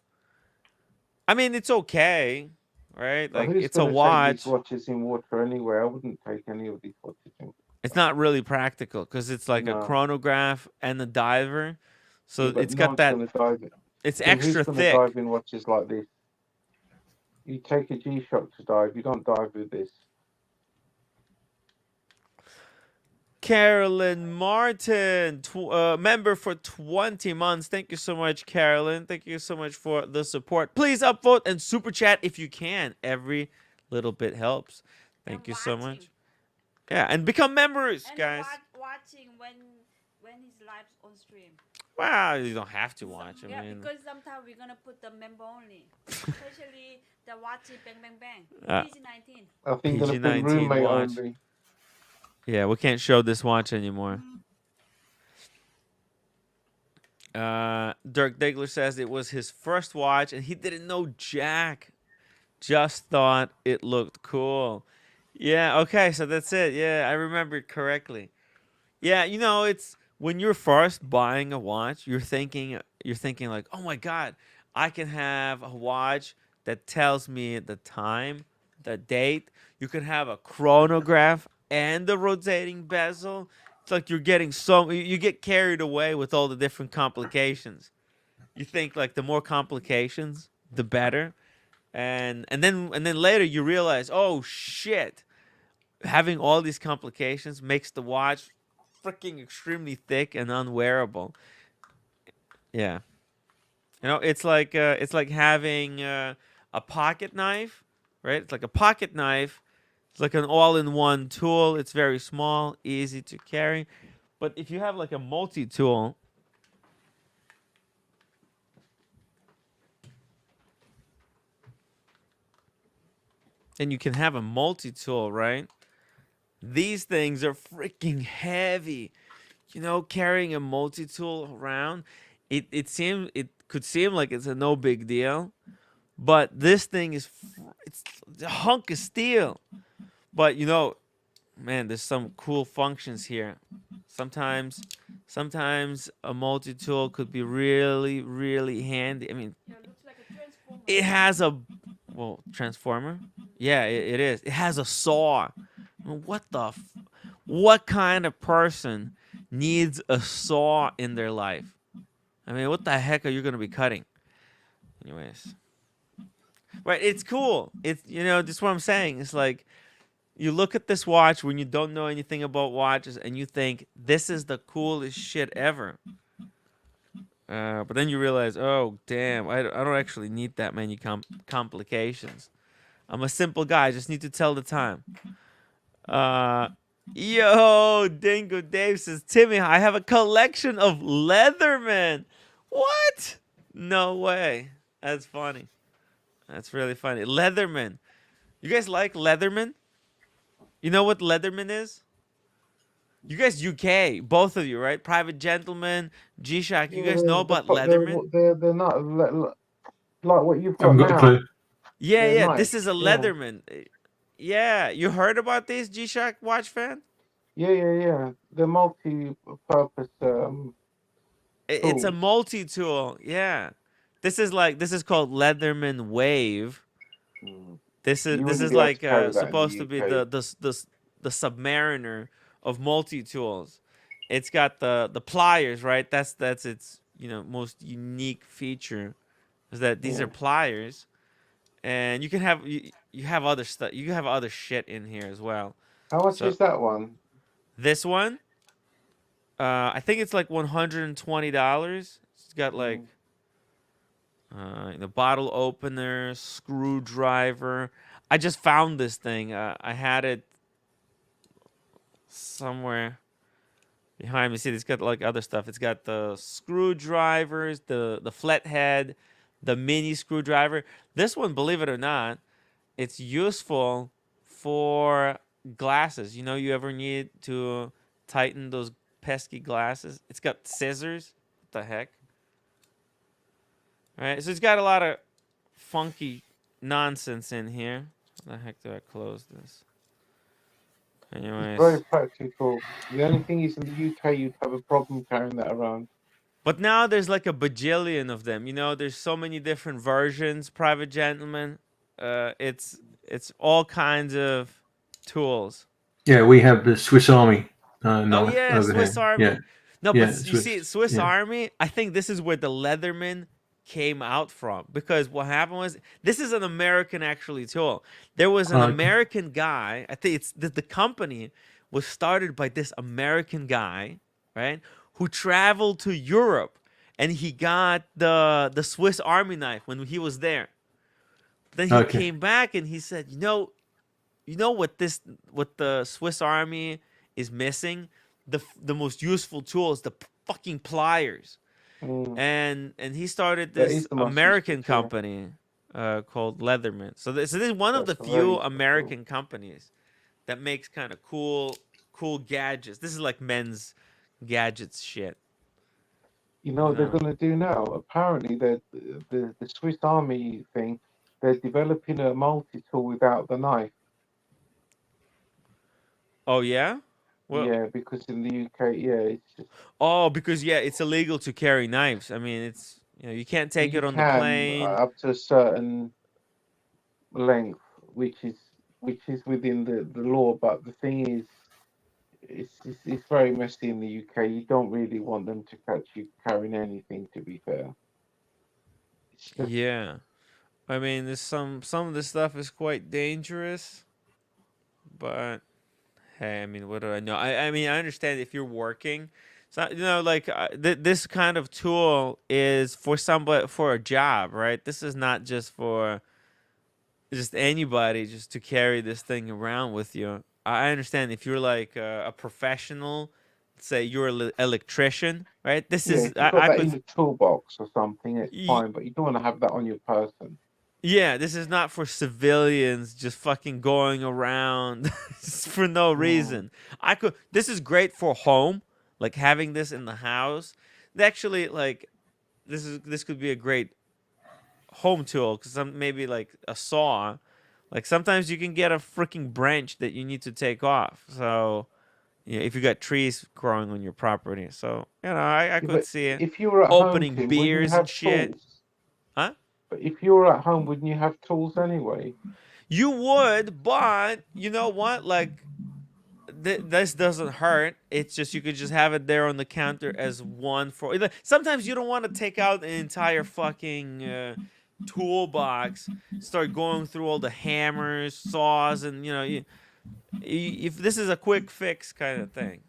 I mean, it's okay, right? But Like who's it's a going to take these watch. watches in water anyway? I wouldn't take any of these watches in. It's not really practical because it's like a No. chronograph and a diver, so Yeah, but it's no got one's that. going to dive it. It's And who's extra going to thick. dive in watches like this? You take a G-Shock to dive. You don't dive with this. Carolyn Martin, member for 20 months. Thank you so much, Carolyn. Thank you so much for the support. Please upvote and super chat if you can. Every little bit helps. Thank And you so watching. much. Yeah, and become members, And guys. watching when he's live on stream. Wow, you don't have to watch. Yeah, I mean, because sometimes we're gonna put the member only, especially the watching bang bang bang. Uh, PG-19. I think going to put PG-19 roommate watch. only. yeah, we can't show this watch anymore. Dirk Diggler says it was his first watch and he didn't know jack. Just thought it looked cool. Yeah, okay, so that's it. Yeah, I remember it correctly. Yeah, you know, it's when you're first buying a watch, you're thinking like, "Oh my god, I can have a watch that tells me the time, the date. You can have a chronograph and the rotating bezel." It's like you're getting you get carried away with all the different complications. You think like the more complications, the better. And then later you realize, "Oh shit. Having all these complications makes the watch freaking extremely thick and unwearable." Yeah. You know, it's like having a pocket knife, right? It's like a pocket knife. It's like an all-in-one tool. It's very small, easy to carry. But if you have like a multi-tool, and you can have a multi-tool, right? These things are freaking heavy. You know, carrying a multi-tool around, it could seem like it's a no big deal, but this thing is it's a hunk of steel. But you know, man, there's some cool functions here. Sometimes a multi-tool could be really, really handy. I mean, Yeah, it looks like a transformer. it has a transformer. Yeah, it is. It has a saw. I mean, what kind of person needs a saw in their life? I mean, what the heck are you gonna be cutting? Anyways, right? It's cool. It's just what I'm saying. It's like you look at this watch when you don't know anything about watches, and you think this is the coolest shit ever. But then you realize, oh damn, I don't actually need that many complications. I'm a simple guy. I just need to tell the time. Yo, Dingo Dave says, Timmy, I have a collection of Leatherman. What? No way. That's funny. That's really funny. Leatherman. You guys like Leatherman? You know what Leatherman is? You guys UK, both of you, right? Private Gentleman, G-Shock. You guys know about Leatherman? They're not like what you've got Haven't got a now. clue. Yeah, They're yeah. nice. This is a Leatherman. Yeah, you heard about this, G-Shock watch fan? Yeah. They're multi-purpose. It's a tools. multi-tool. Yeah. This is called Leatherman Wave. This You is wouldn't be able like to carry that in the supposed to be UK. the Submariner of multi-tools. It's got the pliers, right? That's its most unique feature, is that these are pliers, and you can have you have other stuff. You can have other shit in here as well. How much is that one? This one, I think it's like $120. It's got like the bottle opener, screwdriver. I just found this thing. I had it somewhere behind me. See, it's got like other stuff. It's got the screwdrivers, the flathead, the mini screwdriver. This one, believe it or not, it's useful for glasses. You know, you ever need to tighten those pesky glasses? It's got scissors. What the heck? All right, so it's got a lot of funky nonsense in here. How the heck do I close this? It's Anyways. very practical. The only thing is in the UK you'd have a problem carrying that around. But now there's like a bajillion of them. You know, there's so many different versions, private gentlemen. It's all kinds of tools. Yeah, we have the Swiss Army Oh knife yeah, over Swiss here. Army. Yeah, No, yeah, but you see, Swiss yeah. Army. I think this is where the Leatherman came out from, because what happened was, this is an American actually tool. There was an Okay. American guy. I think it's the company was started by this American guy, right? Who traveled to Europe, and he got the Swiss Army knife when he was there. Then he Okay. came back and he said, you know what the Swiss Army is missing? The most useful tool is the fucking pliers. And he started That this is the most American useful tool. company called Leatherman. So this is one of the That's a very few useful American companies that makes kind of cool gadgets. This is like men's gadgets shit. You know what No. they're going to do now? Apparently, the Swiss Army thing, they're developing a multi-tool without the knife. Oh yeah? Well, Yeah, because in the UK, yeah, it's just oh, because yeah, it's illegal to carry knives. I mean, it's, you can't take you it on the can plane. up to a certain length, which is within the law. But the thing is, it's very messy in the UK. You don't really want them to catch you carrying anything. To be fair, it's just, Yeah. I mean, there's some of this stuff is quite dangerous, but hey, I mean, what do I know? I mean, I understand if you're working. So, like this kind of tool is for somebody, for a job, right? This is not just for just anybody just to carry this thing around with you. I understand if you're like a professional, say you're an electrician, right? This yeah. is If you've got I that could. in the toolbox or something, it's y- fine. But you don't want to have that on your person. Yeah, this is not for civilians just fucking going around for no reason. This is great for home, like having this in the house. Actually, like this could be a great home tool, cuz maybe like a saw. Like sometimes you can get a freaking branch that you need to take off. So, if you got trees growing on your property. So, I Yeah, could but see it. if you were at home, Opening Tim, wouldn't you beers and have shit. tools? Huh? But if you were at home, wouldn't you have tools anyway? You would, but you know what? Like this doesn't hurt. It's just you could just have it there on the counter as one for. Sometimes you don't want to take out an entire fucking toolbox, start going through all the hammers, saws, and if this is a quick fix kind of thing,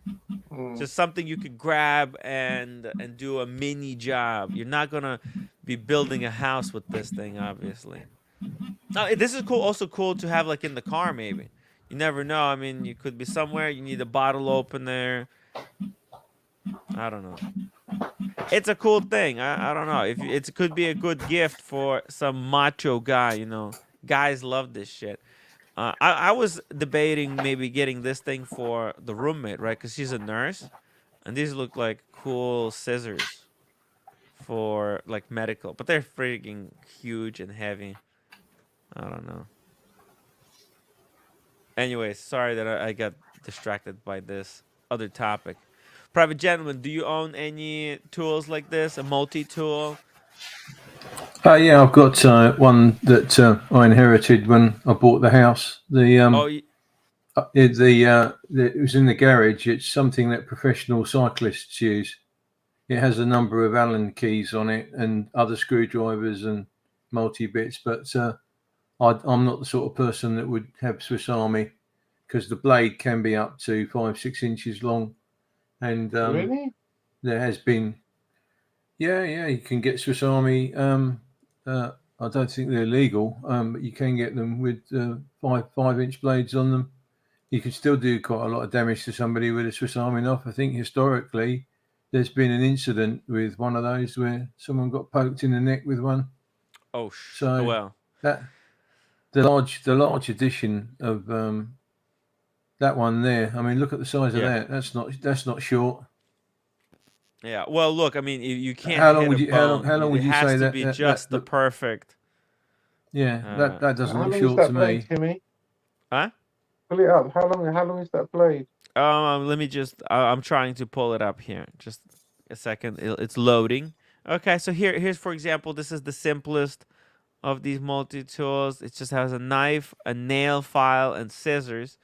just something you could grab and do a mini job. You're not gonna be building a house with this thing, obviously. This is cool. Also cool to have like in the car, maybe. You never know. I mean, you could be somewhere. You need a bottle opener. I don't know. It's a cool thing. I don't know. If it could be a good gift for some macho guy. Guys love this shit. I was debating maybe getting this thing for the roommate, right? Because she's a nurse, and these look like cool scissors for like medical, but they're freaking huge and heavy. I don't know. Anyways, sorry that I got distracted by this other topic. Private gentleman, do you own any tools like this? A multi-tool? Yeah, I've got one that I inherited when I bought the house. Oh, It was in the garage. It's something that professional cyclists use. It has a number of Allen keys on it and other screwdrivers and multi bits, but I'm not the sort of person that would have Swiss Army, because the blade can be up to 5-6 inches long. and Really? there has been, yeah, you can get Swiss Army. I don't think they're legal, but you can get them with 5-inch blades on them. You can still do quite a lot of damage to somebody with a Swiss Army knife. I think historically, there's been an incident with one of those where someone got poked in the neck with one. Oh, So well. that the large edition of that one there. I mean, look at the size of Yeah. that. That's not short. Yeah. Well, look. I mean, you can't How long hit would a you how bone. long would It you has say to that be that, just the that perfect. yeah that doesn't How look long is short that to blade, me. Timmy? Huh? Pull it up. How long is that blade? Let me just. I'm trying to pull it up here. Just a second. It's loading. Okay. So here's for example. This is the simplest of these multi-tools. It just has a knife, a nail file, and scissors.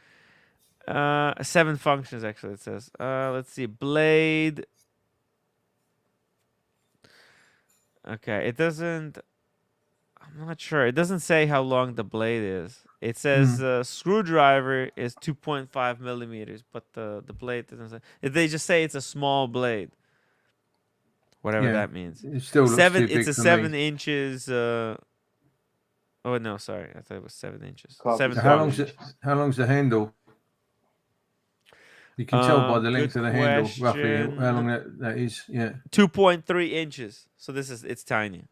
7 functions actually. It says. Let's see. Blade. Okay. It doesn't. I'm not sure. It doesn't say how long the blade is. It says screwdriver is 2.5 millimeters, but the blade doesn't say. They just say it's a small blade, whatever Yeah, that means. it still looks too It's big a for 7 me. inches. Oh no, sorry, I thought it was 7 inches. Can't be 7 So functions. how long's the handle? You can tell by the Good length of the handle roughly how long question. that is. Yeah, 2.3 inches. So it's tiny.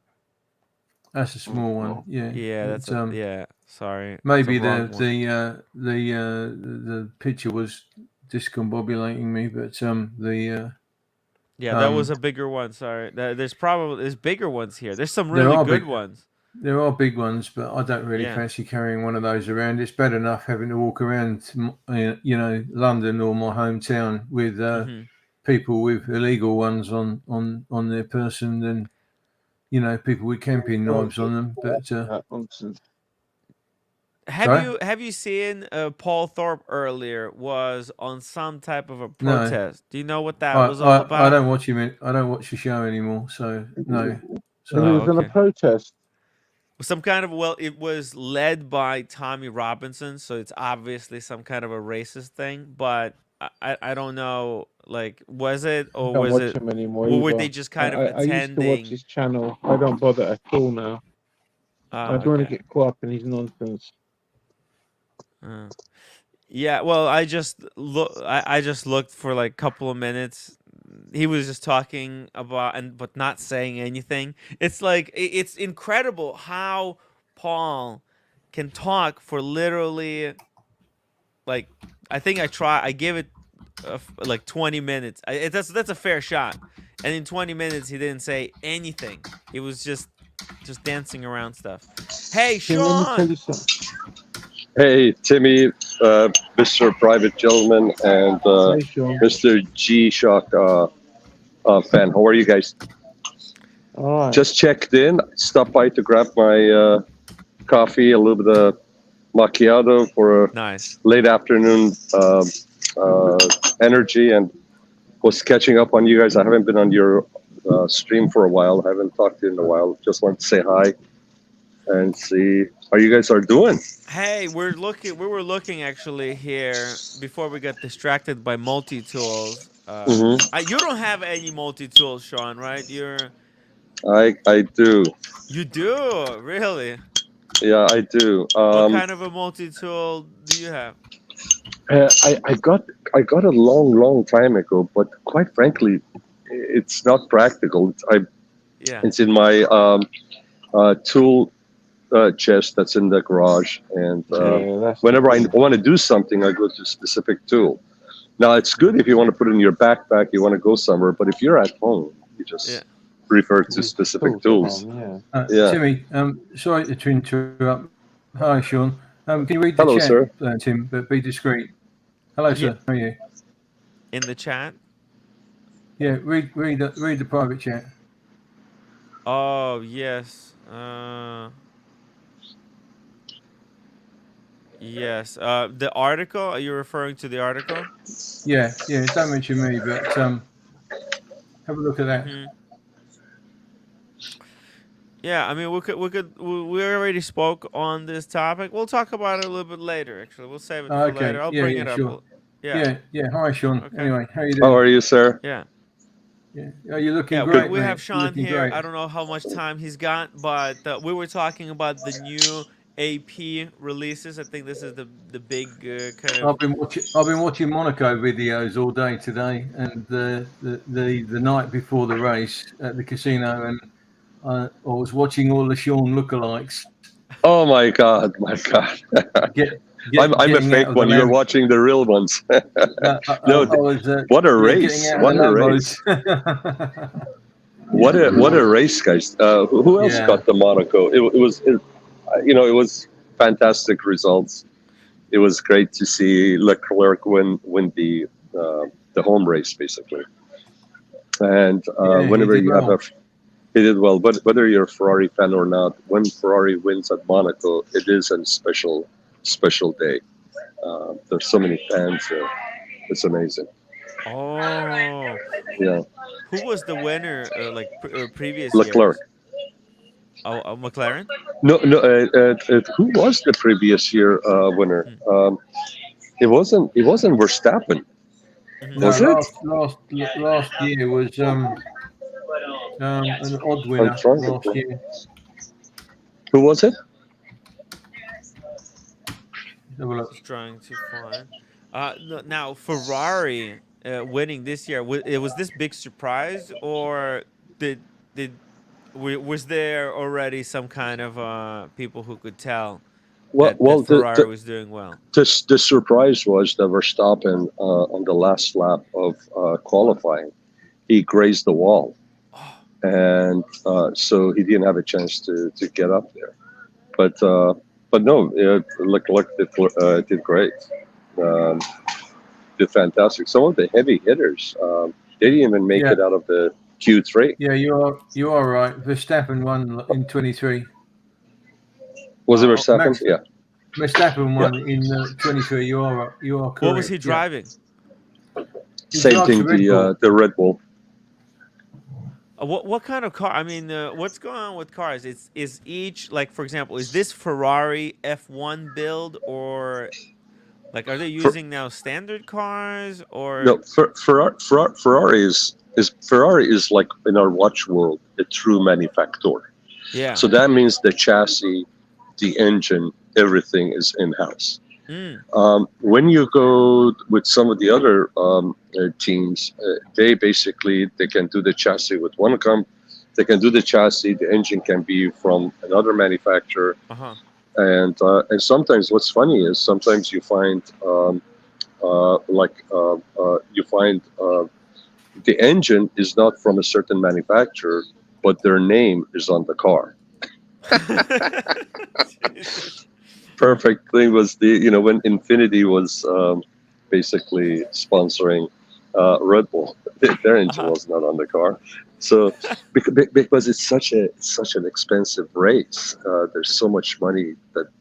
that's a small one. Yeah, Yeah, it's, yeah. Sorry, it's a maybe wrong one. the picture was discombobulating me, but Yeah, that was a bigger one. Sorry, there's bigger ones here. There's some there really are good big ones. there are big ones, but I don't really Yeah. fancy carrying one of those around. It's bad enough having to walk around, London or my hometown with Hmm. people with illegal ones on their person than people with camping knives on them. But That nonsense. sorry, Have you seen Paul Thorpe earlier was on some type of a no, protest? Do you know what that was all I about? don't watch him. I don't watch the show anymore. So no, And he Oh, sorry. was in a okay. protest. Some kind of it was led by Tommy Robinson, so it's obviously some kind of a racist thing. But I don't know, like, was it I or don't was watch it? him anymore Or were either. they just kind of I used to watch attending? his channel. I don't bother at all now. I don't want to Okay. get caught up in his nonsense. Uh, yeah. Well, I just looked for like a couple of minutes. He was just talking about but not saying anything. It's like it's incredible how Paul can talk for literally like I give it like 20 minutes. That's a fair shot. And in 20 minutes he didn't say anything. He was just dancing around stuff. Hey, Tim, let me tell Sean. you something. Hey, Timmy, Mr. Private Gentleman, and Hey, Sean. Mr. G Shock fan. How are you guys? All right. Just checked in. Stopped by to grab my coffee, a little bit of macchiato for a Nice. late afternoon energy, and was catching up on you guys. I haven't been on your stream for a while. I haven't talked to you in a while. Just wanted to say hi and see how you guys are doing. Hey, we were looking actually here before we got distracted by multi-tools. You don't have any multi-tools, Sean, right? I do. You do? Really? Yeah, I do. What kind of a multi-tool do you have? I got a long time ago, but quite frankly, it's not practical. Yeah. It's in my tool chest that's in the garage, and whenever I want to do something, I go to a specific tool. Now, it's good if you want to put it in your backpack, you want to go somewhere, but if you're at home, you just refer to specific tools. Yeah. Timmy, sorry to interrupt. Hi, Sean. Can you read the Hello, chat, sir. Tim, but be discreet. Hello, Yeah. sir. How are you? In the chat? Yeah, read the private chat. Oh, yes. Yes. The article? Are you referring to the article? Yeah. Don't mention me, but have a look at that. Mm-hmm. Yeah, I mean, we already spoke on this topic. We'll talk about it a little bit later. Actually, we'll save it for later. I'll bring it up. Sure. Yeah. Hi, Sean. Okay. Anyway, how you How doing? are you, sir? Yeah. Yeah. Oh, you're looking Yeah, great, we mate. have You're Sean looking here. great. I don't know how much time he's got, but we were talking about the new AP releases. I think this is the big kind of. I've been watching Monaco videos all day today, and the night before the race at the casino, and I was watching all the Sean lookalikes. Oh my God, my God! I'm a Getting out fake of one. the You're Lamb. watching the real ones. I No, was what a getting race! out of What the a Lambos. race! What a race, guys! Who else Yeah. got the Monaco? It was fantastic results. It was great to see Leclerc win the home race basically. And Yeah, whenever he did you have well. he did well. But whether you're a Ferrari fan or not, when Ferrari wins at Monaco, it is a special day. There's so many fans there. It's amazing. Oh, Yeah, who was the winner like previous Leclerc. years? Oh, McLaren. No, no. Who was the previous year winner? Mm. It wasn't Verstappen, Hmm. No, was it? last year was an odd I'm winner trying to last think. year. Who was it? Have a look. Just trying to find. Now Ferrari winning this year. Was this big surprise, or did was there already some kind of people who could tell that Well, Ferrari was doing well? the surprise was that Verstappen on the last lap of qualifying, he grazed the wall, Oh, and so he didn't have a chance to get up there. But no, Leclerc did great, um, did fantastic. Some of the heavy hitters, they didn't even make Yeah. it out of the Q3. Yeah, you are right. Verstappen won in 23. Was it Oh, Verstappen? Max Yeah. Verstappen won in 23. You are correct. what was he Yeah. driving? He Same drives thing. the Red Bull. The Red Bull. What kind of car? I mean, what's going on with cars? Is each, like, for example, is this Ferrari F1 build, or like are they using now standard cars, or No, Ferrari is like in our watch world a true manufacturer. yeah? So that means the chassis, the engine, everything is in house. Mm. When you go with some of the other teams, they can do the chassis with one company. They can do the chassis. The engine can be from another manufacturer. Uh-huh. And sometimes what's funny is sometimes you find the engine is not from a certain manufacturer, but their name is on the car. Perfect thing was when Infinity was basically sponsoring Red Bull, their engine was not on the car. So because it's such an expensive race, there's so much money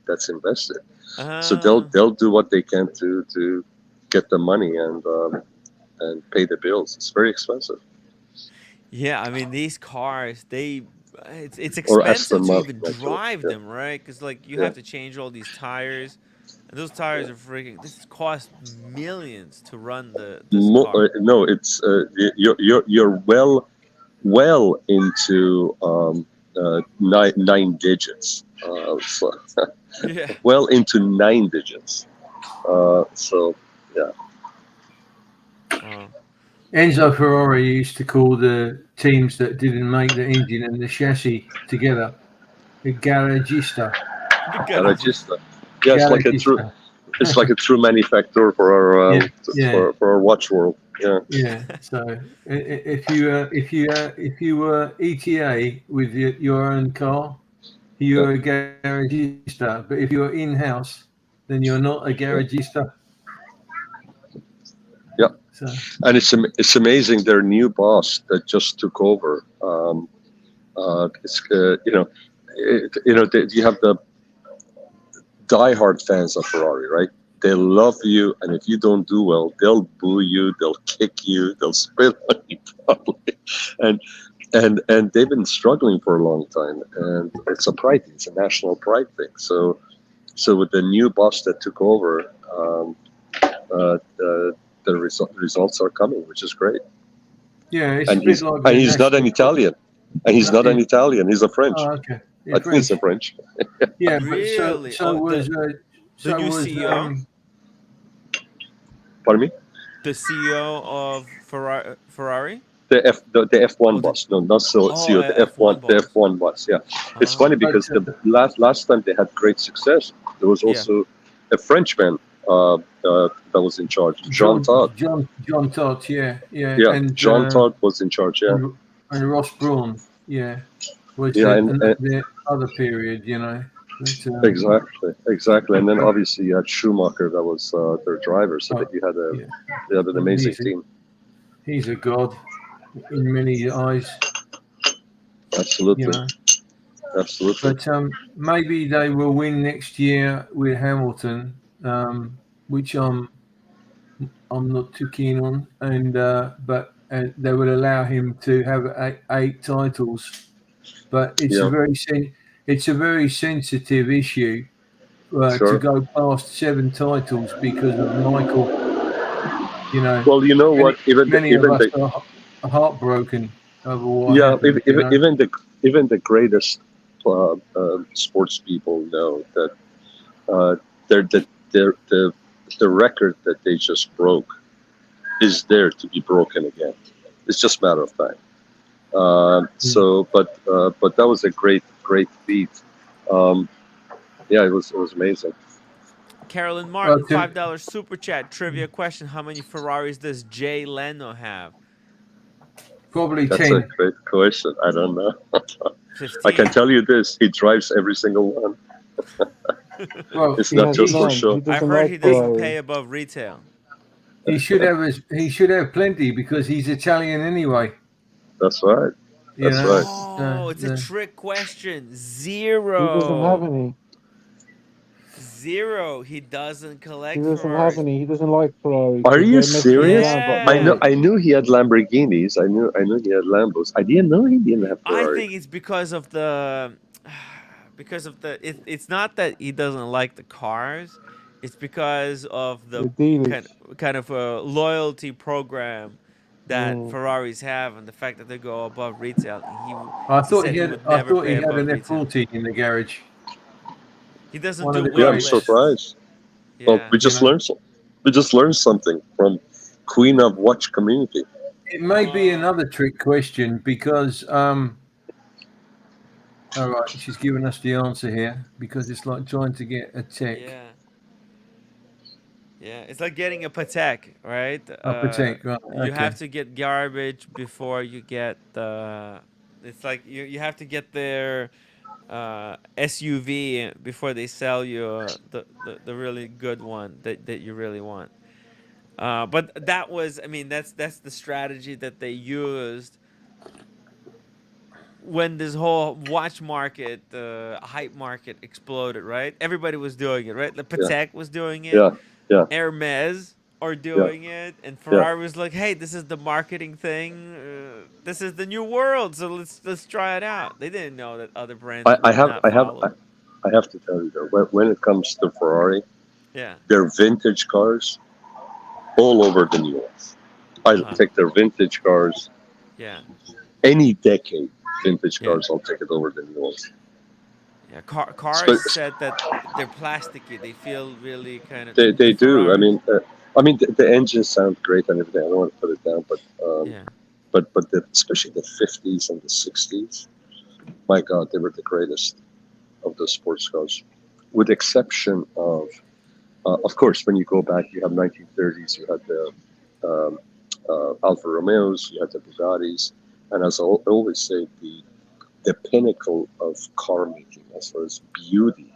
that's invested. So they'll do what they can to get the money and pay the bills. It's very expensive. Yeah, I mean these cars, it's Or expensive Aston to Martin, even that's drive yeah. them, right? Because like you Yeah. have to change all these tires, and those tires are freaking. This costs millions to run this car. No, it's you're well into nine digits. So Yeah. well into 9 digits. So yeah. Oh. Enzo Ferrari used to call the teams that didn't make the engine and the chassis together a garagista. Garagista. Yeah, it's like a true manufacturer for our for our watch world. Yeah. Yeah. So if you were ETA with your own car, you're a garagista. But if you're in house, then you're not a garagista. Yeah. So. And it's amazing their new boss that just took over. It's you have the diehard fans of Ferrari, right? They love you, and if you don't do well, they'll boo you, they'll kick you, they'll spit on you probably, and they've been struggling for a long time, and it's a pride thing, it's a national pride thing. So with the new boss that took over, the results are coming, which is great. Yeah, it's And a bit like he's not an Italian, and he's not an Italian. He's a French. Oh, okay. I think he's a French. Yeah, Really? but so was the new CEO? Pardon me? The CEO of Ferrari? The F1 boss. No, not CEO. The F1 boss. Yeah, it's funny because the last time they had great success, there was also a Frenchman that was in charge, John Todt. John Todt. Yeah. And John Todt was in charge. Yeah, and Ross Brawn. Yeah, was the other period, you know. But, exactly. And then obviously you had Schumacher, that was their driver, so that you had an amazing team. He's a god in many eyes. Absolutely. You know? Absolutely. But maybe they will win next year with Hamilton, which I'm not too keen on, and but they will allow him to have eight titles. But it's a very sensitive issue to go past 7 titles because of Michael. You know. Well, you know what? Many of us are heartbroken over what happened, even the greatest sports people know that the record that they just broke is there to be broken again. It's just a matter of time. But that was a great feat. It was amazing. Carolyn Martin, $5 super chat trivia question: how many Ferraris does Jay Leno have? Probably 10. That's a great question. I don't know. 15. I can tell you this: he drives every single one. Well, it's not just for show. I heard he doesn't pay above retail. He should have plenty because he's Italian anyway. That's right. That's right. Oh, it's a trick question. 0. He doesn't have any. 0. He doesn't collect. He doesn't Ferraris. have any. He doesn't like Ferrari. Are you serious? Yeah. I knew he had Lamborghinis. I knew he had Lambos. I didn't know he didn't have Ferrari. I think it's because of the. It's not that he doesn't like the cars. It's because of the kind of a loyalty program that Ferraris have, and the fact that they go above retail. I thought he had an F40 in the garage. He doesn't do Yeah, I'm surprised. Yeah. Well, we just learned something from Queen of Watch community. It may be another trick question because all right, she's given us the answer here because it's like trying to get a tech. Yeah, it's like getting a Patek, right? A Patek, right. You have to get garbage before you get the. It's like you have to get their SUV before they sell you the really good one that you really want. But that was, that's the strategy that they used when this whole watch market, hype market exploded, right? Everybody was doing it, right? The Patek was doing it. Yeah. Hermes are doing it, and Ferrari was like, "Hey, this is the marketing thing. This is the new world. So let's try it out." They didn't know that other brands. I have to tell you though, when it comes to Ferrari, their vintage cars, all over the new ones. I'll take their vintage cars. Yeah. Any decade, vintage cars, I'll take it over the new ones. Yeah, cars said that they're plasticky. They feel really kind of. They do. The engines sound great and everything. I don't want to put it down, but especially the 50s and the 60s, my God, they were the greatest of the sports cars, with exception of course, when you go back, you have 1930s. You had the Alfa Romeos, you had the Bugattis, and as I always say, the pinnacle of car making as far as beauty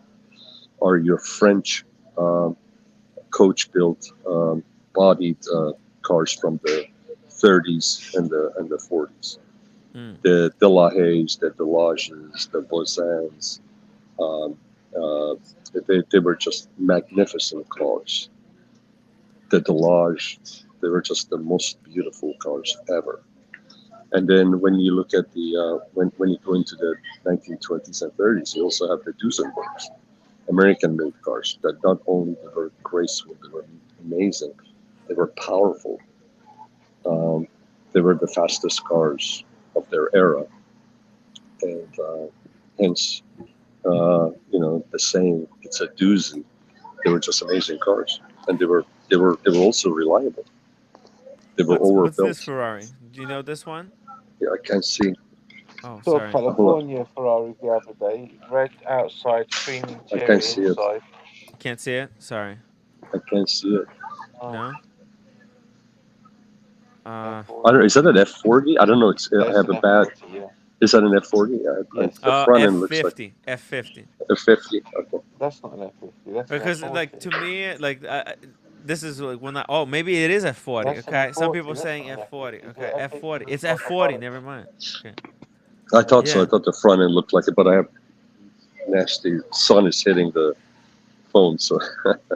are your French coach-built bodied cars from the 30s and the 40s. The De La Hayes, the Delages, the Bozans, they were just magnificent cars. The Delage, they were just the most beautiful cars ever. And then when you look at the when you go into the 1920s and 30s, you also have the Duesenbergs, American-made cars that not only were graceful, they were amazing. They were powerful. They were the fastest cars of their era, and hence, the saying, "It's a doozy." They were just amazing cars, and they were also reliable. They were What's overbuilt. this Ferrari? Do you know this one? Yeah, I can't see. Oh, Saw a sorry. California Ferrari the other day, red outside, cream I interior can't see it. inside. You can't see it. Sorry. I can't see it. Oh, No. I don't know. Is that an F40? I don't know. I have a bad. F40, yeah. Is that an F40? Yeah. Yes. The front end looks like F50. F50. F50. Okay. That's not an F50. That's Because an F40. like to me, like this is like when maybe it is F40. That's an Okay, some F40, people are that's saying not an F40. F50. Okay, Is it F40. F50? It's F40. Never mind. Okay. I thought so. Yeah. I thought the front end looked like it, but I have nasty sun is hitting the phone, so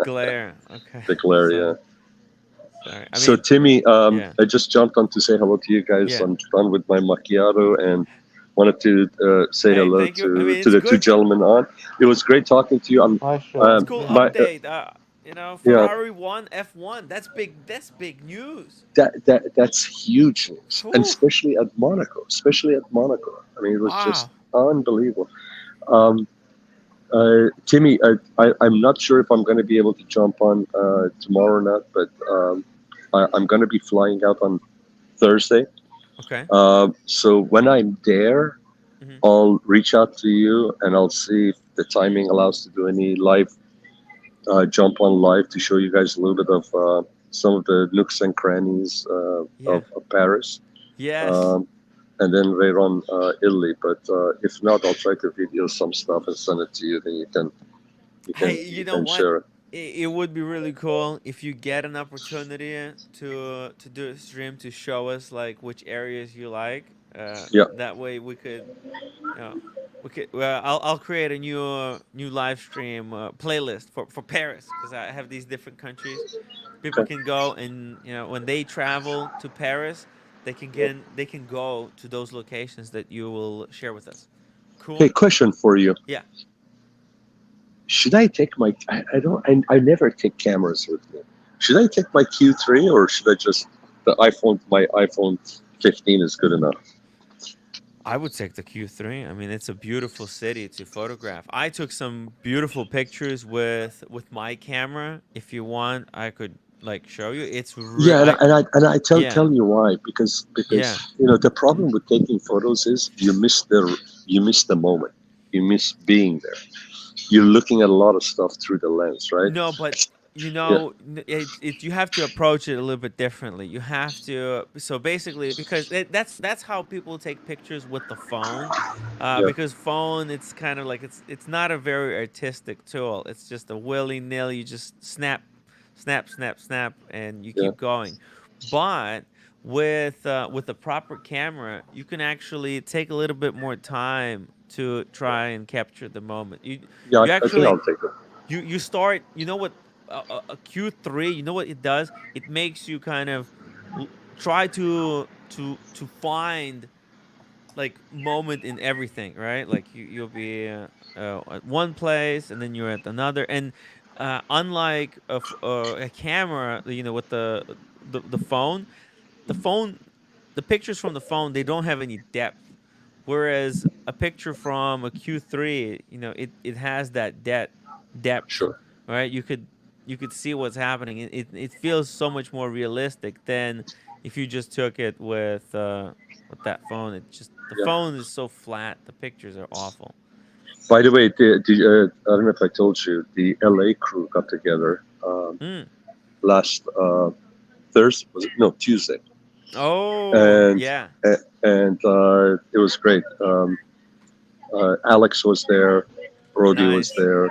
Glare. Okay. the glare. So, Yeah. sorry. So Timmy, yeah. I just jumped on to say hello to you guys. Yeah. I'm done with my macchiato and wanted to say Hey, hello thank you. I mean, to it's the two good. gentlemen on. It was great talking to you. Hi, Sean. It's cool my- update. Ferrari won F1. That's big. That's big news. That's huge news, Ooh. and especially at Monaco. I mean, it was just unbelievable. Timmy, I'm not sure if I'm going to be able to jump on tomorrow or not, but I'm going to be flying out on Thursday. Okay. So when I'm there, Mhm. I'll reach out to you and I'll see if the timing allows to do any live jump on live to show you guys a little bit of some of the nooks and crannies Yeah. of Paris. Yes. And then later on Italy. But if not, I'll try to video some stuff and send it to you. Then you can Hey, you know what? share it. It would be really cool if you get an opportunity to do a stream to show us like which areas you like. Yeah. That way we could, Well, I'll create a new live stream playlist for Paris because I have these different countries. People Okay. can go and when they travel to Paris, they can go to those locations that you will share with us. Cool. Hey, question for you. Yeah. Should I take my? I never take cameras with me. Should I take my Q3 or should I just my iPhone 15 is good enough? I would take the Q3. I mean, it's a beautiful city to photograph. I took some beautiful pictures with my camera. If you want, I could like show you. It's really and I tell Yeah. you why because Yeah. the problem with taking photos is you miss the moment. You miss being there. You're looking at a lot of stuff through the lens, right? No, but you have to approach it a little bit differently. You have to so basically because that's how people take pictures with the phone. Because phone it's kind of like it's not a very artistic tool. It's just a willy-nilly, you just snap, and you keep going. But with the proper camera, you can actually take a little bit more time to try and capture the moment. You I think I'll take it. you start, what a Q3, you know what it does? It makes you kind of try to find like moment in everything, right? Like you'll be at one place and then you're at another, and unlike a camera, with the phone, the pictures from the phone, they don't have any depth. Whereas a picture from a Q3, it has that depth. Sure. Right? You could see what's happening. It feels so much more realistic than if you just took it with that phone. The phone is so flat. The pictures are awful. By the way, I don't know if I told you, the LA crew got together last Thursday. Was it? No, Tuesday. Oh, and, yeah. And it was great. Alex was there. Brody was there.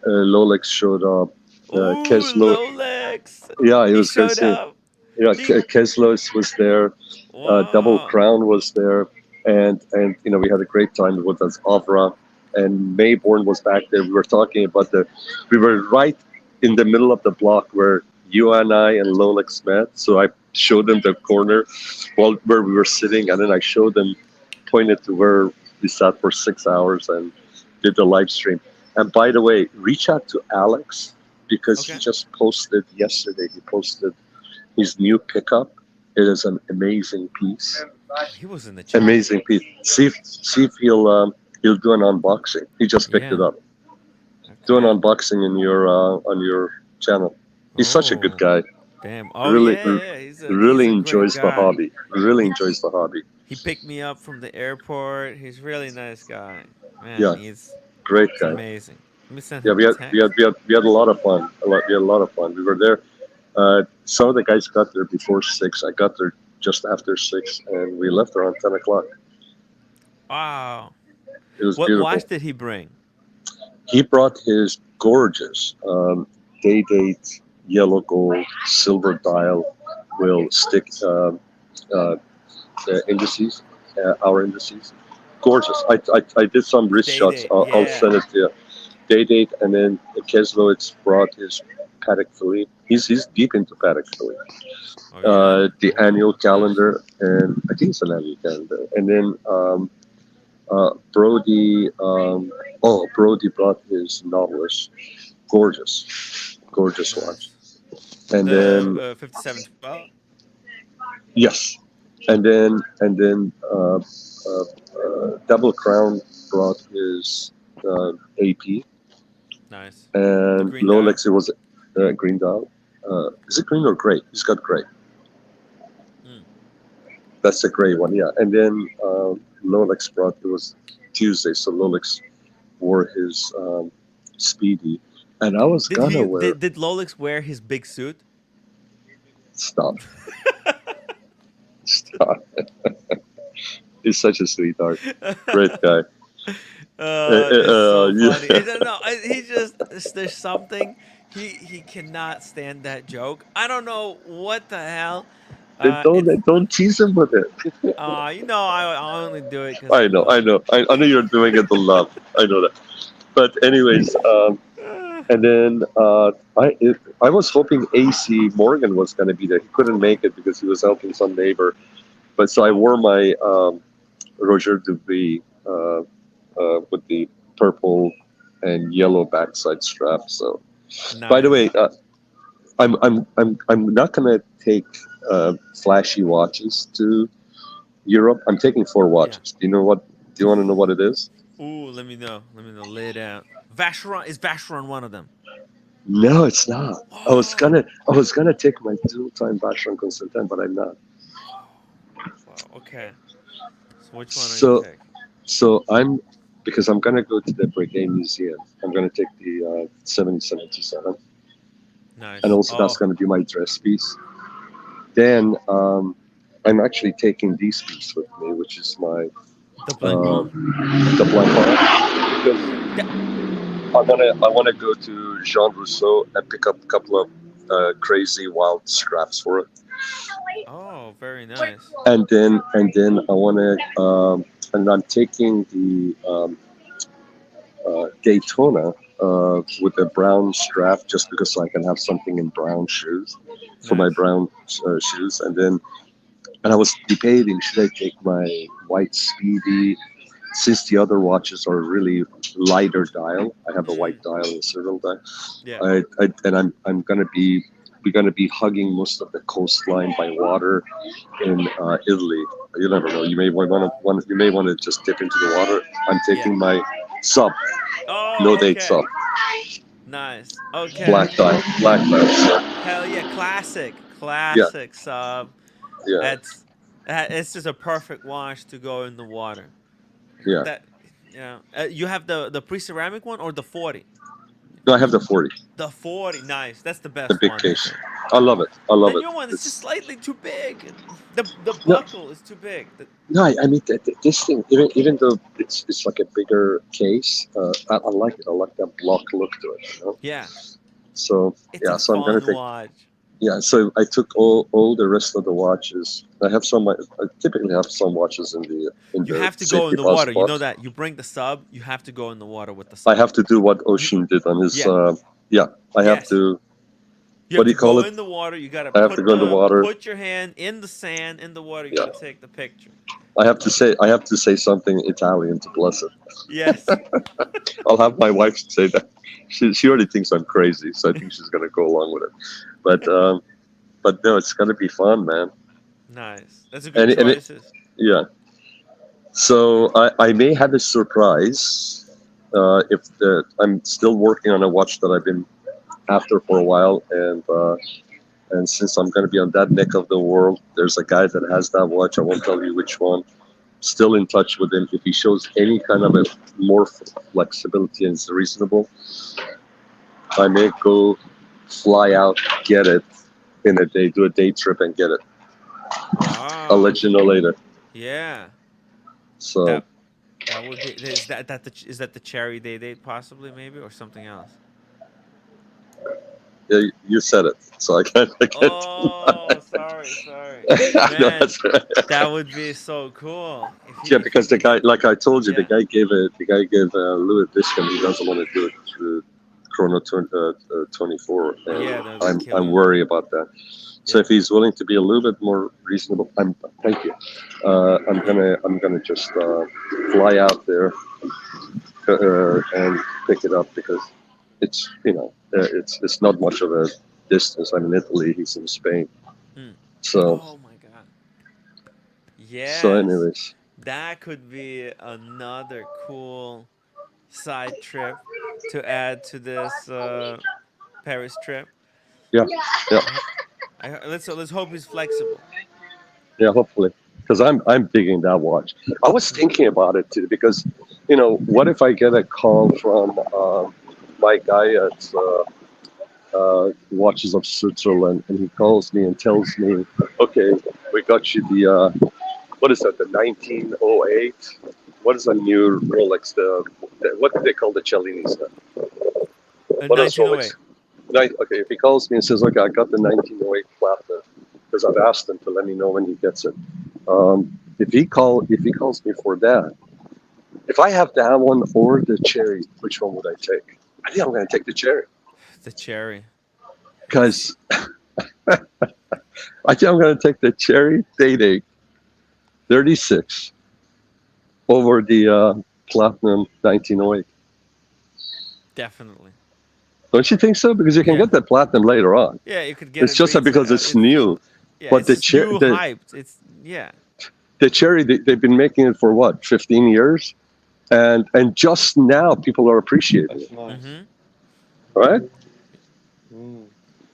Rolex showed up. Keslo. Rolex. Yeah, he was showed up. Yeah, Keslo was there. Wow. Double Crown was there, and we had a great time with us. Avra and Mayborn was back there. We were talking about we were right in the middle of the block where you and I and Rolex met. So I showed them the corner where we were sitting, and then I showed them, pointed to where we sat for 6 hours and did the live stream. And by the way, reach out to Alex because he just posted yesterday. He posted his new pickup. It is an amazing piece. He was in the chat. Amazing piece. See if he'll do an unboxing. He just picked it up. Okay. Do an unboxing in your on your channel. He's such a good guy. Damn. Oh, really, yeah. He's really a enjoys great the guy. hobby. Really enjoys the hobby. He picked me up from the airport. He's a really nice guy. Man, Yeah. he's Great guy. amazing. Let me send Yeah, him we a had text. a lot of fun. We had a lot of fun. We were there. Some of the guys got there before 6. I got there just after 6, and we left around 10 o'clock. Wow. It was What beautiful. watch did he bring? He brought his gorgeous day-date yellow gold silver dial will stick indices, our indices. Gorgeous. I did some wrist shots. Day-date, I'll send it to you. Day-date, and then Keselowitz brought his Patek Philippe. He's deep into Patek Philippe. Oh, yeah. The annual calendar, and I think it's an annual calendar. And then Brody, Brody brought his Nautilus. Gorgeous watch. And then 5712. yes, and then Double Crown brought his AP, Nice. and green Rolex, it was green dial. Is it green or gray? He's got gray. That's a gray one, yeah. And then Rolex brought, it was Tuesday, so Rolex wore his Speedy, and I was gonna wear. Did Rolex wear his big suit? Stop. Stop. He's such a sweetheart. Great guy. It's so yeah. funny. No, he just, there's something, he cannot stand that joke. I don't know what the hell. Don't tease him with it. I only do it because I know you're doing it to love. I know that. But anyways, and then I was hoping AC Morgan was going to be there. He couldn't make it because he was helping some neighbor. But so I wore my Roger Dubuis with the purple and yellow backside strap. So, nice. By the way, I'm not going to take flashy watches to Europe. I'm taking 4 watches. Yeah. Do you want to know what it is? Ooh, let me know. Lay it out. Vacheron, is Vacheron one of them? No, it's not. I was gonna take my dual-time Vacheron Constantin, but I'm not. Wow, okay. So which one are you taking? So because I'm gonna go to the Piguet Museum. I'm gonna take the 7077. Nice. And also that's gonna be my dress piece. Then I'm actually taking these pieces with me, which is my the blank I wanna go to Jean Rousseau and pick up a couple of crazy wild scraps for it. Oh, very nice. And then I wanna and I'm taking the Daytona with a brown strap just because I can have something in brown shoes for my brown shoes. And I was debating, should I take my white Speedy, since the other watches are really lighter dial. I have a white dial and a silver dial. Yeah. We're gonna be hugging most of the coastline by water in Italy. You never know. You may want to just dip into the water. I'm taking my sub. Oh, no date sub. Nice. Okay. Black dial. So. Hell yeah, classic sub. Yeah. It's just a perfect wash to go in the water. Yeah. You have the pre-ceramic one or the 40? No, I have the 40. The 40, nice. That's the best one. The big one, case. I love it. Your one is just slightly too big. The buckle is too big. No, I mean this thing. Even though it's like a bigger case, I like it. I like that block look to it. You know? Yeah. So so I'm gonna take. Watch. Yeah, so I took all the rest of the watches. I typically have some watches in the. You have to go in the water. You know that. You bring the sub. You have to go in the water with the sub. I have to do what Oshin did on his. I have to. What do you call it? In the water. You gotta. I have to go in the water. Put your hand in the sand in the water. You gotta take the picture. I have to say something Italian to bless it. Yes. I'll have my wife say that. She already thinks I'm crazy, so I think she's gonna go along with it. But no, it's gonna be fun, man. Nice. That's a good And choices. yeah. So I may have a surprise. I'm still working on a watch that I've been after for a while, and since I'm going to be on that neck of the world, there's a guy that has that watch. I won't tell you which one. Still in touch with him. If he shows any kind of a more flexibility and it's reasonable, I may go fly out, get it in a day, do a day trip and get it. Wow. I'll let you know later. Yeah. So that would be. Is that the cherry day date possibly maybe or something else? yeah, you said it, so I can't. Oh, sorry. No, Man, that's right. that would be so cool. Yeah, because the guy, like I told you, the guy gave Lou a discount. He doesn't want to do it through Chrono 24. And I'm worried about that. So if he's willing to be a little bit more reasonable, thank you. I'm gonna just fly out there and pick it up because it's it's not much of a distance. I'm in Italy. He's in Spain. So. Oh my God. Yeah. So, anyways. That could be another cool side trip to add to this Paris trip. Yeah. Let's hope he's flexible. Yeah, hopefully, because I'm digging that watch. I was thinking about it too because, what if I get a call from my guy at Watches of Switzerland, and he calls me and tells me, okay, we got you the what is that, the 1908? What is a new Rolex? What do they call the Cellinis? What is Rolex? Okay, if he calls me and says, okay, I got the 1908 Platinum, because I've asked him to let me know when he gets it. If he calls me for that, if I have to have one or the cherry, which one would I take? I think I'm going to take the cherry. The cherry. Because I think I'm going to take the cherry Day 36 over the Platinum 1908. Definitely. Don't you think so? Because you can get that Platinum later on. Yeah, you could get it's just that because it's new. Yeah, but it's hyped. It's the cherry, they've been making it for what, 15 years? And just now people are appreciating it. Nice. Right?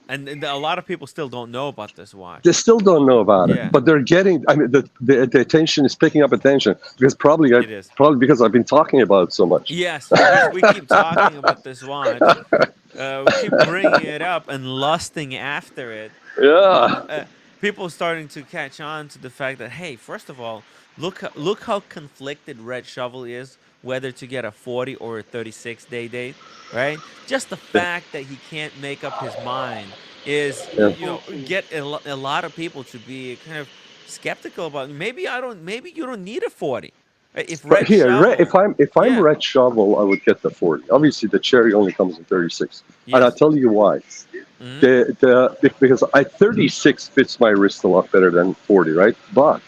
And a lot of people still don't know about this watch. They still don't know about it, but they're getting. I mean, the attention is picking up attention because probably because I've been talking about it so much. Yes, we keep talking about this watch. We keep bringing it up and lusting after it. Yeah. People starting to catch on to the fact that, hey, first of all, look how conflicted Red Shovel is, whether to get a 40 or a 36 day date, right? Just the fact that he can't make up his mind is, get a lot of people to be kind of skeptical about. Maybe you don't need a 40. If I'm Red Shovel, I would get the 40. Obviously, the cherry only comes in 36, and I'll tell you why. Because 36 fits my wrist a lot better than 40, right? But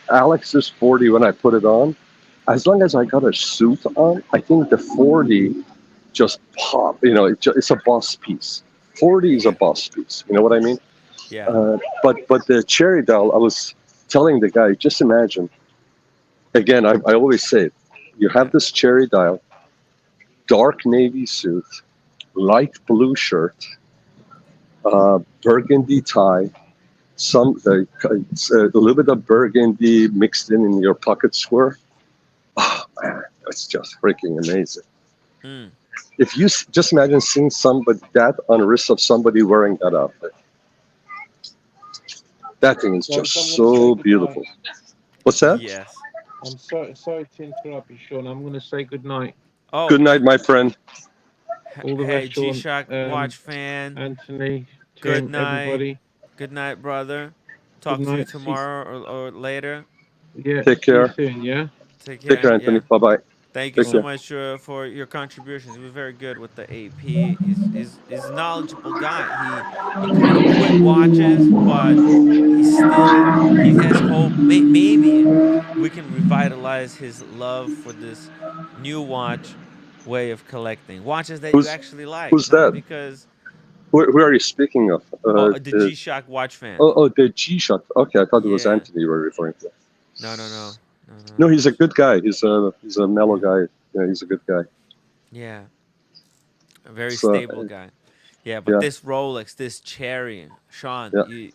Alex's 40, when I put it on, as long as I got a suit on, I think the 40 just pop. It's a boss piece. 40 is a boss piece. You know what I mean? Yeah. But the cherry dial, I was telling the guy, just imagine. Again, I always say it. You have this cherry dial, dark navy suit, light blue shirt, burgundy tie, a little bit of burgundy mixed in your pocket square. Oh man, it's just freaking amazing. If you just imagine seeing that on the wrist of somebody wearing that outfit, that thing is just so beautiful. What's that? Yes. I'm sorry to interrupt you, Sean. I'm going to say good night. Oh, good night, my friend. All the best, Sean. G-Shock watch fan. Anthony. Good night. Everybody. Good night, brother. Talk to you tomorrow or later. Yeah. Take care. See you soon, yeah. Take care, Anthony. Bye bye. Thank you so much for your contributions. He was very good with the AP. He's a knowledgeable guy. He kind of quit watches, but he has hope. Maybe we can revitalize his love for this new watch way of collecting watches that you Who's actually like, who's not that? because Who are you speaking of? the G-Shock watch fan. Oh, the G-Shock. Okay, I thought it was Yeah. Anthony you were referring to. No. No, he's a good guy. He's a mellow guy. Yeah, he's a good guy. Yeah. A very So, stable guy. Yeah, but yeah. this Rolex, this Cherry, Sean, Yeah.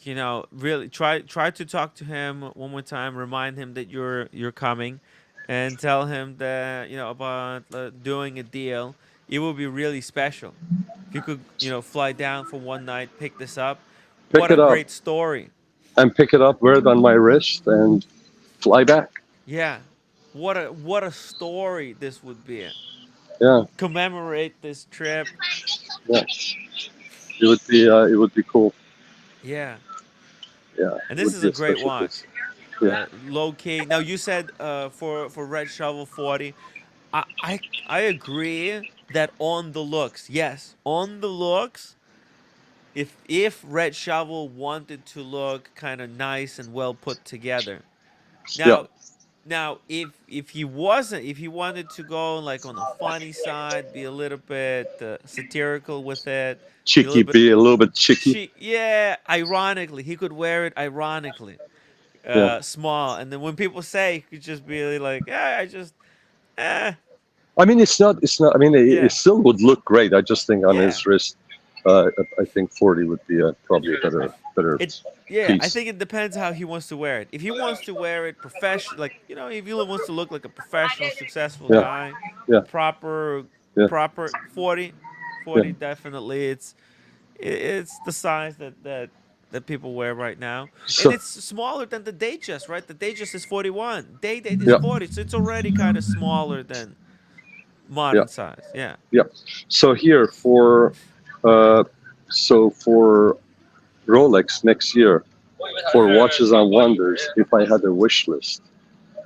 you know, really try to talk to him one more time. Remind him that you're coming, and tell him that about doing a deal. It will be really special if you could fly down for one night, pick this up. Pick What a it up great story! and pick it up, wear it on my wrist, and fly back. Yeah, what a story this would be. Yeah, Commemorate this trip. yeah. It would be cool. Yeah, Yeah, and it this would is be a great special watch. case. Yeah, Low key. Now you said for Red Shovel 40, I agree that on the looks, yes, on the looks, if Red Shovel wanted to look kind of nice and well put together. yeah. Now if he wasn't, if he wanted to go like on the funny side, be a little bit satirical with it, Cheeky, be a little bit cheeky. yeah, ironically, he could wear it ironically. Yeah, Small, and then when people say, he could just be like, yeah, I just I mean, it's not. I mean, yeah, it still would look great. I just think on yeah. his wrist, I think 40 would be probably a better Yeah, I piece. think it depends how he wants to wear it. If he wants to wear it professional, like if he wants to look like a professional, successful Yeah, guy, yeah, proper, yeah, 40, yeah. definitely. It's the size that people wear right now, and So it's smaller than the Datejust, right? The Datejust is 41, Date is yeah, 40, so it's already kind of smaller than yeah, modern size. Yeah. yeah. So here uh, for Rolex next year for watches on wonders, if I had a wish list,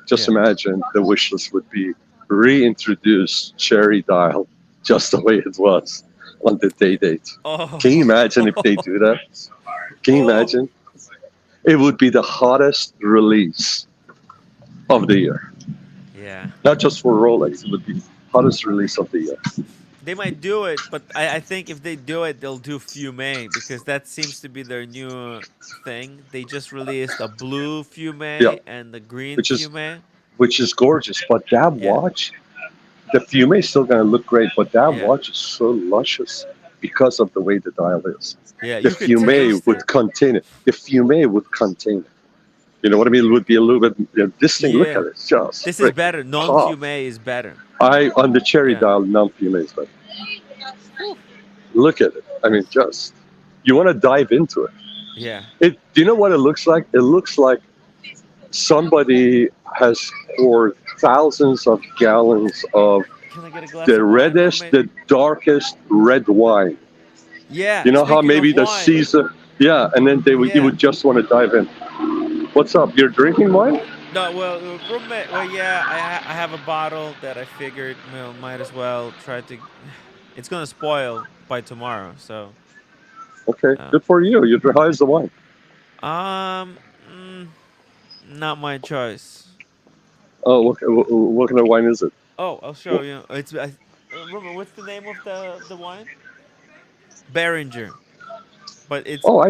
just Yeah. imagine the wish list would be reintroduce cherry dial just the way it was on the date. Oh. Can you imagine if they do that? Can you imagine? It would be the hottest release of the year. Yeah. Not just for Rolex, it would be hottest release of the year. They might do it, but I think if they do it, they'll do Fume, because that seems to be their new thing. They just released a blue Fume Yeah, and the green which is Fume. which is gorgeous. But that Yeah. watch, the Fume is still gonna look great, but that Yeah. watch is so luscious because of the way the dial is. Yeah, The you could Fume taste would it. contain it. The Fume would contain it. You know what I mean? It would be a little bit. This thing, look Yeah. at it, it's just. This is freaking better. pop. Non-Fume is better. On the cherry Yeah. dial, non-Fume is better. Look at it. I mean, just you want to dive into it. Yeah. Do you know what it looks like? It looks like somebody has poured thousands of gallons of Can I get a glass the of wine, reddest, roommate? the darkest red wine. Yeah. You know how speaking maybe of the wine, Caesar, yeah, and then you Yeah. would just want to dive in. What's up? You're drinking wine? No, well, roommate. Well, yeah, I have a bottle that I figured, might as well try to. It's gonna spoil by tomorrow, so. Okay, Uh, good for you. How's the wine? um, mm, not my choice. Oh, what kind of wine is it? Oh, I'll show you. It's Roommate, what's the name of the wine? Behringer, but it's Oh,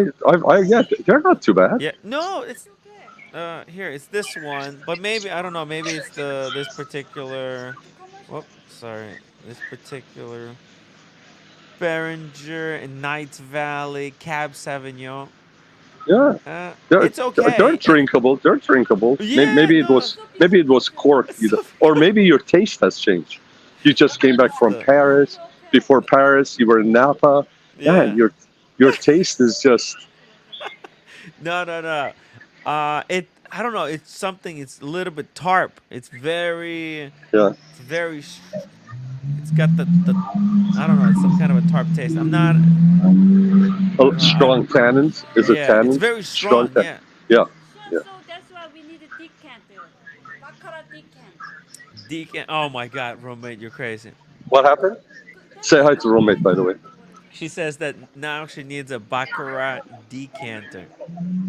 yeah, they're not too bad. yeah. No, it's here. It's this one, but maybe I don't know. Maybe it's this particular. Whoop, sorry. This particular Behringer in Night Valley Cab Sauvignon. Yeah, It's okay. They're drinkable. They're drinkable. Yeah, Maybe it no, was cork, it's either. so- Or maybe your taste has changed. You just came back from Paris. Before Paris, you were in Napa. Yeah. Man, your taste is just. No. I don't know. It's something. It's a little bit tart. It's very. Yeah. It's very. It's got the. I don't know. It's some kind of a tart taste. I'm not. Strong tannins. Is it Yeah, tannins? it's very strong. tan- Yeah. Yeah. So that's why we need a decanter. Baccarat decanter. Deacon. Oh my God, roommate, you're crazy. What happened? Say hi to roommate, by the way. She says that now she needs a Baccarat decanter.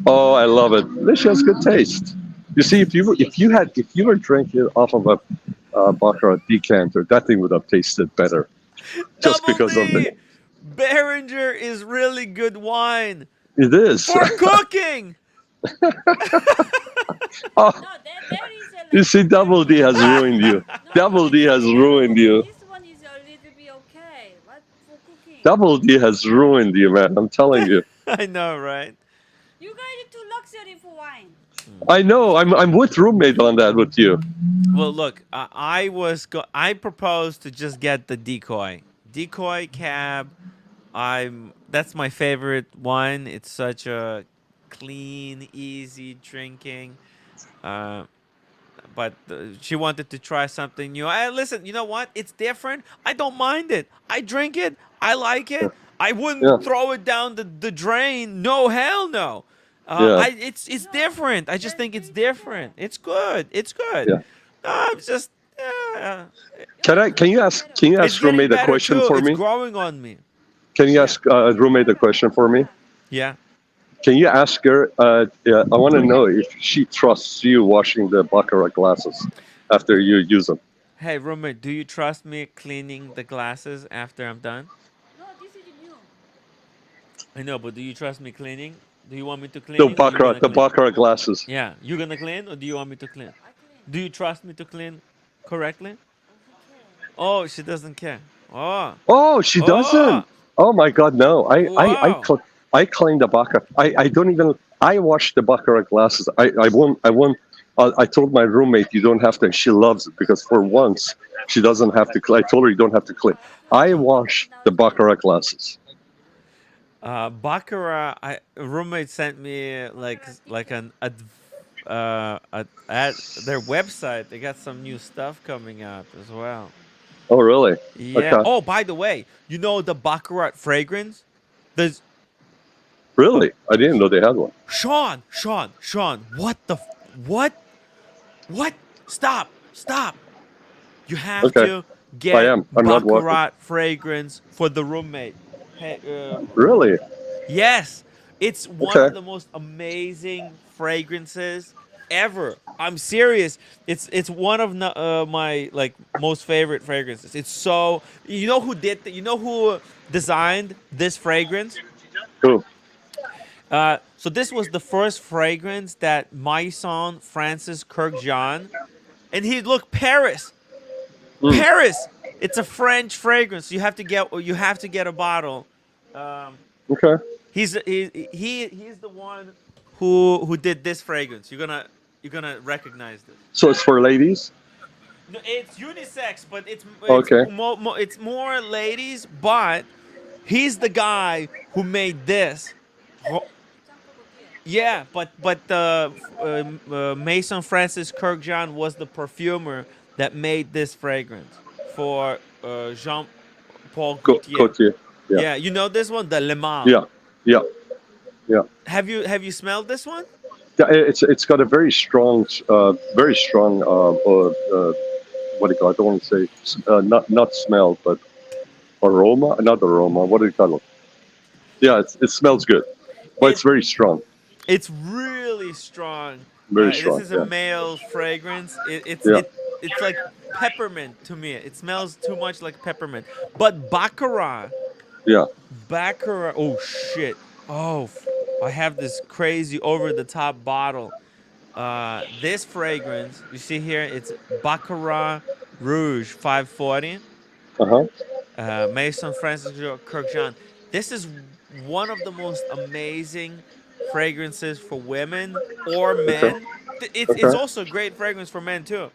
Oh, I love it. She has good taste. You see, if you were drinking off of Baccarat decanter. That thing would have tasted better, just Double because of D! the. Behringer is really good wine It is. for cooking. Oh, No, there is a you see, Double D has ruined you. Double D has ruined you. This one is a little bit okay, but for cooking. Double D has ruined you, man. I'm telling you. I know, right? You guys are too luxury for wine. I know. I'm with roommate on that with you. Well, look, I proposed to just get the decoy cab. That's my favorite wine. It's such a clean, easy drinking. Uh, but she wanted to try something new. Listen, you know what? It's different. I don't mind it. I drink it. I like Yeah. it. I wouldn't Yeah. throw it down the drain. No, hell no. Yeah. It's different. I just think it's different. It's good. It's good. Yeah. I'm just. Can you ask It's getting roommate a better question too. for It's me? growing on me. Can you ask roommate a question for me? Yeah. Can you ask her? Yeah, I want to know if she trusts you washing the Baccarat glasses after you use them. Hey, roommate, do you trust me cleaning the glasses after I'm done? No, this is new. I know, but do you trust me cleaning? Do you want me to clean? The Baccarat glasses. Yeah, you gonna clean, or do you want me to clean? I clean. Do you trust me to clean correctly? Okay. Oh, she doesn't care. Oh, Oh, she doesn't. Oh my God, no! Wow. I clean the Baccarat. I don't even. I wash the Baccarat glasses. I won't. I told my roommate you don't have to. She loves it because for once she doesn't have to. I told her you don't have to clean. I wash the Baccarat glasses. Baccarat. A roommate sent me like an at their website. They got some new stuff coming out as well. Oh, really? Yeah. Okay. Oh, by the way, you know the Baccarat fragrance? There's Really? I didn't know they had one. Sean. What the what? Stop. You have Okay. to get I am. I'm not walking. Baccarat fragrance for the roommate. Hey, Really? yes, it's one Okay. of the most amazing fragrances ever. I'm serious. It's one of my like most favorite fragrances. It's so you know who did you know who designed this fragrance? Cool. So this was the first fragrance that Maison Francis Kurkdjian, and Paris. Mm. Paris. It's a French fragrance. You have to get a bottle. Okay. He's the one who did this fragrance. You're gonna recognize this. So it's for ladies. No, it's unisex, but it's Okay. it's more ladies. But he's the guy who made this. Yeah, but Maison Francis Kurkdjian was the perfumer that made this fragrance for Jean Paul Gaultier. Gaultier. Yeah. Yeah, you know this one, the Le Mans. Yeah. Have you smelled this one? Yeah, it's got a very strong what do you call it? I don't want to say not smell, but aroma. Not aroma. What do you call it? Yeah, it smells good, but it's very strong. It's really strong. Very strong. This is a male fragrance. It's like peppermint to me. It smells too much like peppermint. But Baccarat. Yeah. Baccarat. Oh shit. Oh, I have this crazy over the top bottle. This fragrance, you see here, it's Baccarat Rouge 540. Maison Francis Kurkdjian. This is one of the most amazing fragrances for women or men. It's also a great fragrance for men too.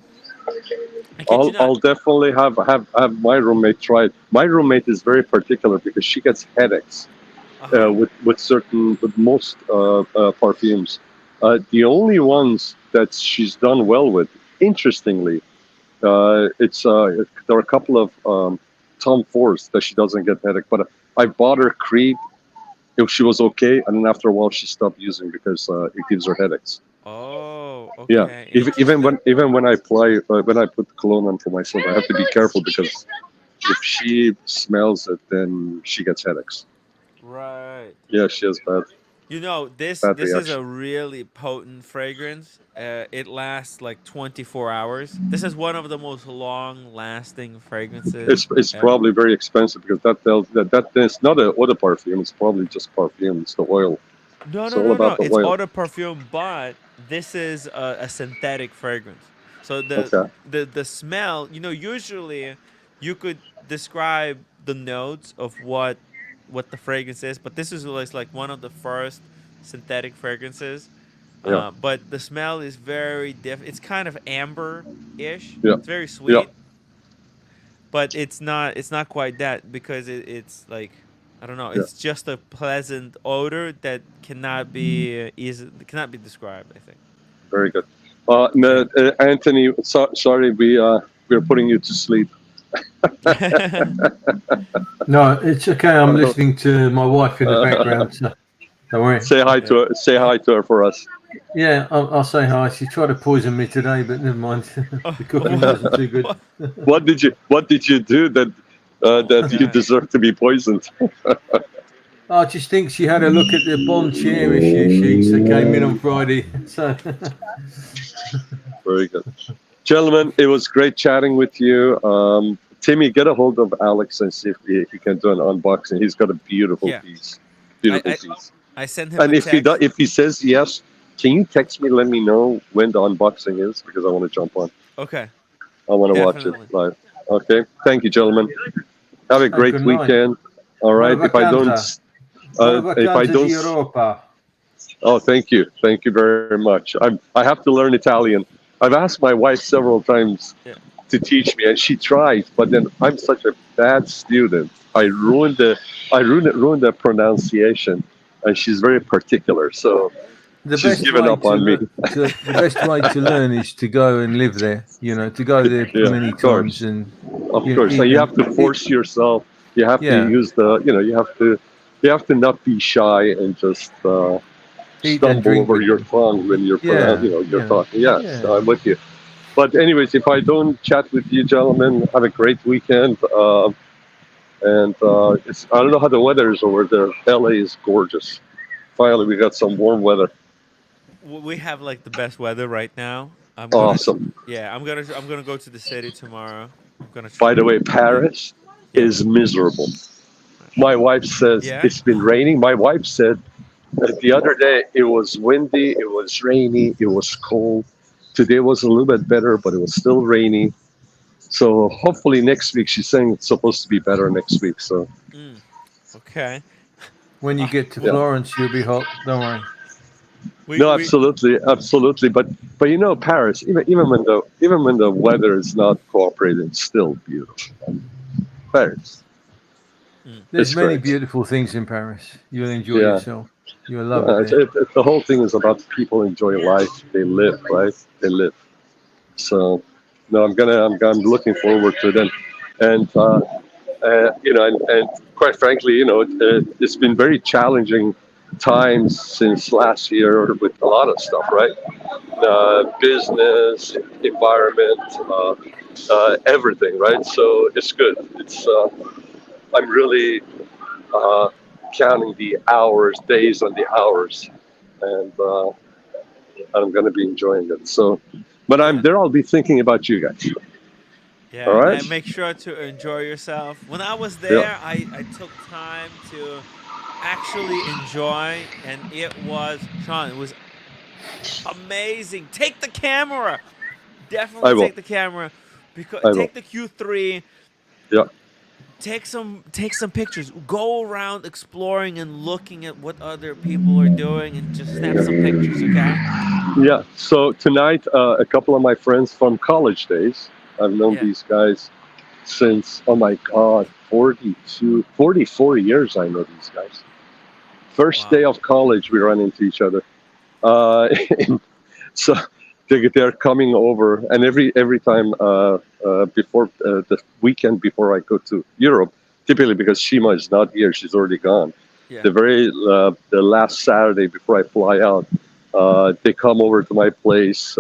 I'll definitely have my roommate try it. My roommate is very particular because she gets headaches with most perfumes. The only ones that she's done well with, interestingly, there are a couple of Tom Fords that she doesn't get headache. But I bought her Creed. She was okay, and then after a while she stopped using because it gives her headaches. Oh, okay. Yeah, even when I put cologne on for myself, I have to be careful because if she smells it, then she gets headaches. Right. Yeah, she has bad. You know, this bad this is reaction. a really potent fragrance. It lasts like 24 hours. This is one of the most long-lasting fragrances It's ever. probably very expensive because that tells that it's not a eau de parfum. It's probably just perfume. It's the oil. No, It's no, all no, about no. the It's oil. eau de perfume, but this is a synthetic fragrance. So Okay. the smell, usually you could describe the notes of what the fragrance is, but this is like one of the first synthetic fragrances. Yeah. But the smell is very different. It's kind of amber-ish. Yeah. It's very Yeah. sweet, but it's not quite that because it's like I don't know. Yeah. It's just a pleasant odor that cannot be described. I think. Very good. No, Anthony, sorry, we're putting you to sleep. No, it's okay. I'm listening to my wife in the background. So don't worry. Say hi to her. Say hi to her for us. Yeah, I'll say hi. She tried to poison me today, but never mind. The cooking wasn't too good. What did you do that you God. deserve to be poisoned? I just think she had a look at the Bond chair issue sheets that came in on Friday. So Very good, gentlemen. It was great chatting with you. Timmy, get a hold of Alex and see if he can do an unboxing. He's got a beautiful Yeah. piece. Beautiful I piece. I sent him And a if he text. if he says yes, can you text me? Let me know when the unboxing is because I want to jump on. Okay. I want to watch Definitely. it live. Okay. Thank you, gentlemen. Have a great good night. weekend. All right. If I don't, Buona if I vacanza don't, di Europa. oh, thank you very much. I have to learn Italian. I've asked my wife several times Yeah. to teach me, and she tries, but then I'm such a bad student. I ruined the pronunciation, and she's very particular. So The she's best given way up on me. the best way to learn is to go and live there. To go there Yeah, many of course. times and Of course. So you have to force yourself. You have to Yeah. use you have to not be shy and just Eat and stumble drink over with your tongue when you're Yeah, you're yeah, talking. Yes, yeah. I'm with you. But anyways, if I don't chat with you, gentlemen, have a great weekend. And I don't know how the weather is over there. LA is gorgeous. Finally, we got some warm weather. We have like the best weather right now. Awesome. I'm gonna go to the city tomorrow. I'm gonna By the way, yeah. Paris Yeah. is miserable. My wife says Yeah. it's been raining. My wife said the other day it was windy, it was rainy, it was cold. Today was a little bit better, but it was still rainy. So hopefully next week, she's saying it's supposed to be better next week. So Okay. When you get to yeah. Florence, you'll be hot. Don't worry. No, absolutely. But Paris, even when the weather is not cooperating, it's still beautiful. Paris, There's it's many great. beautiful things in Paris. You'll enjoy Yeah. yourself. You'll love it there. The whole thing is about people enjoy life. They live, right? They live. So, no, I'm looking forward to it, and and quite frankly, it's been very challenging times since last year with a lot of stuff, right? Business, environment, everything, right? So it's good. I'm really counting the hours, days, and the hours, and I'm going to be enjoying it. So, but I'm there. I'll be thinking about you guys. Yeah, All right. and make sure to enjoy yourself. When I was Yeah. there, I took time to actually enjoy, and Sean, it was amazing. Take the camera. Definitely I will. take the camera because I will. take the Q3. Yeah. Take some pictures. Go around exploring and looking at what other people are doing and just snap some pictures, okay? Yeah. So tonight, a couple of my friends from college days. I've known Yeah. these guys since, oh my God, 44 years I know these guys. First Wow. day of college, we run into each other. So they're coming over, and every time before the weekend before I go to Europe, typically because Shima is not here, she's already gone. Yeah. The last Saturday before I fly out, they come over to my place.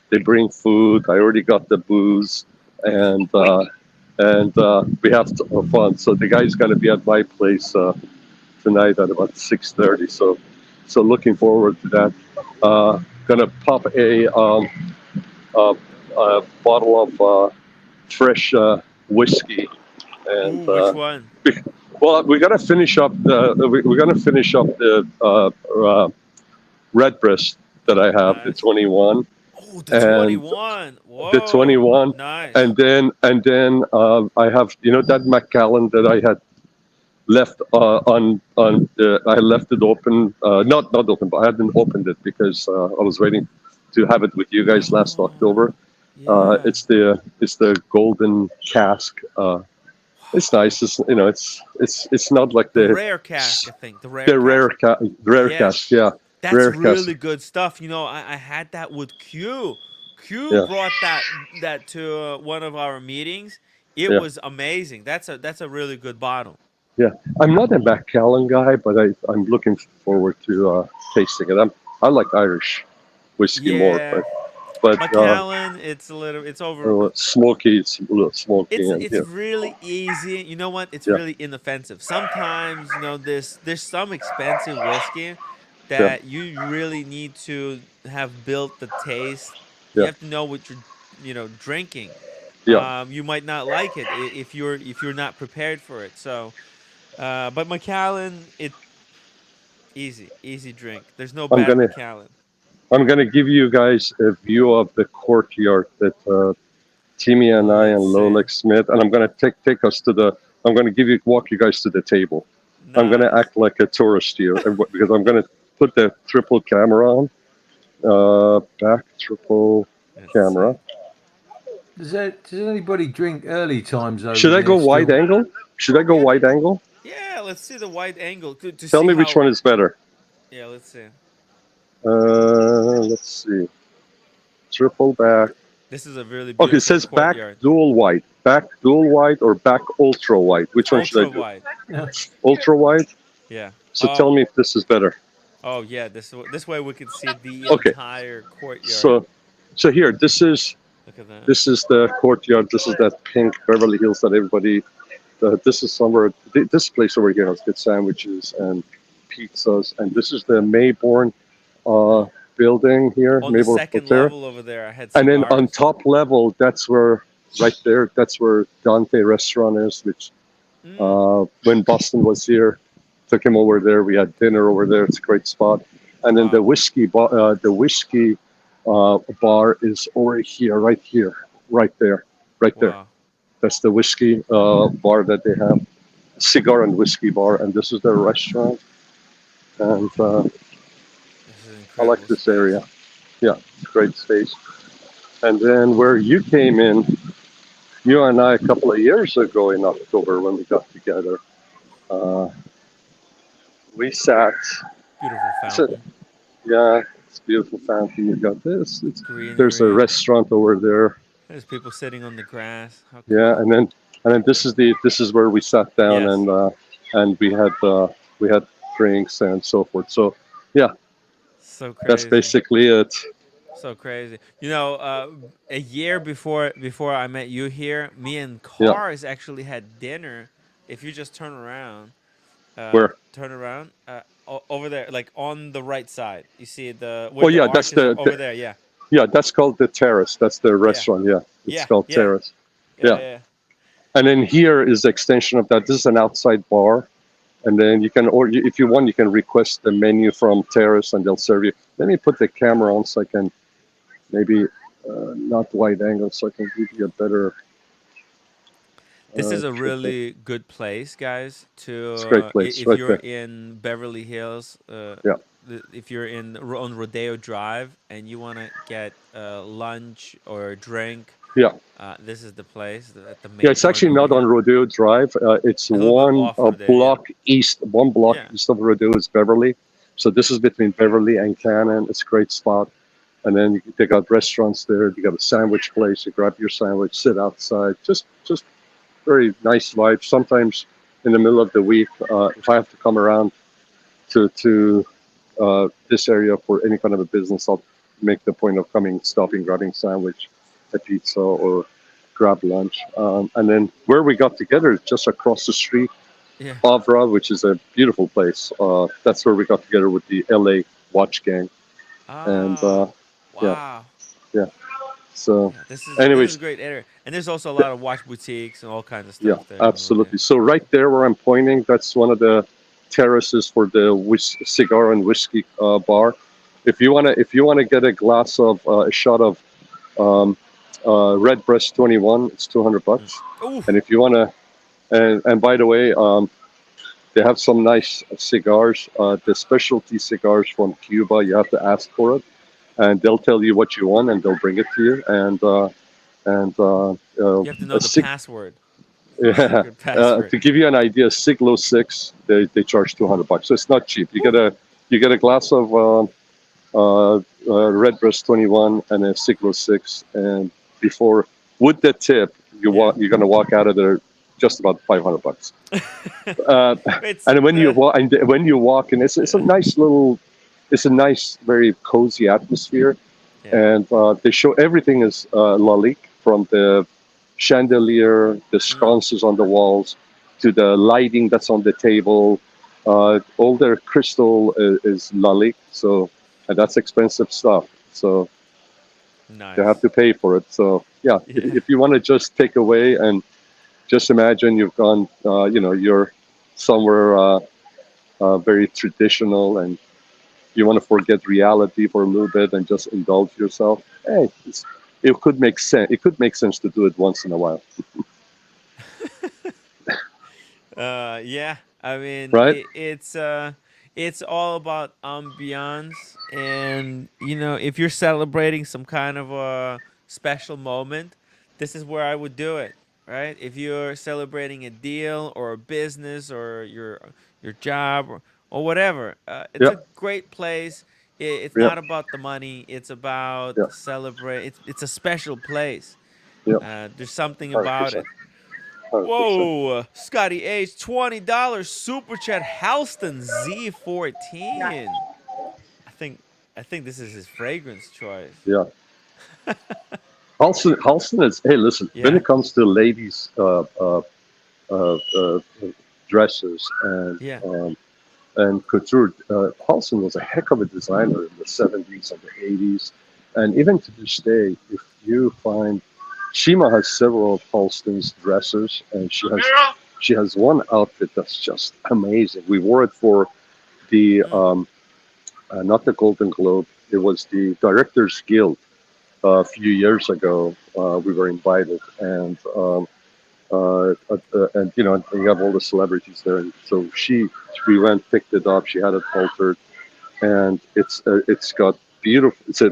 They bring food. I already got the booze, and we have fun. So the guy's going to be at my place tonight at about 6:30. So So looking forward to that. Gonna pop a bottle of fresh whiskey, and Ooh, which one? well, we're gonna finish up the Redbreast that I have, the Nice. 21, Oh, the and 21. the Whoa. 21, Nice. and then I have that Macallan that I had left I left it open, not open, but I hadn't opened it because I was waiting to have it with you guys last Oh, October. yeah. It's the golden cask. It's nice. It's not like The the rare cask, I think. The rare the cask. rare Yes. cask. Yeah, That's rare cask. really good stuff. I had that with Q. Q Yeah, brought that to one of our meetings. It yeah, was amazing. That's a really good bottle. yeah. I'm not a Macallan guy, but I'm looking forward to tasting it. I like Irish whiskey more, Yeah. but Macallan, it's over. smoky. It's a little smoky, and It's really easy. You know what? It's yeah, really inoffensive. Sometimes, there's some expensive whiskey yeah, that you really need to have built the taste. You yeah, have to know what you're, drinking. yeah. You might not like it if you're not prepared for it. So, but Macallan, easy drink. There's no I'm bad gonna Macallan. I'm gonna give you guys a view of the courtyard that Timmy and I and Let's see. Lolex Smith, and I'm gonna take us to the. I'm gonna walk you guys to the table. I'm gonna Nice. act like a tourist here because I'm gonna put the triple camera on. Back triple Let's see. camera. Does anybody drink early times over Should I go there wide still? angle? Should I go Yeah, wide angle? yeah. Let's see the wide angle to Tell see me which how. one is better. Yeah, let's see. Let's see. Triple back. This is a really Okay, it beautiful says back courtyard. dual wide. Back dual wide or back ultra wide? Which one should Ultra I do? wide. Ultra wide. Yeah. So tell me if this is better. Oh yeah. This way we can see the Okay. entire courtyard. So here, this is Look at that. the courtyard. This is that pink Beverly Hills that everybody. This is somewhere. This place over here has good sandwiches and pizzas, and this is the Mayborn building here, On the Mayborn second Hotel. level over there, I had And then cigars. on top level, that's where right there. That's where Dante Restaurant is, which when Boston was here, took him over there. We had dinner over there. It's a great spot. And then Wow. the whiskey bar is over here, right there. Wow. That's the whiskey bar that they have, cigar and whiskey bar. And this is their restaurant. And This is I incredible. like this space. area. Yeah, great space. And then where you came in, you and I a couple of years ago in October when we got together, we sat. Beautiful So, fountain. yeah, it's a beautiful fountain. You got this. Greenery. There's a restaurant over there. There's people sitting on the grass. How Yeah, cool. and then this is where we sat down Yes. and we had drinks and so forth. So yeah, So that's crazy. basically it. So crazy. A year before I met you here, me and Yeah. Cars actually had dinner. If you just turn around, Where? over there, like on the right side. You see the Oh yeah, that's arches are over there. Yeah. yeah, that's called the Terrace. That's the restaurant. Yeah, it's Yeah. called Yeah. Terrace. Yeah. Yeah. And then here is the extension of that. This is an outside bar. And then you can order, if you want, you can request the menu from Terrace and they'll serve you. Let me put the camera on so I can maybe not wide angle so I can give you a better. This is a triple. really good place, guys. It's a great place, If right you're there. in Beverly Hills, Yeah. if you're on Rodeo Drive and you want to get lunch or a drink, Yeah. this is the place at the main. Yeah, it's actually not on Rodeo Drive. It's A little bit one off of there, block east. One block Yeah. east of Rodeo is Beverly. So this is between Beverly and Cannon. It's a great spot. And then they got restaurants there. You got a sandwich place. You grab your sandwich, sit outside. Just very nice vibe. Sometimes in the middle of the week, if I have to come around to this area for any kind of a business, I'll make the point of stopping, grabbing sandwich, a pizza, or grab lunch. And then where we got together is just across the street Yeah. Avra, which is a beautiful place. That's where we got together with the LA watch gang, and Oh, yeah, wow. yeah. So, Yeah, this is a anyways, great area, and there's also a lot of watch boutiques and all kinds of yeah, stuff there over there. absolutely. So right there where I'm pointing, that's one of the terraces for the cigar and whiskey bar. If you wanna get a glass of a shot of um, Redbreast 21, it's Mm. $200. And Oof. if you wanna, and by the way, they have some nice cigars. The specialty cigars from Cuba, you have to ask for it, and they'll tell you what you want, and they'll bring it to you. You have to know A the cig password, Yeah, secret password. to give you an idea, Siglo 6, they charge $200, so it's not cheap. You get a glass of Redbreast 21 and a Siglo 6, and before with the tip, Yeah. you're gonna walk out of there just about $500. Uh, It's and when you walk in, it's a yeah. nice little, it's a nice, very cozy atmosphere, Yeah. and they show everything is Lalique, from the chandelier, the Mm. sconces on the walls, to the lighting that's on the table. All their crystal is Lalique, so and that's expensive stuff. So you have Nice. to pay for it. So yeah, Yeah. if you want to just take away and just imagine you've gone, you're somewhere very traditional, and you want to forget reality for a little bit and just indulge yourself. Hey, it could make sense. It could make sense to do it once in a while, Yeah. I mean, right? it's all about ambiance, and if you're celebrating some kind of a special moment, this is where I would do it, right? If you're celebrating a deal or a business or your job or whatever, it's Yeah, a great place. It's yeah, not about the money. It's about yeah, celebrate. It's a special place. yeah. There's something about 100%, it. 100%. Whoa, Scotty H, $20 super chat. Halston Z14. I think I think this is his fragrance choice. Yeah. Halston is. Hey, listen. When Yeah, it comes to ladies' dresses yeah. and couture, Halston was a heck of a designer in the '70s and the '80s, and even to this day, if you find Shima has several of Halston's dresses, and she has one outfit that's just amazing. We wore it for the Mm. not the Golden Globe. It was the Directors Guild a few years ago. We were invited, and you have all the celebrities there. And so we went, picked it up. She had it altered, and it's got beautiful. It's a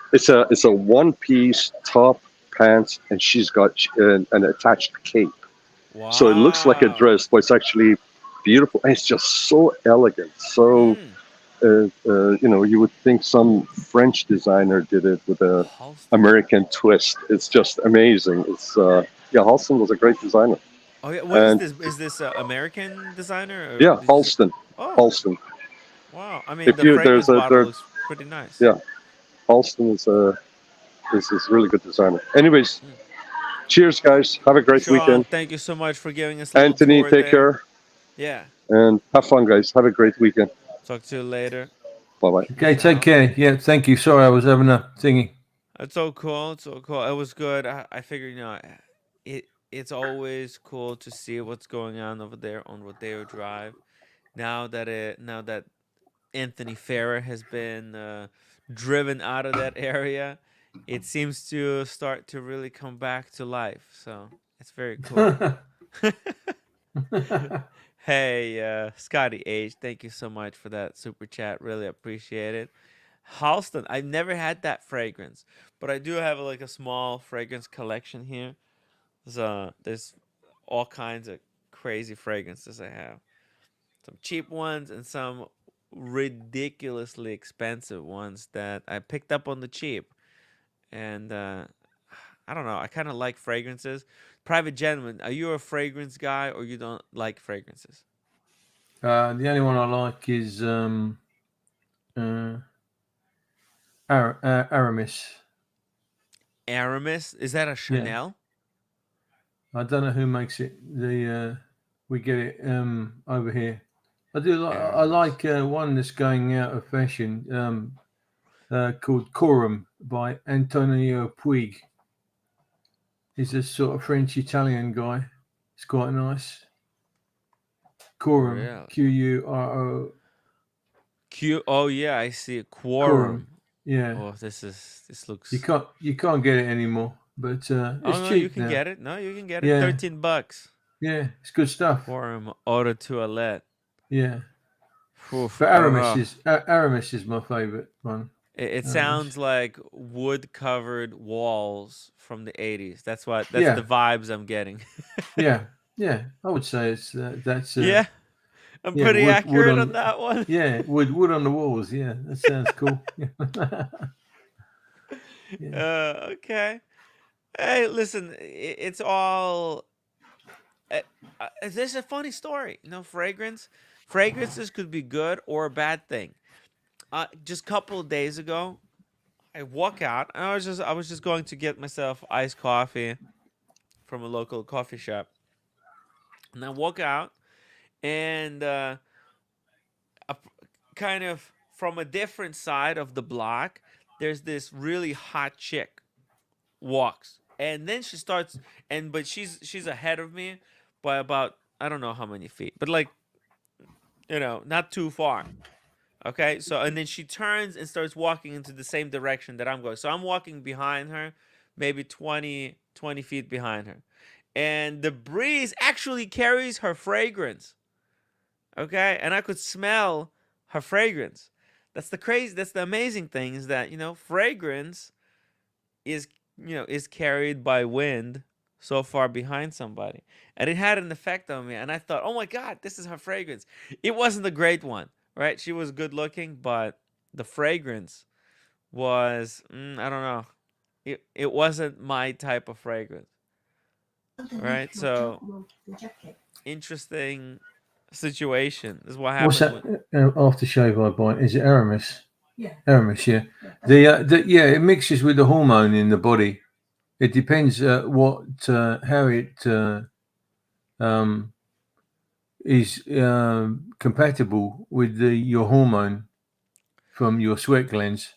it's a it's a one piece top, pants, and she's got an attached cape. So it looks like a Wow. dress, but it's actually beautiful. And it's just so elegant. So Mm. you would think some French designer did it with a Halston. American twist. It's just amazing. Yeah, Halston was a great designer. Oh yeah, what is And this? Is this American designer or yeah, did you say? Halston, Oh, Halston. wow. I mean, If the you there's fragrance a bottle there, looks pretty nice. yeah, Halston is a really good designer. Anyways, Mm. cheers, guys. Have a great Sean, weekend. thank you so much for giving us a little Anthony, tour take there. care Yeah. and have fun, guys. Have a great weekend. Talk to you later. Bye bye. Okay, Peace take out. care. Yeah, thank you. Sorry, I was having a thingy. It's so cool. It's so cool. It was good. I figured, it's always cool to see what's going on over there on Rodeo Drive. Now that Anthony Ferrer has been driven out of that area, it seems to start to really come back to life. So it's very cool. Hey, Scotty H, thank you so much for that super chat. Really appreciate it. Halston, I've never had that fragrance, but I do have like a small fragrance collection here. There's all kinds of crazy fragrances I have. Some cheap ones and some ridiculously expensive ones that I picked up on the cheap. And I don't know. I kind of like fragrances. Private gentleman, are you a fragrance guy or you don't like fragrances? The only one I like is uh, Aramis. Aramis, is that a Yeah. Chanel? I don't know who makes it. We get it over here. I do like. I like one that's going out of fashion called Corum by Antonio Puig. He's a sort of French Italian guy. It's quite nice. Quorum, Really? Quro. Oh yeah, I see it. Quorum. Yeah. Oh, this looks. You can't get it anymore, but it's no, cheap you can now. get it. No, you can get it. Yeah. $13. Yeah, it's good stuff. Quorum Auto Toilette. Yeah. Oof, But Aramis is my favorite one. It sounds like wood-covered walls from the 80s. That's the vibes I'm getting. Yeah. I would say it's that's. Yeah, I'm pretty accurate on that one. Yeah, wood on the walls. Yeah, that sounds cool. Yeah. Okay. Hey, listen, it's all. This is a funny story. Fragrances could be good or a bad thing. Just a couple of days ago, I walk out and I was just going to get myself iced coffee from a local coffee shop, and I walk out, and kind of from a different side of the block, there's this really hot chick walks, and then she starts, but she's ahead of me by about, I don't know how many feet, but like, not too far. Okay, so and then she turns and starts walking into the same direction that I'm going. So I'm walking behind her, maybe 20 feet behind her. And the breeze actually carries her fragrance. Okay, and I could smell her fragrance. That's the amazing thing, is that, fragrance is carried by wind so far behind somebody. And it had an effect on me, and I thought, oh my God, this is her fragrance. It wasn't a great one. Right, she was good looking, but the fragrance was, I don't know. It wasn't my type of fragrance. Right, so interesting situation. This is what happens. What's that aftershave I buy? Is it Aramis? Yeah. Aramis, yeah. It mixes with the hormone in the body. It depends how it is compatible with your hormone from your sweat glands.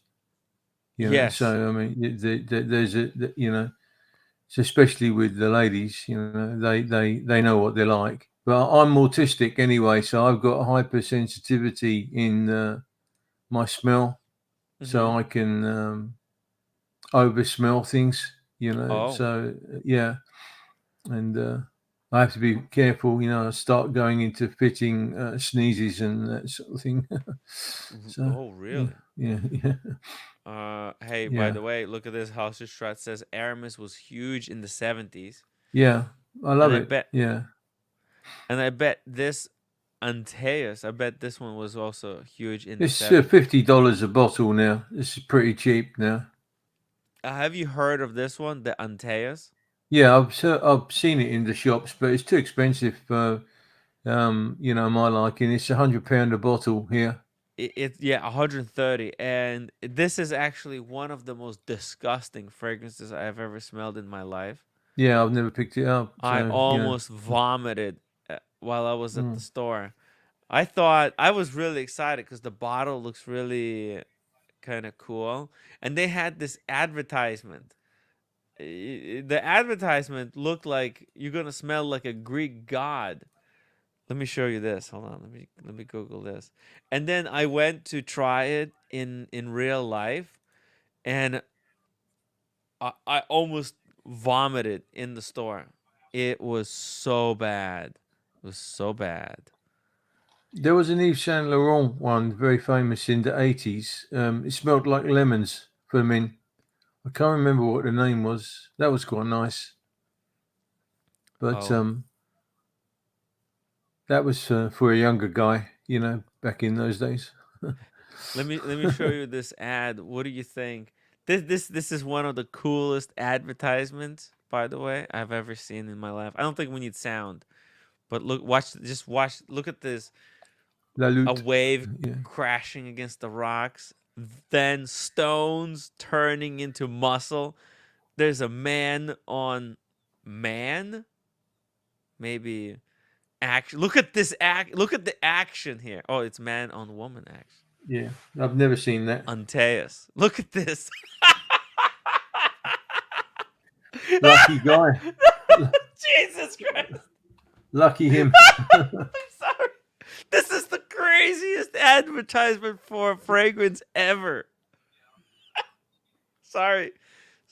Yes. So I mean, there's so especially with the ladies, they know what they're like. But I'm autistic anyway, so I've got hypersensitivity in my smell, so I can over smell things. So yeah, and. I have to be careful, start going into fitting sneezes and that sort of thing. Oh, really? Yeah. Hey, by the way, look at this. Halsterstraat says Aramis was huge in the 70s. Yeah, I love it. Yeah. And I bet this Antaeus, this one was also huge in the 70s. It's $50 a bottle now. This is pretty cheap now. Have you heard of this one, the Antaeus? Yeah, I've seen it in the shops, but it's too expensive for my liking. It's £100 a bottle here. It's 130, and this is actually one of the most disgusting fragrances I've ever smelled in my life. Yeah, I've never picked it up. So, I almost vomited while I was at the store. I thought, I was really excited because the bottle looks really kind of cool, and they had this advertisement. The advertisement looked like you're gonna smell like a Greek god. Let me show you this. Hold on. Let me Google this. And then I went to try it in real life, and I almost vomited in the store. It was so bad. It was so bad. There was an Yves Saint Laurent one, very famous in the 80s. It smelled like lemons for men. I can't remember what the name was. That was quite nice. But that was for a younger guy, back in those days. Let me show you this ad. What do you think? This is one of the coolest advertisements, by the way, I've ever seen in my life. I don't think we need sound, but look at this. A wave crashing against the rocks, then stones turning into muscle. There's a man on man. maybe action. Look at this Look at the action here. Oh, it's man on woman action. Yeah, I've never seen that. Antaeus. Look at this. Lucky guy. Jesus Christ. Lucky him. I'm sorry. This is the craziest advertisement for a fragrance ever. Sorry.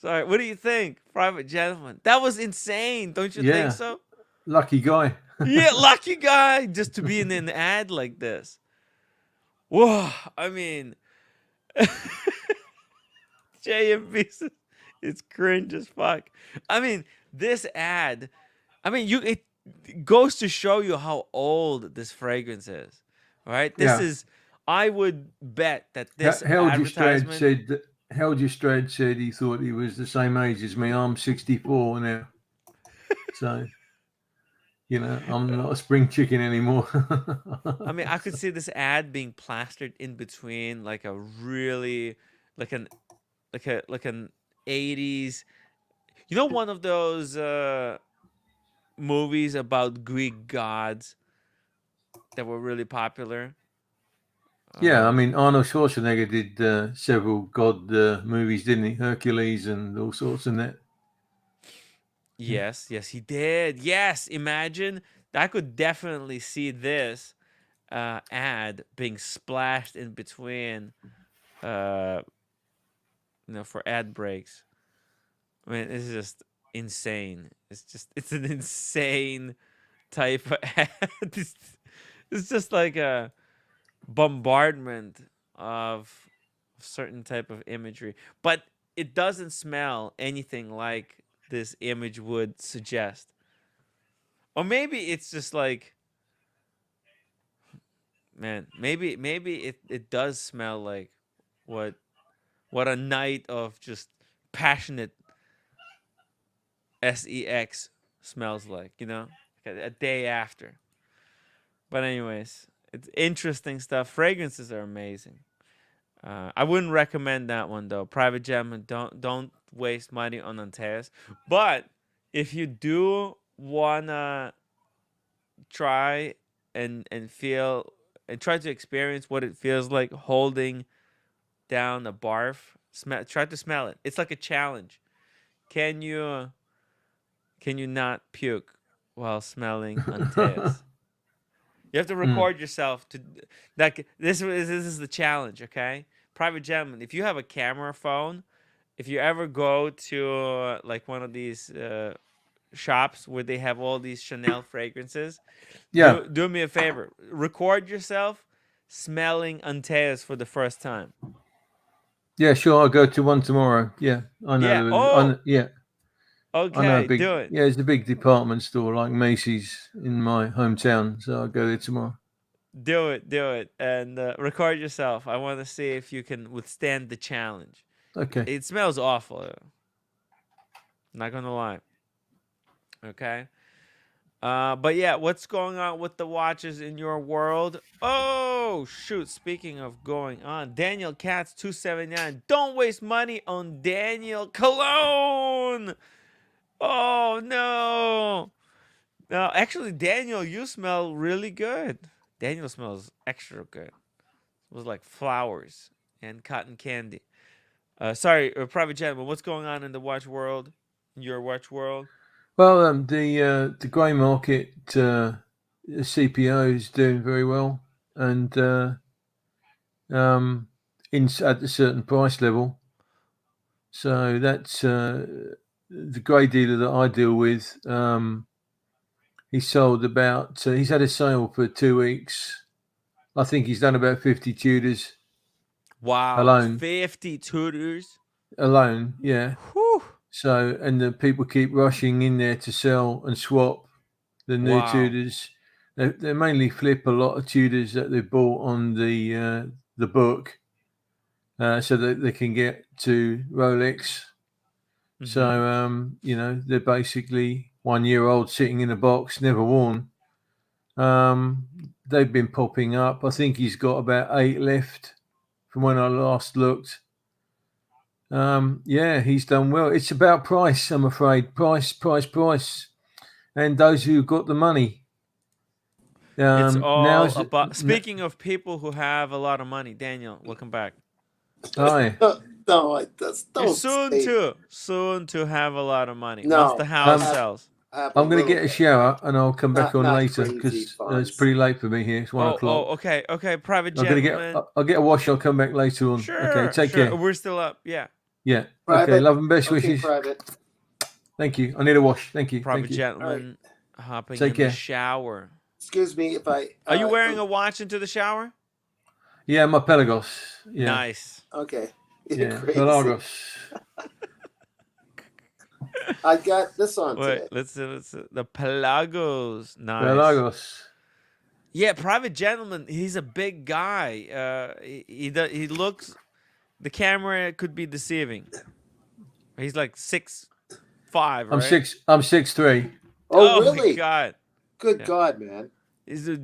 What do you think, private gentleman? That was insane. Don't you think so? Lucky guy. Yeah, lucky guy just to be in an ad like this. Whoa. I mean, JMB, it's cringe as fuck. I mean, this ad, it goes to show you how old this fragrance is, right? This is, I would bet that this advertisement. Helge Strad said he thought he was the same age as me. I'm 64 now. So, I'm not a spring chicken anymore. I mean, I could see this ad being plastered in between like a really, like an 80s, one of those movies about Greek gods that were really popular. Yeah, I mean, Arnold Schwarzenegger did several god movies, didn't he? Hercules and all sorts of that. Yes, he did. Yes, imagine. I could definitely see this ad being splashed in between, for ad breaks. I mean, it's just insane. It's an insane type of ad. It's just like a bombardment of certain type of imagery, but it doesn't smell anything like this image would suggest. Or maybe it's just like, man, maybe it does smell like what a night of just passionate sex smells like, a day after. But anyways, it's interesting stuff. Fragrances are amazing. I wouldn't recommend that one though. Private gentleman, don't waste money on Antaeus. But if you do wanna try and feel and try to experience what it feels like holding down a barf, try to smell it. It's like a challenge. Can you not puke while smelling Antaeus? You have to record yourself to that. This is the challenge, okay? Private gentleman, if you have a camera phone, if you ever go to like one of these shops where they have all these Chanel fragrances, do me a favor, record yourself smelling Antaeus for the first time. Yeah, sure. I'll go to one tomorrow. Yeah, I know. Okay, do it. Yeah, it's a big department store like Macy's in my hometown, so I'll go there tomorrow. Do it, and record yourself. I want to see if you can withstand the challenge. Okay. It smells awful. Not gonna lie. Okay. But yeah, what's going on with the watches in your world? Oh shoot! Speaking of going on, Daniel Katz 279. Don't waste money on Daniel cologne. Oh no! No, actually, Daniel, you smell really good. Daniel smells extra good. It was like flowers and cotton candy. Sorry, private gentleman, what's going on in the watch world? In your watch world? Well, the grey market, the CPO is doing very well, and at a certain price level. So that's the grey dealer that I deal with. He sold about. He's had a sale for 2 weeks. I think he's done about 50 Tudors. Wow, alone. 50 Tudors alone. Yeah. Whew. So, and the people keep rushing in there to sell and swap the new Tudors. They mainly flip a lot of Tudors that they bought on the book, so that they can get to Rolex. Mm-hmm. So, they're basically 1 year old sitting in a box, never worn. They've been popping up. I think he's got about 8 left from when I last looked. He's done well. It's about price, I'm afraid. Price. and those who got the money. It's all Now's about. Speaking of people who have a lot of money, Daniel, welcome back. hi. No, You're don't soon to have a lot of money No, once the house have- sells. I'm going to get a shower and I'll come back on not later crazy because it's funds. pretty late for me here. It's 1 o'clock. Okay, private I'm going to gentleman. I'll get a wash. I'll come back later on. Sure, Okay, take sure. care. We're still up. Yeah. Yeah. Private. Okay, love and best Okay, wishes. private. Thank you. I need a wash. Thank you. Private Thank you. gentleman hopping Take in the care. shower. Excuse me if I. Are you wearing a watch into the shower? Yeah, my Pelagos. Yeah. Nice. Okay. Yeah, Crazy. Pelagos. I got this on Wait, today. let's see. The Pelagos. Nice. Pelagos. Yeah, private gentleman. He's a big guy. He looks. The camera could be deceiving. He's like 6'5", right? I'm 6'3". Oh, my really? God. Good Yeah. God, man. He's a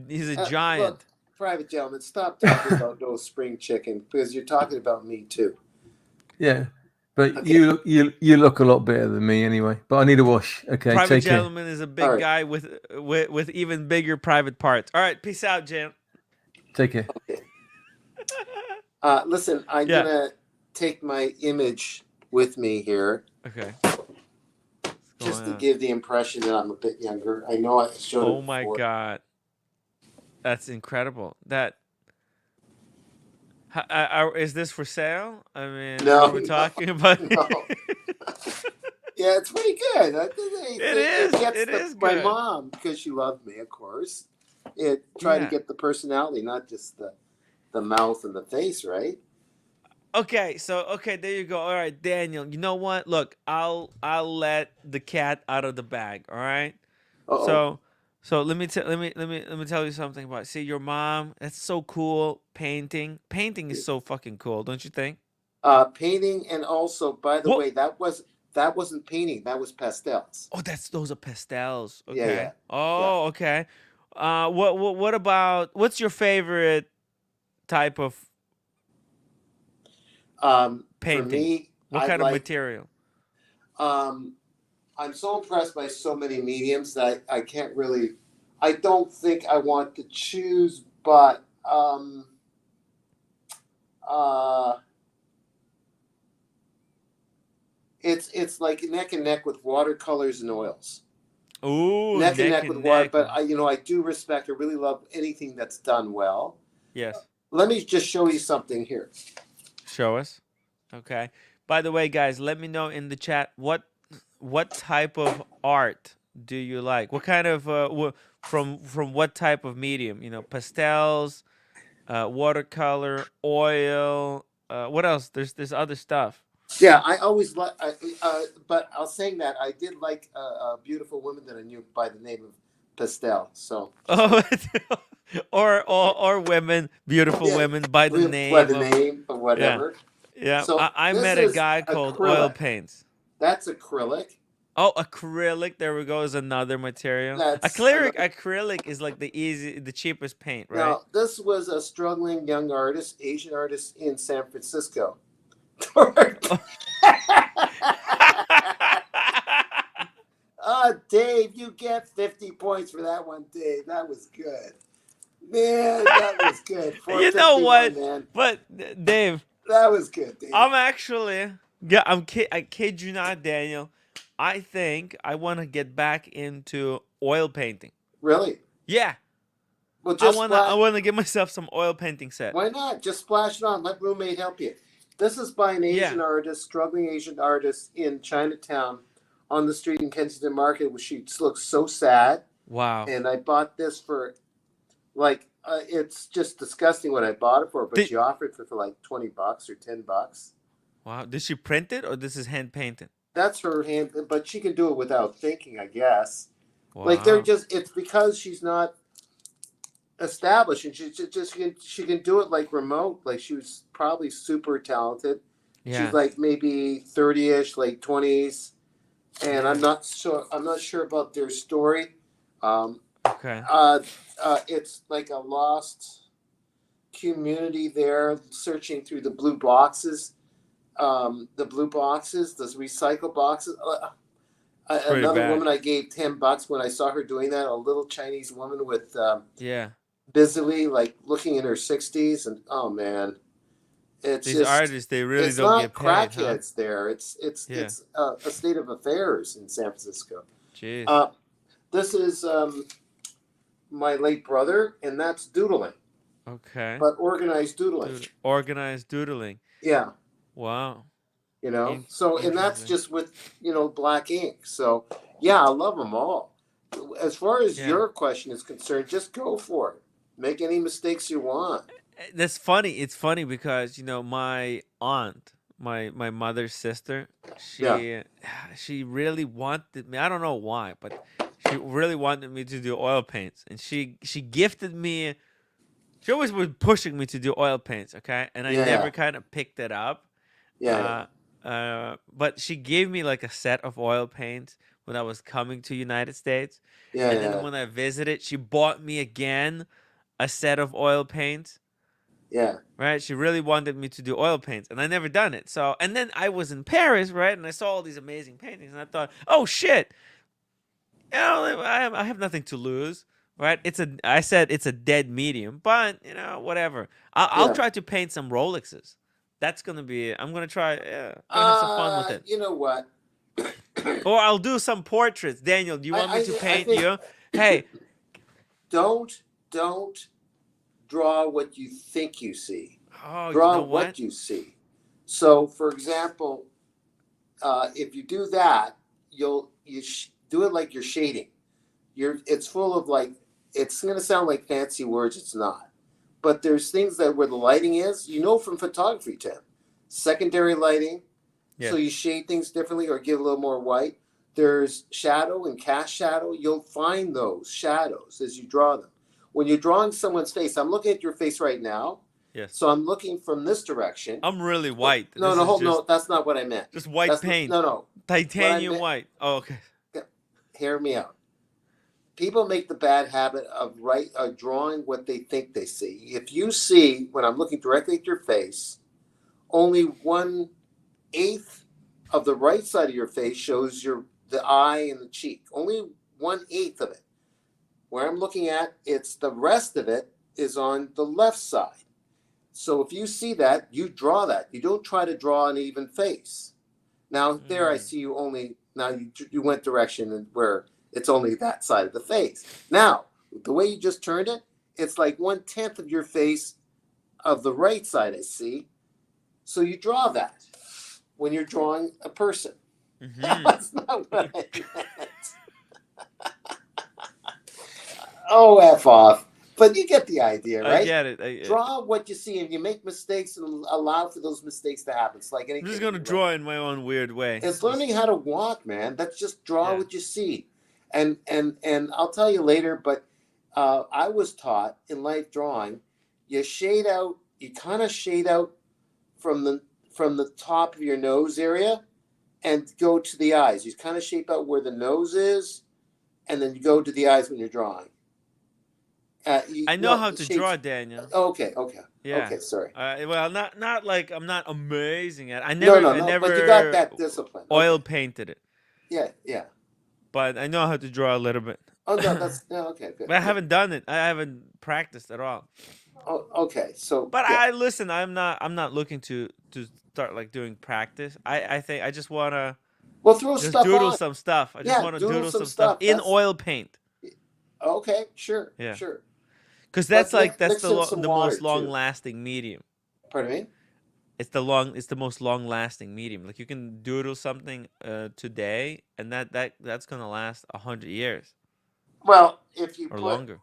giant. Look, private gentleman, stop talking about no spring chicken because you're talking about me too. Yeah. But Okay. you look a lot better than me anyway. But I need a wash. Okay, Private take care. gentleman is a big All right. guy with even bigger private parts. All right, peace out, Jan. Take care. Okay. Listen, I'm Yeah. gonna take my image with me here Okay. just to give the impression that I'm a bit younger. I know I showed it Oh my before. God, that's incredible. That. Is this for sale? I mean, No, we're no, talking about. no. Yeah, it's pretty good. It is my good. mom, because she loved me, of course. It tried to Yeah. get the personality, not just the mouth and the face, right? Okay, there you go. All right, Daniel. You know what? Look, I'll let the cat out of the bag. All right. Uh-oh. So let me tell you something about. See, your mom. That's so cool. Painting is so fucking cool, don't you think? Painting, and also, by the What? way, that wasn't painting. That was pastels. Oh, those are pastels. Okay. Yeah, yeah. Oh, okay. What about what's your favorite type of For painting? me, What I kind of like, material? I'm so impressed by so many mediums that I can't really. I don't think I want to choose, but it's like neck and neck with watercolors and oils. Ooh, Neck and neck with water, but neck. I do respect. I really love anything that's done well. Yes. Let me just show you something here. Show us. Okay. By the way, guys, let me know in the chat what type of art do you like? What kind of from what type of medium? You know, pastels, watercolor, oil. What else? There's other stuff. Yeah, I always like. But I was saying that I did like a beautiful woman that I knew by the name of Pastel. So. Oh, or women, beautiful Yeah, women by the by the name. name or whatever. Yeah. So I this met a is guy called Oil acrylic. Paints. That's acrylic. Oh, acrylic. There we go. Is another material. That's Acrylic is like the cheapest paint, right? Now, this was a struggling young artist, Asian artist in San Francisco. Dave, you get 50 points for that one, Dave. That was good. Man, that was good. You know what? Man. But Dave, that was good, Dave. I kid you not, Daniel. I think I want to get back into oil painting. Really? Yeah. Well, I want to get myself some oil painting set. Why not? Just splash it on. Let roommate help you. This is by an Asian artist, struggling Asian artist in Chinatown on the street in Kensington Market, where she looks so sad. Wow. And I bought this for, like, it's just disgusting what I bought it for, but she offered for like $20 or $10. Wow. Did she print it or this is hand painted? That's her hand, but she can do it without thinking, I guess. Wow. Like, it's because she's not established, and she can do it like remote. Like, she was probably super talented. Yeah. She's like maybe 30-ish, late 20s, and I'm not sure about their story. Okay. It's like a lost community there, searching through the blue boxes, those recycle boxes. pretty Another bad. woman I gave $10 when I saw her doing that. A little Chinese woman with Yeah. busily like looking in her 60s, and oh man, it's These just artists, they really it's don't not get paid, huh? crackheads there. It's Yeah. a state of affairs in San Francisco. Jeez. This is my late brother, and that's doodling, Okay. but organized doodling. Organized doodling. Yeah, Wow. you know. So, and that's Interesting. just with black ink. So, yeah, I love them all. As far as Yeah. your question is concerned, just go for it. Make any mistakes you want. That's funny. It's funny because my aunt, my mother's sister, Yeah. she really wanted me. I don't know why, but she really wanted me to do oil paints, and she gifted me. She always was pushing me to do oil paints, okay, and I Yeah. never kind of picked it up. Yeah. But she gave me like a set of oil paints when I was coming to United States, Yeah. and Yeah. then when I visited, she bought me again a set of oil paints. Yeah. Right, she really wanted me to do oil paints, and I never done it. So, and then I was in Paris, right, and I saw all these amazing paintings, and I thought, oh shit, I have nothing to lose, right? I said it's a dead medium, but whatever. I'll Yeah. try to paint some Rolexes. That's gonna be. I'm gonna try. Yeah, gonna have some fun with it. You know what? Or I'll do some portraits. Daniel, do you want me to paint think- you? Hey, Don't draw what you think you see. oh, Draw you know what what? you see. So, for example, if you do that, you do it like you're shading. It's full of like, it's going to sound like fancy words. It's not. But there's things that where the lighting is, from photography, Tim. Secondary lighting. Yeah. So you shade things differently or give a little more white. There's shadow and cast shadow. You'll find those shadows as you draw them. When you're drawing someone's face, I'm looking at your face right now. Yes. So I'm looking from this direction. I'm really white. No, that's not what I meant. Just white paint. No. Titanium white. Oh, okay. Hear me out. People make the bad habit of drawing what they think they see. If you see, when I'm looking directly at your face, only 1/8 of the right side of your face shows the eye and the cheek. Only 1/8 of it. Where I'm looking at, it's the rest of it is on the left side. So if you see that, you draw that. You don't try to draw an even face. Now there I see you only. Now you went direction and where it's only that side of the face. Now the way you just turned it, it's like 1/10 of your face of the right side I see. So you draw that when you're drawing a person. Mhm. That's not what I meant. Oh, F off. But you get the idea, right? I get it. Draw what you see, and you make mistakes and allow for those mistakes to happen. It's like anything. I'm just gonna draw in my own weird way. It's learning how to walk, man. That's just draw Yeah. what you see. And I'll tell you later, but I was taught in life drawing, you kind of shade out from the top of your nose area and go to the eyes. You kind of shape out where the nose is, and then you go to the eyes when you're drawing. I know how to draw, Daniel. Okay. Yeah. Okay, sorry. Well, not like I'm not amazing at. I No, never but you got that discipline. oil Okay. painted it, Yeah. but I know how to draw a little bit. Oh no, okay, good. But I haven't done it. I haven't practiced at all. Oh, okay. So, But yeah. listen. I'm not looking to start like doing practice. I think I just wanna Well, throw just stuff doodle on. some stuff. I just Yeah, want to doodle doodle some some stuff stuff. in That's- oil paint. Okay, sure. Yeah. Sure. Because that's Let's that's mix the in some the water, most too. long lasting medium. Pardon me? It's the most long lasting medium. Like you can doodle something today, and that's gonna last 100 years Well, if you or put, longer.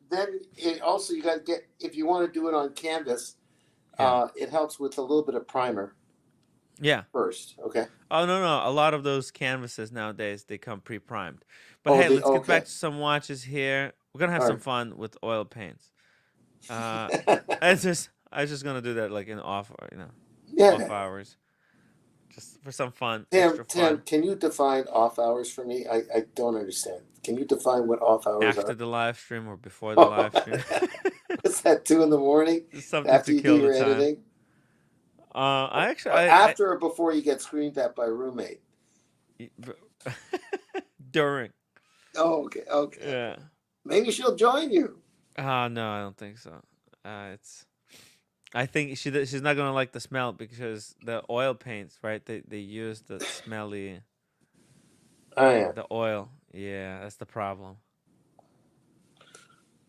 then also you got to get, if you want to do it on canvas, Yeah. it helps with a little bit of primer Yeah. first. Okay. Oh no. A lot of those canvases nowadays they come pre-primed. But Oh, hey, they- let's get back okay. to some watches here. We're gonna have All some right. fun with oil paints. I was just gonna do that like in off Yeah. hours, just for some fun, Tim, extra fun. can you define off hours for me? I don't understand. Can you define what off hours After are? the live stream or before the live stream. Is that 2 a.m? Just something After to you kill do your the time. editing? I actually After or before you get screamed at by a roommate? during. Oh, okay, okay. Yeah. Maybe she'll join you. Oh no, I don't think so. It's. I think she's not gonna like the smell because the oil paints, right? They use the smelly Oh yeah. the oil. Yeah, that's the problem.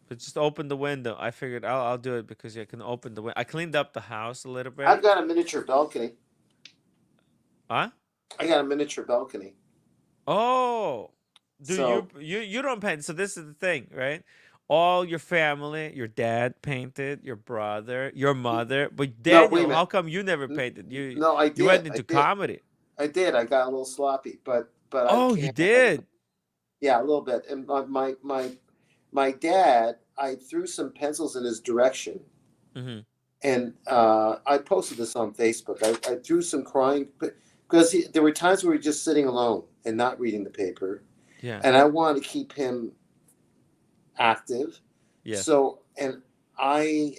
But just open the window. I figured I'll do it because I can open the window. I cleaned up the house a little bit. I've got a miniature balcony. Huh? I got a miniature balcony. Oh, do So you don't paint? So this is the thing, right? All your family, your dad painted, your brother, your mother, but no, wait a Daniel, minute. how come you never painted? No, I did. You went into I did. comedy. I did. I got a little sloppy, but Oh, I you can't. did. Yeah, a little bit. And my dad, I threw some pencils in his direction, Hmm. and I posted this on Facebook. I threw some crying because there were times where we were just sitting alone and not reading the paper, Yeah. and I wanted to keep him active. Yeah. So and I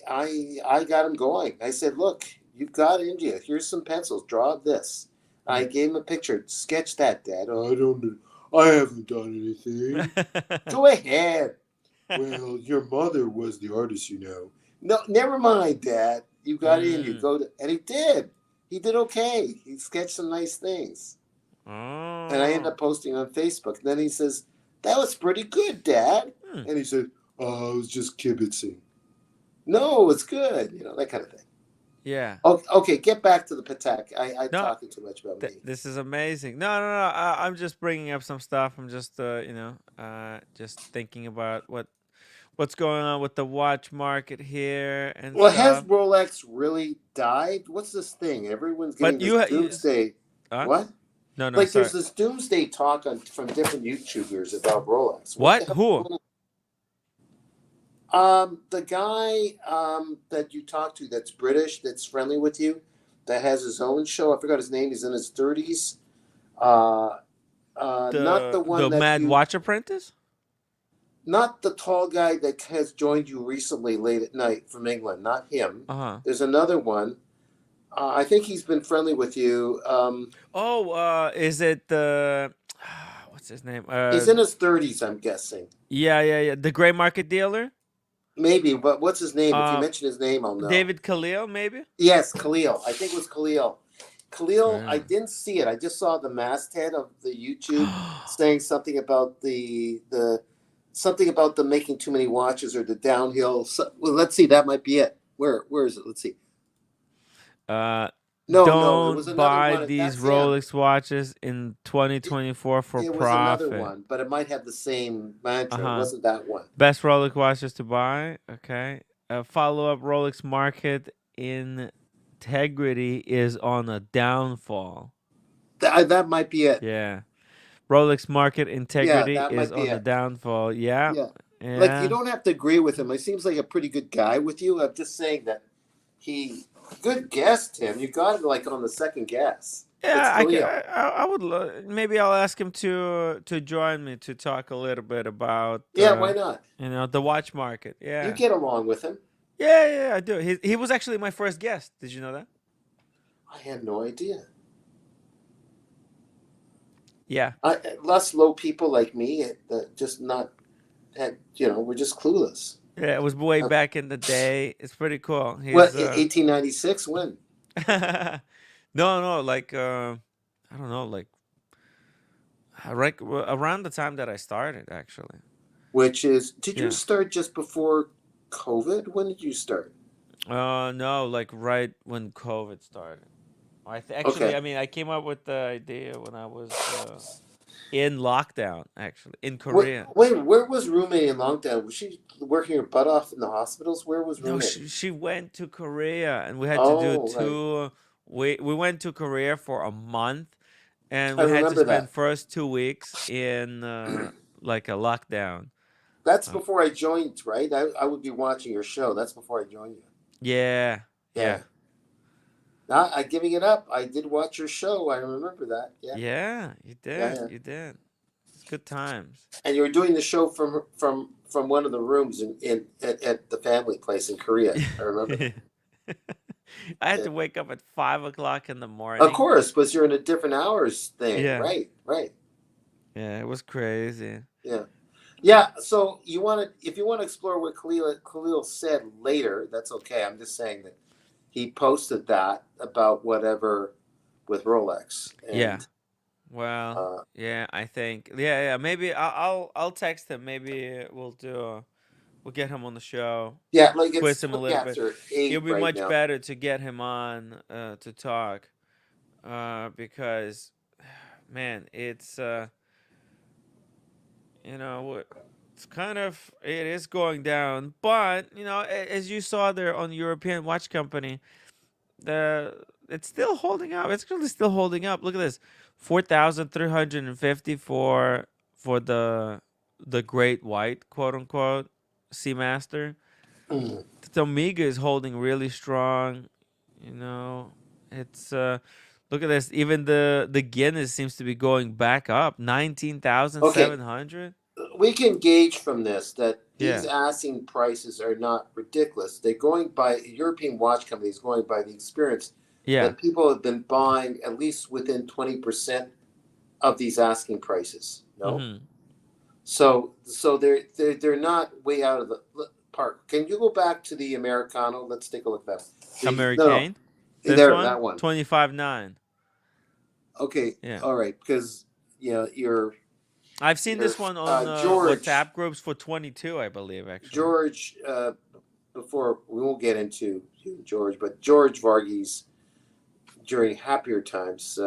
got him going. I said, "Look, you've got India. Here's some pencils. Draw this." I gave him a picture. Sketch that, Dad. Oh, I haven't done anything. Go ahead. Well, your mother was the artist, you know. No, never mind, Dad. You got in. You go to, and he did. He did okay. He sketched some nice things, Oh. and I ended up posting on Facebook. And then he says, "That was pretty good, Dad." And he said, "Oh, I was just kibitzing." No, it's good. You know, that kind of thing. Yeah. Okay, get back to the Patek. I'm No, talking too much about me. this is amazing. No. I'm just bringing up some stuff. I'm just, just thinking about what's going on with the watch market here and Well, has stuff. Rolex really died? What's this thing? Everyone's getting But this doomsday. Huh? What? No, Like sorry. there's this doomsday talk from different YouTubers about Rolex. What? the hell Who? is going on? The guy that you talk to that's British, that's friendly with you, that has his own show. I forgot his name. He's in his 30s. Not the one the that Mad Watch Apprentice? Not the tall guy that has joined you recently late at night from England. Not him. Uh-huh. There's another one. I think he's been friendly with you. Is it the what's his name? He's in his 30s, I'm guessing. Yeah. The gray market dealer? Maybe, but what's his name? If you mention his name, I'll know. David Khalil, maybe? Yes, Khalil. I think it was Khalil. Khalil, Yeah. I didn't see it. I just saw the masthead of the YouTube saying something about something about them making too many watches or the downhill. Well, let's see. That might be it. Where is it? Let's see. No, it was Don't another buy one. these That's him. Rolex watches in 2024 for It was profit. another one, but it might have the same mantra. It wasn't that one. Best Rolex watches to buy. Okay. Follow up Rolex market integrity is on a downfall. That might be it. Yeah. Rolex market integrity that is might be on a it. downfall. Yeah. Yeah. Like, you don't have to agree with him. He seems like a pretty good guy with you. I'm just saying that good guess, Tim. You got it like on the second guess. Yeah, It's Khalil. I would maybe I'll ask him to join me to talk a little bit about Why not? the watch market. Yeah. You get along with him. Yeah, I do. He was actually my first guest. Did you know that? I had no idea. Yeah. Less low people like me, just not had, we're just clueless. Yeah, it was way back in the day. It's pretty cool. What, 1896? When? No, like I don't know, like right around the time that I started, actually. Which is, did you start just before COVID? When did you start? No, like right when COVID started. Actually, I mean, I came up with the idea when I was in lockdown, actually, in Korea. Wait, where was roommate in lockdown? Was she working her butt off in the hospitals? Where was roommate? No, she went to Korea, and we had to do two. Right. We went to Korea for a month, and we had to spend first 2 weeks in like a lockdown. That's before I joined, right? I would be watching your show. That's before I joined you. Yeah. Now, I'm giving it up. I did watch your show. I remember that. Yeah, you did. Yeah. You did. It's good times. And you were doing the show from one of the rooms at the family place in Korea. I remember. I had to wake up at 5 o'clock in the morning. Of course, but you're in a different hours thing. Yeah. Right. Yeah, it was crazy. Yeah. Yeah, so if you want to explore what Khalil said later, that's okay. I'm just saying that he posted that about whatever with Rolex, Yeah. and Well, uh, yeah, I think. Yeah. Maybe I'll text him. Maybe we'll get him on the show. yeah, like it's Quiz him a 20 little bit. after It'll 8 be right much now. better to get him on to talk. Because man, it's you know, it's kind of it is going down, but as you saw there on European Watch Company, the it's still holding up. It's really still holding up. Look at this, 4,350 for the Great White, quote unquote, Seamaster. Mm. The Omega is holding really strong. You know, it's look at this. Even the Guinness seems to be going back up. Okay, 19,700. we can gauge from this that these Yeah, asking prices are not ridiculous. They're going by European watch companies going by the experience yeah. that people have been buying at least within 20% of these asking prices. No, Mm-hmm. so they're not way out of the park. Can you go back to the Americano? Let's take a look at that. No, American. This there, one, that one. 25.9. Okay, Yeah. all right, because you're I've seen this one on George. WhatsApp groups for 22, I believe, actually. George, before we won't get into George, but George Varghese during happier times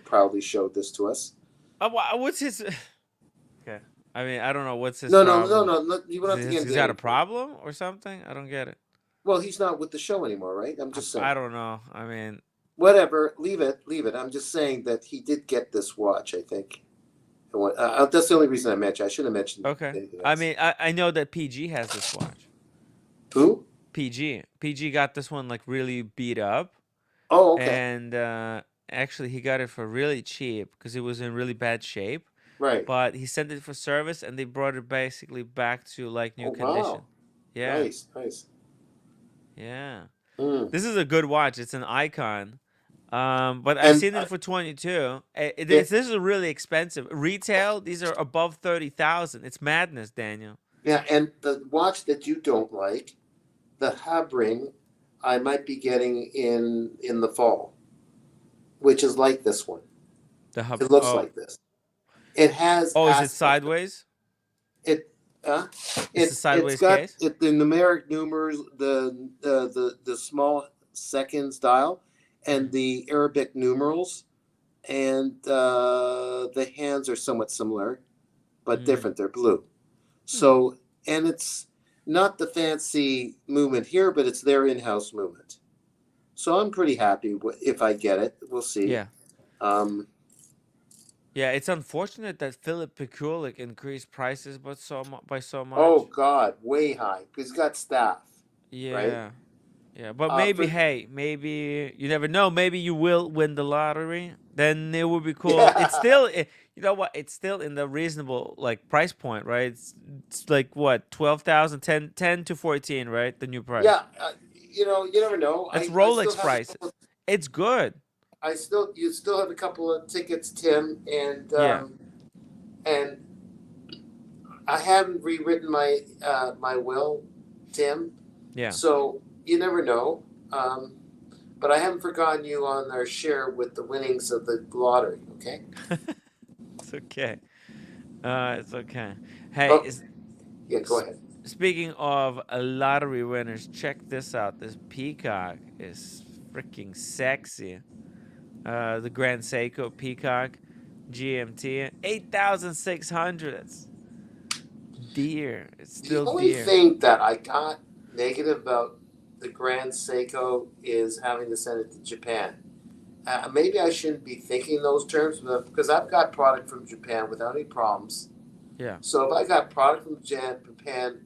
proudly showed this to us. What's his? Okay. I mean, I don't know what's his No, problem. you don't have to get into He's got a anything. problem or something. I don't get it. Well, he's not with the show anymore, right? I'm just saying. I don't know. I mean, Whatever, leave it. I'm just saying that he did get this watch, I think. That's the only reason I mentioned. I shouldn't have mentioned okay. anything else. I mean, I know that PG has this watch. Who? PG got this one like really beat up. Oh, okay. And actually, he got it for really cheap because it was in really bad shape. Right. But he sent it for service, and they brought it basically back to like new condition. Wow. Yeah. Nice. Yeah. Mm. This is a good watch. It's an icon. But I've seen it for 22. This is really expensive. Retail, these are above 30,000. It's madness, Daniel. Yeah, and the watch that you don't like, the Habring, I might be getting in the fall, which is like this one. It looks like this. It has. Oh, is it sideways? It's a sideways it's got case? the numeric numerals, the small seconds dial, and the Arabic numerals, and the hands are somewhat similar, but different. They're blue. So, and it's not the fancy movement here, but it's their in-house movement. So I'm pretty happy if I get it. We'll see. Yeah. Yeah, it's unfortunate that Philip Pikulik increased prices by so much. Oh God, way high because he's got staff. Yeah. Right? Yeah, but maybe you never know. Maybe you will win the lottery. Then it would be cool. Yeah. It's still, you know what? It's still in the reasonable like price point, right? It's like what 12,000, 10 to 14, right? The new price. Yeah, you never know. That's Rolex prices. It's good. You still have a couple of tickets, Tim, and and I haven't rewritten my my will, Tim. Yeah. So you never know. But I haven't forgotten you on our share with the winnings of the lottery. Okay. It's okay. It's okay. Hey, yeah, go ahead. Speaking of lottery winners, check this out. This peacock is freaking sexy. The Grand Seiko Peacock GMT, 8,600. That's dear. It's still the only dear. thing that I got negative about the Grand Seiko is having to send it to Japan. Maybe I shouldn't be thinking those terms because I've got product from Japan without any problems. Yeah. So if I got product from Japan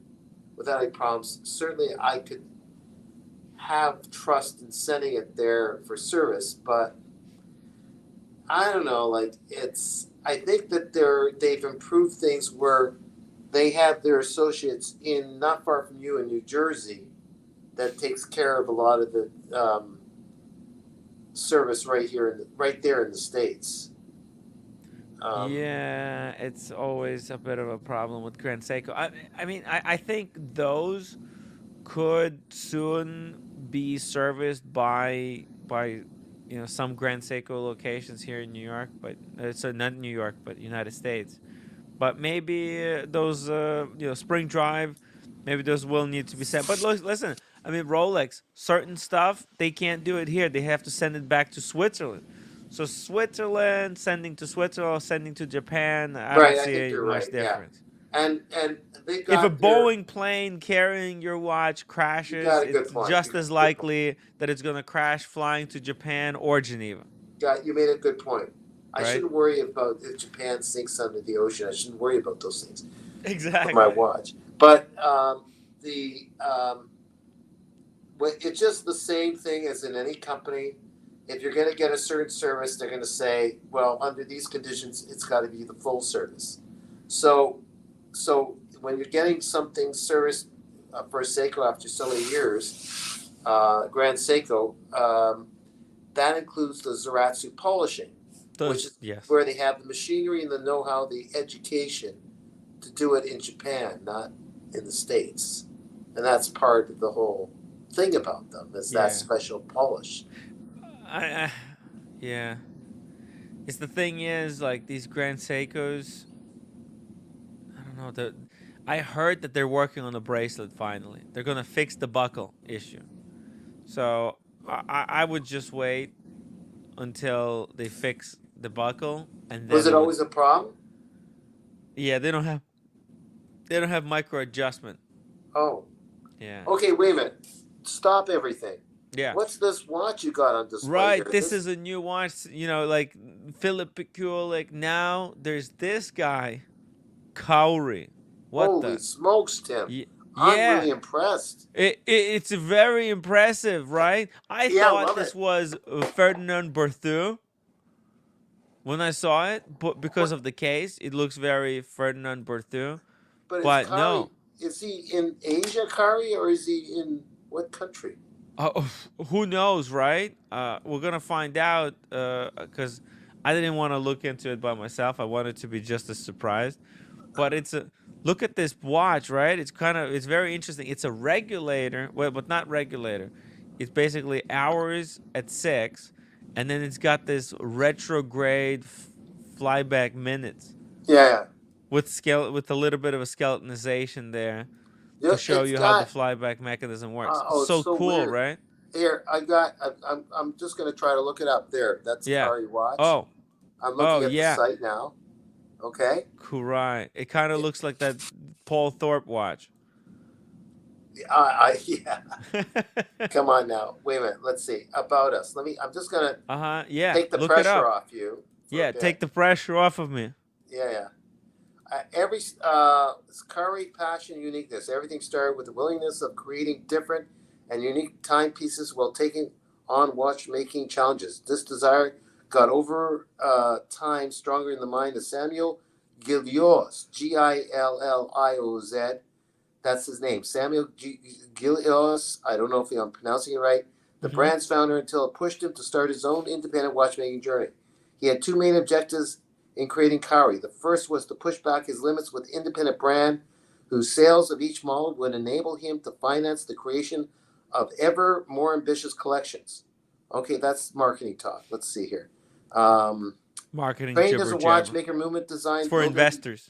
without any problems, certainly I could have trust in sending it there for service. But I don't know. Like I think that they've improved things where they have their associates in not far from you in New Jersey that takes care of a lot of the service right there in the States. Yeah, it's always a bit of a problem with Grand Seiko. I mean, I think those could soon be serviced by some Grand Seiko locations here in New York, but so not New York, but United States. But maybe those Spring Drive, maybe those will need to be sent. But listen, I mean Rolex, certain stuff they can't do it here. They have to send it back to Switzerland. So Switzerland sending to Switzerland, sending to Japan, I don't Right, I see think a you're much right. Yeah, difference. and they If a got their. Boeing plane carrying your watch You crashes, got a good it's point. just as likely that it's going to crash flying to Japan or Geneva, You made a good point. I right? shouldn't worry about if Japan sinks under the ocean. I shouldn't worry about those things for Exactly. my watch. But it's just the same thing as in any company. If you're going to get a certain service, they're going to say, well, under these conditions, it's got to be the full service. So when you're getting something serviced for Seiko after so many years, Grand Seiko, that includes the Zaratsu polishing, which is where they have the machinery and the know-how, the education to do it in Japan, not in the States. And that's part of the whole thing about them, is that special polish. Yeah. It's the thing is, like, these Grand Seikos, I don't know. I heard that they're working on the bracelet finally. They're going to fix the buckle issue. So I would just wait until they fix the buckle. And then Was it always a problem? Yeah, they don't have micro adjustment. Oh. Yeah. Okay, wait a minute. Stop everything. Yeah. What's this watch you got on display Right, here? this is a new watch. Like Philip Piguet. Like now, there's this guy, Cowrie. Holy smokes, Tim! Yeah. I'm really impressed. It's very impressive, right? I thought this was Ferdinand Berthoud when I saw it, but because of the case, it looks very Ferdinand Berthoud. But no. Is he in Asia, Kari, or is he in what country? Who knows, right? We're gonna find out because I didn't want to look into it by myself. I wanted to be just as surprised. But look at this watch, right? It's very interesting. It's a regulator, well, but not regulator. It's basically hours at 6, and then it's got this retrograde flyback minutes. Yeah. With a little bit of a skeletonization there. To show you how the flyback mechanism works. So cool, weird. Right? Here, I'm just going to try to look it up there. That's Kari watch. Oh. I'm looking at the site now. Okay. Cool, right. It kind of looks like that Paul Thorpe watch. Yeah. Come on now. Wait a minute. Let's see. About us. I'm just going to take the pressure off you. Yeah, take the pressure off of me. Yeah. Every Kari passion, uniqueness. Everything started with the willingness of creating different and unique timepieces while taking on watchmaking challenges. This desire got over time stronger in the mind of Samuel Gillios, Gillioz. That's his name, Samuel Gillios. I don't know if I'm pronouncing it right. The brand's founder, until it pushed him to start his own independent watchmaking journey. He had two main objectives in creating Kari. The first was to push back his limits with independent brand whose sales of each model would enable him to finance the creation of ever more ambitious collections. Okay, that's marketing talk. Let's see here. Marketing trained as a watchmaker, movement design for investors.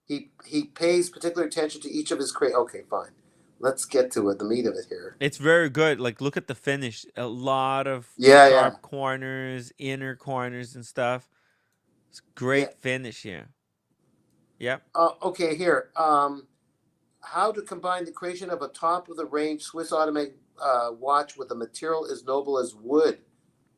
He pays particular attention to each of his Okay, fine. Let's get to it, the meat of it here. It's very good. Like, look at the finish. A lot of sharp corners, inner corners and stuff. It's great finish here. Yep. Okay, here. How to combine the creation of a top-of-the-range Swiss automatic watch with a material as noble as wood.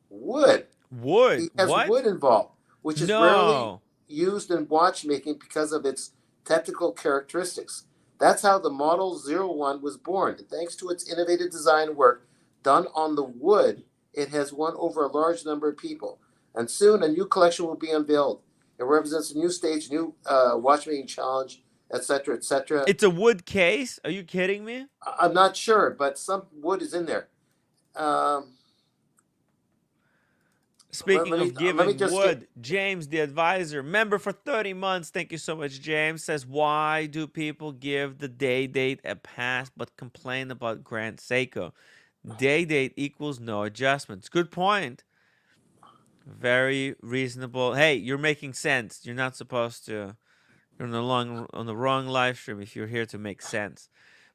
Wood. It has wood involved, which is rarely used in watchmaking because of its technical characteristics. That's how the Model 01 was born. And thanks to its innovative design work done on the wood, it has won over a large number of people. And soon a new collection will be unveiled. It represents a new stage, new watchmaking challenge, etc., etc. It's a wood case? Are you kidding me? I'm not sure, but some wood is in there. Speaking of let me giving just wood, James, the advisor, member for 30 months. Thank you so much, James. Says, why do people give the day date a pass but complain about Grand Seiko? Day date equals no adjustments. Good point. Very reasonable. Hey, you're making sense. You're not supposed to. You're on the wrong live stream if you're here to make sense.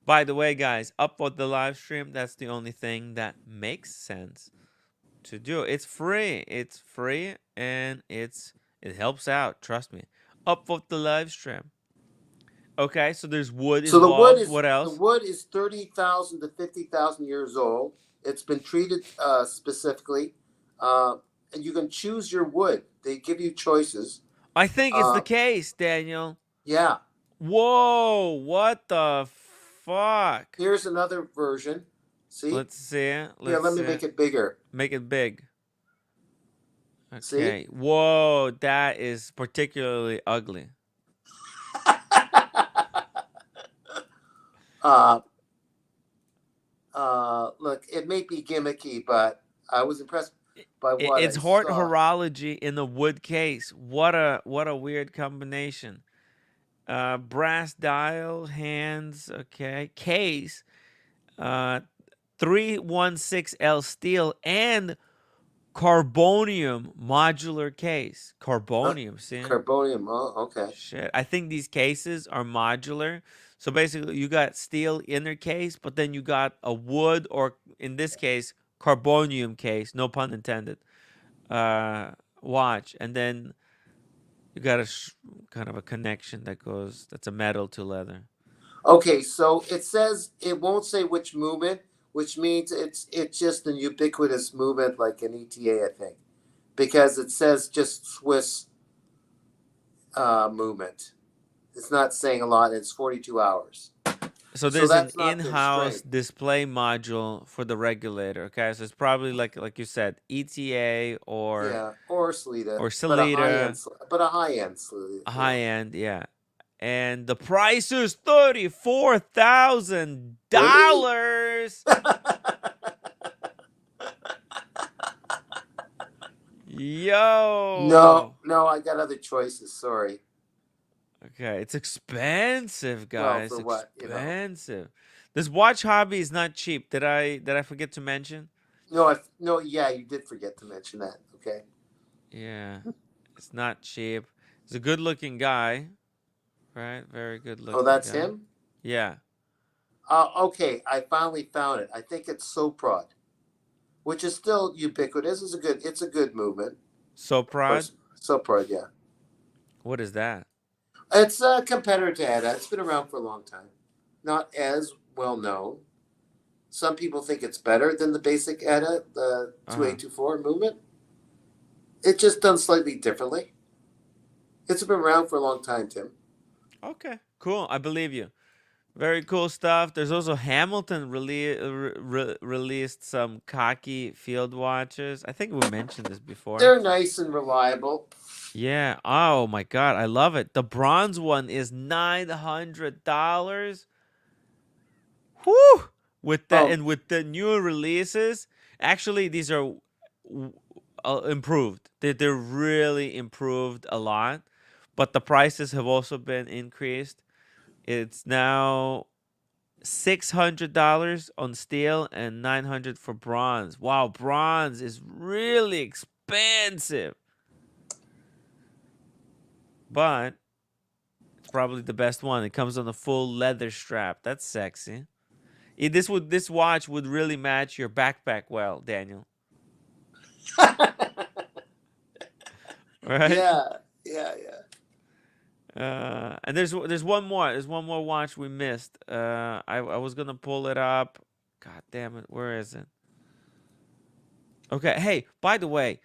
By the way, guys, upvote the live stream. That's the only thing that makes sense to do. It's free. It's free and it helps out. Trust me. Upvote the live stream. Okay, so there's wood So involved. What the else? wood is 30,000 to 50,000 years old. It's been treated specifically, and you can choose your wood. They give you choices. I think it's the case, Daniel. Yeah. Whoa! What the fuck? Here's another version. See? Let's see. Let me make it bigger. Make it big. Okay. See? Whoa, that is particularly ugly. Look, it may be gimmicky, but I was impressed by what it's I heart saw. horology in the wood case. What a weird combination. Brass dial, hands, okay. Case, 316L steel and carbonium modular case. Carbonium, see? Carbonium, oh, okay. Shit. I think these cases are modular. So basically, you got steel inner case, but then you got a wood, or in this case, carbonium case, no pun intended, watch. And then you got a kind of a connection that's a metal to leather. Okay, so it says, it won't say which movement, which means it's just an ubiquitous movement like an ETA, I think. Because it says just Swiss movement. It's not saying a lot. It's 42 hours. So there's an in-house display module for the regulator. Okay, so it's probably like you said, ETA or Sellita, or Sellita, but a high-end Sellita. A high-end, yeah. And the price is $34,000. Yo. No, I got other choices. Sorry. Okay, it's expensive, guys. Well, for what? Expensive. This watch hobby is not cheap. Did I forget to mention? No, yeah, you did forget to mention that. Okay. Yeah, it's not cheap. He's a good-looking guy, right? Very good-looking. Oh, that's guy. him? Yeah. Okay, I finally found it. I think it's Soprod, which is still ubiquitous. It's a good movement. Soprod? Soprod, yeah. What is that? It's a competitor to ETA. It's been around for a long time. Not as well known. Some people think it's better than the basic ETA, the 2824 movement. It's just done slightly differently. It's been around for a long time, Tim. Okay, cool. I believe you. Very cool stuff. There's also Hamilton released some cocky field watches. I think we mentioned this before. They're nice and reliable. Yeah. Oh my God, I love it. The bronze one is $900. Whew! With that and with the new releases, actually these are improved. They're really improved a lot, but the prices have also been increased. It's now $600 on steel and $900 for bronze. Wow, bronze is really expensive. But it's probably the best one. It comes on a full leather strap. That's sexy. This watch would really match your backpack well, Daniel. Right? Yeah. And there's one more. There's one more watch we missed. I was gonna pull it up. God damn it, where is it? Okay, hey, by the way,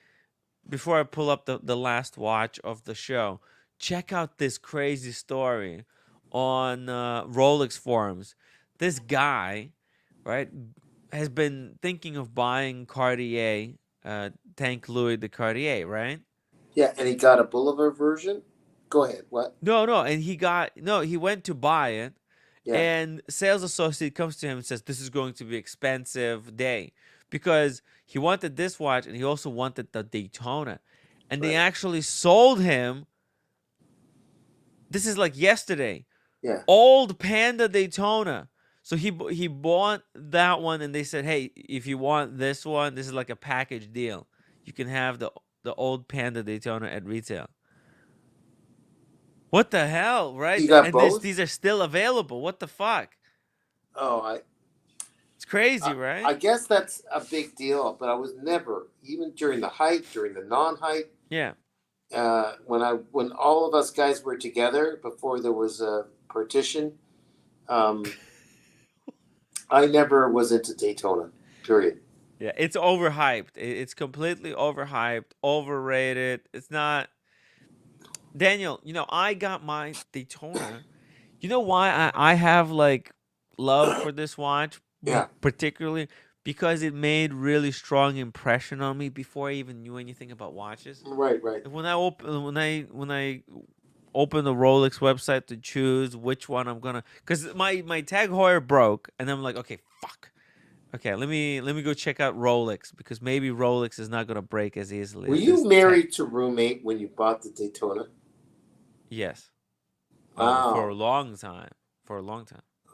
before I pull up the last watch of the show, check out this crazy story on Rolex forums. This guy, right, has been thinking of buying Cartier, Tank Louis de Cartier, right? Yeah, and he got a Boulevard version. Go ahead. What? No, and he went to buy it, and sales associate comes to him and says, "This is going to be expensive day," because he wanted this watch and he also wanted the Daytona. And they actually sold him, this is like yesterday, old Panda Daytona. So he bought that one, and they said, hey, if you want this one, this is like a package deal. You can have the old Panda Daytona at retail. What the hell, right? You got and both? These are still available. What the fuck? Oh, it's crazy, right? I guess that's a big deal, but I was never, even during the height, during the non-height. Yeah. When all of us guys were together before there was a partition, I never was into Daytona. Period. Yeah, it's overhyped. It's completely overhyped, overrated. It's not. Daniel, I got my Daytona. You know why I have like love for this watch? Yeah. Particularly because it made really strong impression on me before I even knew anything about watches. Right. When I open the Rolex website to choose which one I'm gonna, because my Tag Heuer broke, and I'm like, okay, fuck. Okay, let me go check out Rolex, because maybe Rolex is not gonna break as easily. Were you married to roommate when you bought the Daytona? Yes. Wow. For a long time.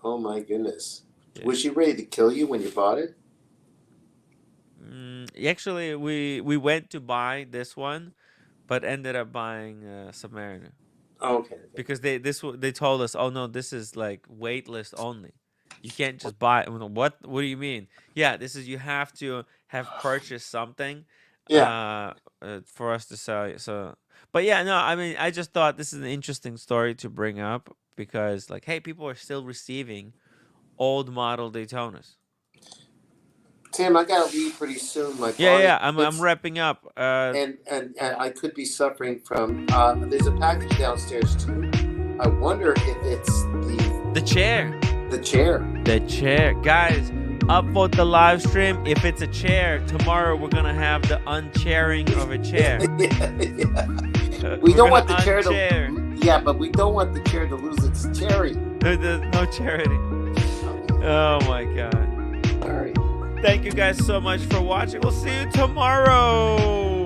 Oh my goodness. Yeah. Was she ready to kill you when you bought it? Actually, we went to buy this one, but ended up buying Submariner. Oh, okay. Because they told us, oh no, this is like waitlist only. You can't just buy it. What do you mean? Yeah, this is, you have to have purchased something for us to sell you. So, but yeah, no, I mean, I just thought this is an interesting story to bring up, because like, hey, people are still receiving old model Daytonas. Tim, I gotta leave pretty soon. My body, I'm wrapping up. And I could be suffering from. There's a package downstairs too. I wonder if it's the chair. The chair. The chair, guys. Upvote the live stream. If it's a chair, tomorrow we're gonna have the unchairing of a chair. We don't want the chair to. Yeah, but we don't want the chair to lose its cherry. There's no charity. Oh my god. All right. Thank you guys so much for watching. We'll see you tomorrow.